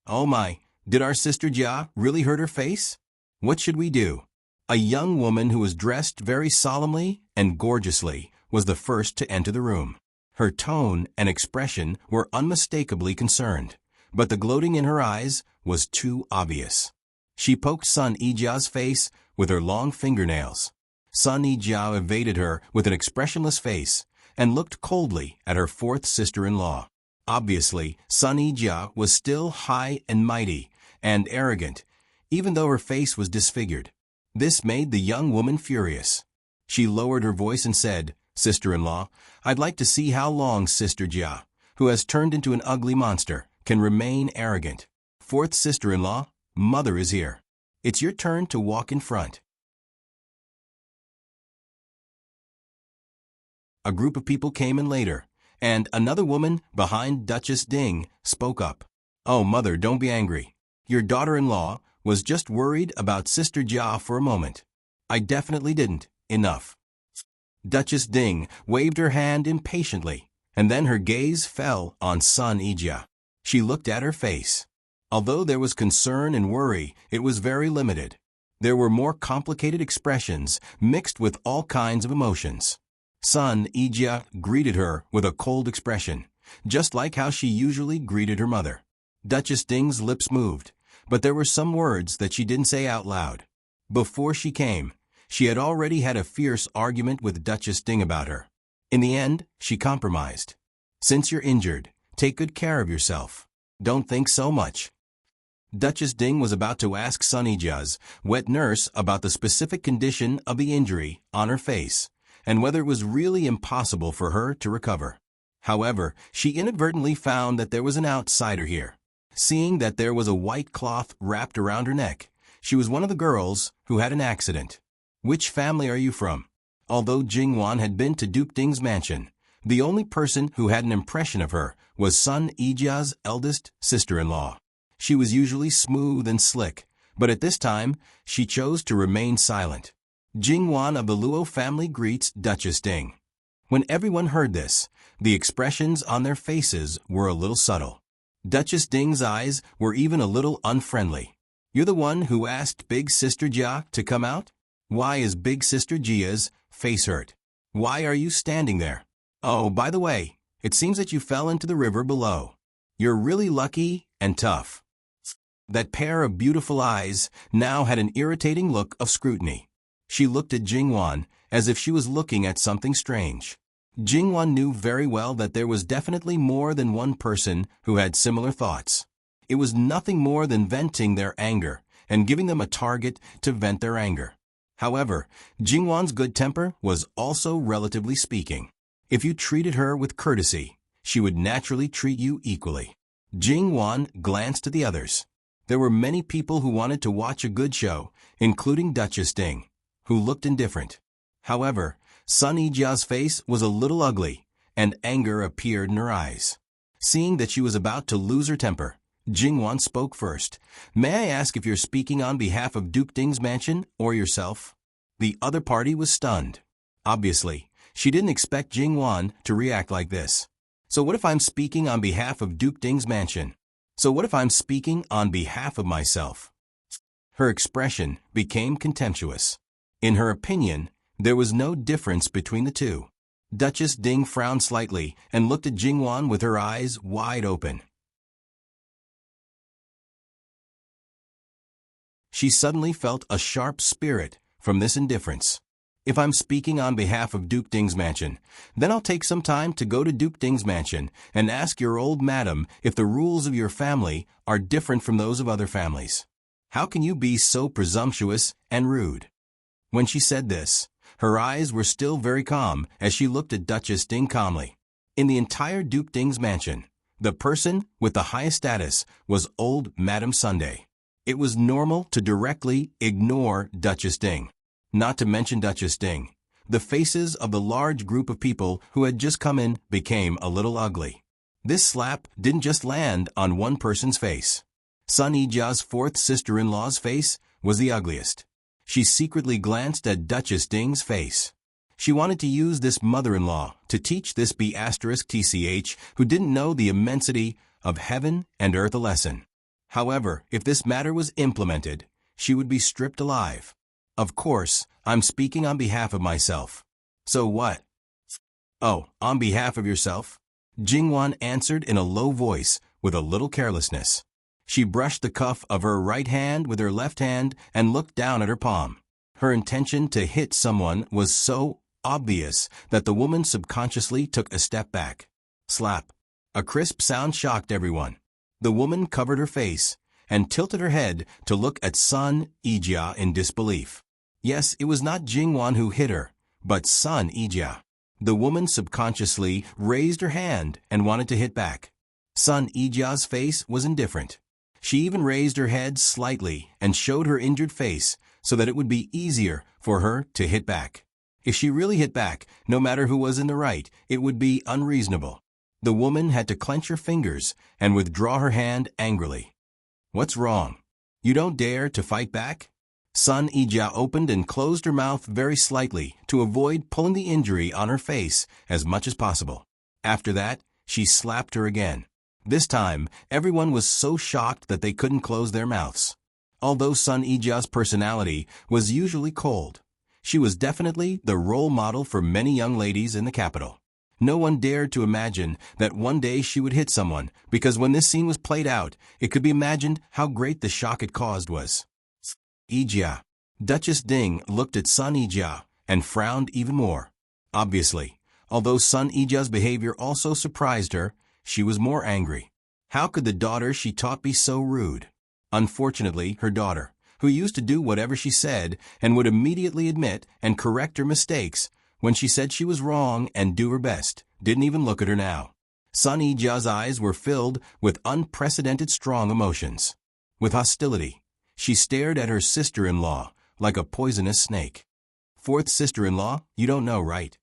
Oh my, did our sister Jia really hurt her face? What should we do? A young woman who was dressed very solemnly and gorgeously was the first to enter the room. Her tone and expression were unmistakably concerned, but the gloating in her eyes was too obvious. She poked Sun Ijia's face with her long fingernails. Sun Ijia evaded her with an expressionless face and looked coldly at her fourth sister-in-law. Obviously, Sun Ijia was still high and mighty and arrogant, even though her face was disfigured. This made the young woman furious. She lowered her voice and said, "Sister-in-law, I'd like to see how long Sister Jia, who has turned into an ugly monster, can remain arrogant. Fourth sister-in-law, mother is here. It's your turn to walk in front." A group of people came in later, and another woman behind Duchess Ding spoke up. "Oh, mother, don't be angry. Your daughter-in-law was just worried about Sister Jia for a moment. I definitely didn't. Enough." Duchess Ding waved her hand impatiently, and then her gaze fell on Sun Ijia. She looked at her face. Although there was concern and worry, it was very limited. There were more complicated expressions mixed with all kinds of emotions. Sun Ijia greeted her with a cold expression, just like how she usually greeted her mother. Duchess Ding's lips moved, but there were some words that she didn't say out loud. Before she came, she had already had a fierce argument with Duchess Ding about her. In the end, she compromised. "Since you're injured, take good care of yourself. Don't think so much." Duchess Ding was about to ask Sun Ijia's wet nurse about the specific condition of the injury on her face, and whether it was really impossible for her to recover. However, she inadvertently found that there was an outsider here. Seeing that there was a white cloth wrapped around her neck, she was one of the girls who had an accident. Which family are you from? Although Jingwan had been to Duke Ding's mansion, the only person who had an impression of her was Sun Yijia's eldest sister-in-law. She was usually smooth and slick, but at this time, she chose to remain silent. Jingwan of the Luo family greets Duchess Ding. When everyone heard this, the expressions on their faces were a little subtle. Duchess Ding's eyes were even a little unfriendly. You're the one who asked Big Sister Jia to come out? Why is Big Sister Jia's face hurt? Why are you standing there? Oh, by the way, it seems that you fell into the river below. You're really lucky and tough. That pair of beautiful eyes now had an irritating look of scrutiny. She looked at Jingwan as if she was looking at something strange. Jingwan knew very well that there was definitely more than one person who had similar thoughts. It was nothing more than venting their anger and giving them a target to vent their anger. However, Jingwan's good temper was also relatively speaking. If you treated her with courtesy, she would naturally treat you equally. Jingwan glanced at the others. There were many people who wanted to watch a good show, including Duchess Ding, who looked indifferent. However, Sun Yijia's face was a little ugly, and anger appeared in her eyes. Seeing that she was about to lose her temper, Jingwan spoke first. May I ask if you're speaking on behalf of Duke Ding's mansion or yourself? The other party was stunned. Obviously, she didn't expect Jingwan to react like this. So what if I'm speaking on behalf of Duke Ding's mansion? So what if I'm speaking on behalf of myself? Her expression became contemptuous. In her opinion, there was no difference between the two. Duchess Ding frowned slightly and looked at Jingwan with her eyes wide open. She suddenly felt a sharp spirit from this indifference. If I'm speaking on behalf of Duke Ding's mansion, then I'll take some time to go to Duke Ding's mansion and ask your old madam if the rules of your family are different from those of other families. How can you be so presumptuous and rude? When she said this, her eyes were still very calm as she looked at Duchess Ding calmly. In the entire Duke Ding's mansion, the person with the highest status was old Madam Sunday. It was normal to directly ignore Duchess Ding. Not to mention Duchess Ding, the faces of the large group of people who had just come in became a little ugly. This slap didn't just land on one person's face. Sun Yijia's fourth sister-in-law's face was the ugliest. She secretly glanced at Duchess Ding's face. She wanted to use this mother-in-law to teach this B*TCH who didn't know the immensity of heaven and earth a lesson. However, if this matter was implemented, she would be stripped alive. Of course, I'm speaking on behalf of myself. So what? Oh, on behalf of yourself? Jingwan answered in a low voice with a little carelessness. She brushed the cuff of her right hand with her left hand and looked down at her palm. Her intention to hit someone was so obvious that the woman subconsciously took a step back. Slap. A crisp sound shocked everyone. The woman covered her face and tilted her head to look at Sun Yijia in disbelief. Yes, it was not Jingwan who hit her, but Sun Yijia. The woman subconsciously raised her hand and wanted to hit back. Sun Yijia's face was indifferent. She even raised her head slightly and showed her injured face so that it would be easier for her to hit back. If she really hit back, no matter who was in the right, it would be unreasonable. The woman had to clench her fingers and withdraw her hand angrily. What's wrong? You don't dare to fight back? Sun Yijia opened and closed her mouth very slightly to avoid pulling the injury on her face as much as possible. After that, she slapped her again. This time, everyone was so shocked that they couldn't close their mouths. Although Sun Yijia's personality was usually cold, she was definitely the role model for many young ladies in the capital. No one dared to imagine that one day she would hit someone, because when this scene was played out, it could be imagined how great the shock it caused was. Yijia. Duchess Ding looked at Sun Yijia and frowned even more. Obviously, although Sun Yijia's behavior also surprised her, she was more angry. How could the daughter she taught be so rude? Unfortunately, her daughter, who used to do whatever she said and would immediately admit and correct her mistakes when she said she was wrong and do her best, didn't even look at her now. Sun Ijia's eyes were filled with unprecedented strong emotions. With hostility, she stared at her sister-in-law like a poisonous snake. Fourth sister-in-law, you don't know, right?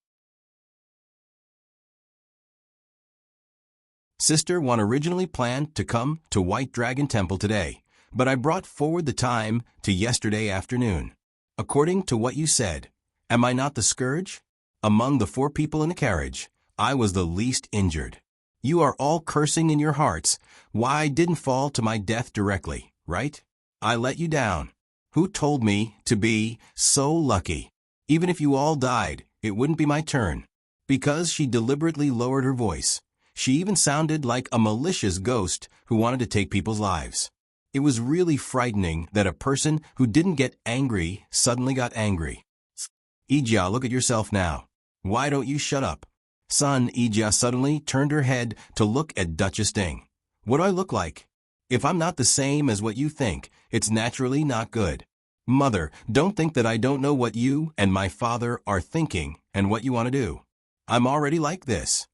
Sister One originally planned to come to White Dragon Temple today, but I brought forward the time to yesterday afternoon. According to what you said, am I not the scourge? Among the 4 people in the carriage, I was the least injured. You are all cursing in your hearts why I didn't fall to my death directly, right? I let you down. Who told me to be so lucky? Even if you all died, it wouldn't be my turn. Because she deliberately lowered her voice. She even sounded like a malicious ghost who wanted to take people's lives. It was really frightening that a person who didn't get angry suddenly got angry. Ijia, look at yourself now. Why don't you shut up? Sun Ijia suddenly turned her head to look at Duchess Ding. What do I look like? If I'm not the same as what you think, it's naturally not good. Mother, don't think that I don't know what you and my father are thinking and what you want to do. I'm already like this.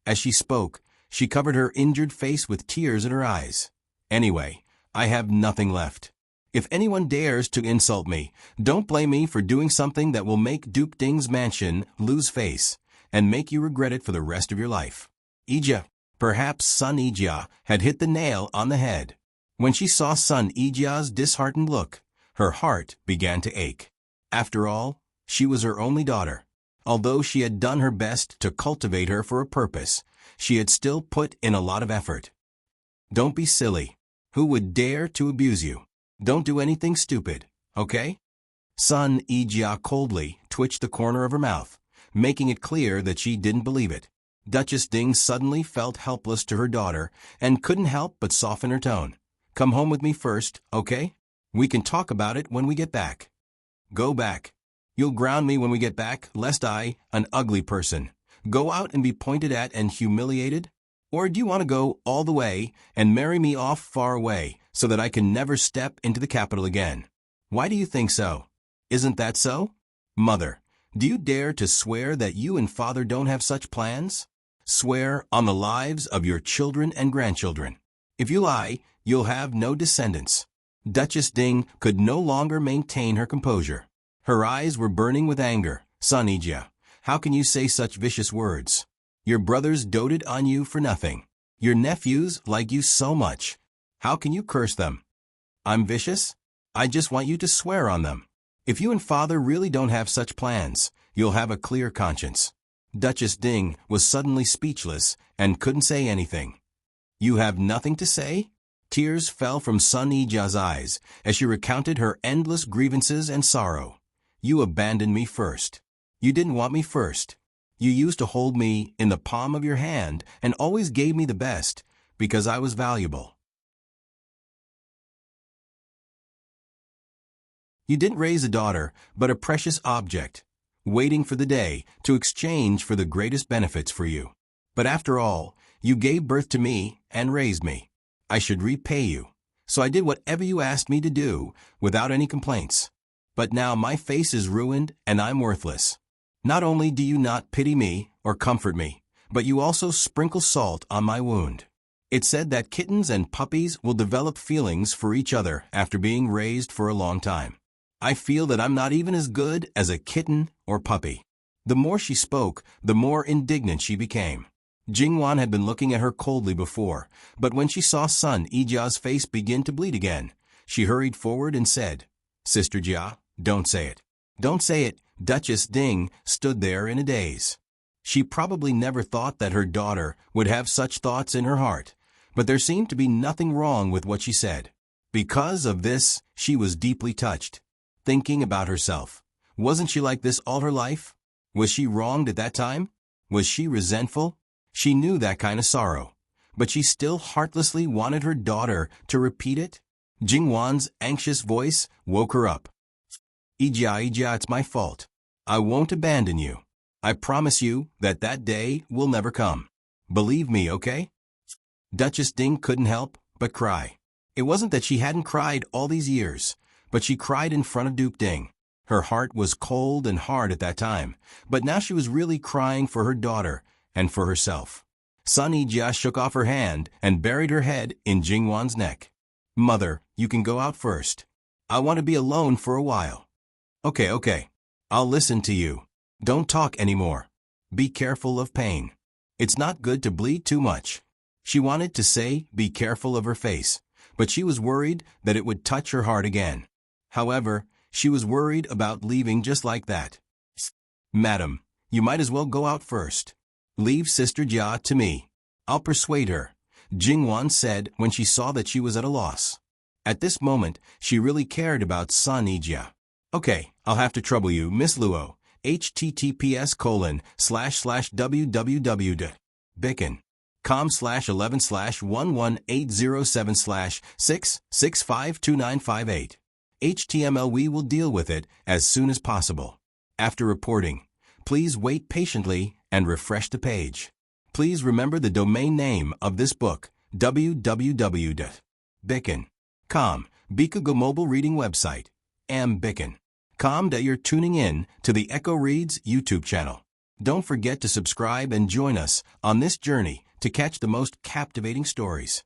As she spoke, she covered her injured face with tears in her eyes. Anyway, I have nothing left. If anyone dares to insult me, don't blame me for doing something that will make Duke Ding's mansion lose face and make you regret it for the rest of your life. Ijia, perhaps Sun Ijia had hit the nail on the head. When she saw Sun Ijia's disheartened look, her heart began to ache. After all, she was her only daughter. Although she had done her best to cultivate her for a purpose, she had still put in a lot of effort. Don't be silly. Who would dare to abuse you? Don't do anything stupid, okay? Sun Ijia coldly twitched the corner of her mouth, making it clear that she didn't believe it. Duchess Ding suddenly felt helpless to her daughter and couldn't help but soften her tone. Come home with me first, okay? We can talk about it when we get back. Go back. You'll ground me when we get back, lest I, an ugly person, go out and be pointed at and humiliated? Or do you want to go all the way and marry me off far away so that I can never step into the capital again? Why do you think so? Isn't that so? Mother, do you dare to swear that you and father don't have such plans? Swear on the lives of your children and grandchildren. If you lie, you'll have no descendants. Duchess Ding could no longer maintain her composure. Her eyes were burning with anger. Sun Ijia, how can you say such vicious words? Your brothers doted on you for nothing. Your nephews like you so much. How can you curse them? I'm vicious? I just want you to swear on them. If you and father really don't have such plans, you'll have a clear conscience. Duchess Ding was suddenly speechless and couldn't say anything. You have nothing to say? Tears fell from Sun Ijia's eyes as she recounted her endless grievances and sorrow. You abandoned me first. You didn't want me first. You used to hold me in the palm of your hand and always gave me the best because I was valuable. You didn't raise a daughter, but a precious object, waiting for the day to exchange for the greatest benefits for you. But after all, you gave birth to me and raised me. I should repay you. So I did whatever you asked me to do without any complaints. But now my face is ruined and I'm worthless. Not only do you not pity me or comfort me, but you also sprinkle salt on my wound. It's said that kittens and puppies will develop feelings for each other after being raised for a long time. I feel that I'm not even as good as a kitten or puppy. The more she spoke, the more indignant she became. Jingwan had been looking at her coldly before, but when she saw Sun Ijia's face begin to bleed again, she hurried forward and said, Sister Jia, don't say it. Don't say it. Duchess Ding stood there in a daze. She probably never thought that her daughter would have such thoughts in her heart, but there seemed to be nothing wrong with what she said. Because of this, she was deeply touched. Thinking about herself, wasn't she like this all her life? Was she wronged at that time? Was she resentful? She knew that kind of sorrow, but she still heartlessly wanted her daughter to repeat it. Jingwan's anxious voice woke her up. Ijia, it's my fault. I won't abandon you. I promise you that that day will never come. Believe me, okay? Duchess Ding couldn't help but cry. It wasn't that she hadn't cried all these years, but she cried in front of Duke Ding. Her heart was cold and hard at that time, but now she was really crying for her daughter and for herself. Sun Yijia shook off her hand and buried her head in Jingwan's neck. Mother, you can go out first. I want to be alone for a while. Okay. I'll listen to you. Don't talk anymore. Be careful of pain. It's not good to bleed too much. She wanted to say, be careful of her face, but she was worried that it would touch her heart again. However, she was worried about leaving just like that. Madam, you might as well go out first. Leave Sister Jia to me. I'll persuade her, Jingwan said when she saw that she was at a loss. At this moment, she really cared about Sun Yijia. Okay, I'll have to trouble you, Miss Luo. https://www.bicken.com/11/11807/6652958. HTML. We will deal with it as soon as possible. After reporting, please wait patiently and refresh the page. Please remember the domain name of this book, www.bicken.com, Bikugo mobile reading website, Bicken.com. That you're tuning in to the Echo Reads YouTube channel. Don't forget to subscribe and join us on this journey to catch the most captivating stories.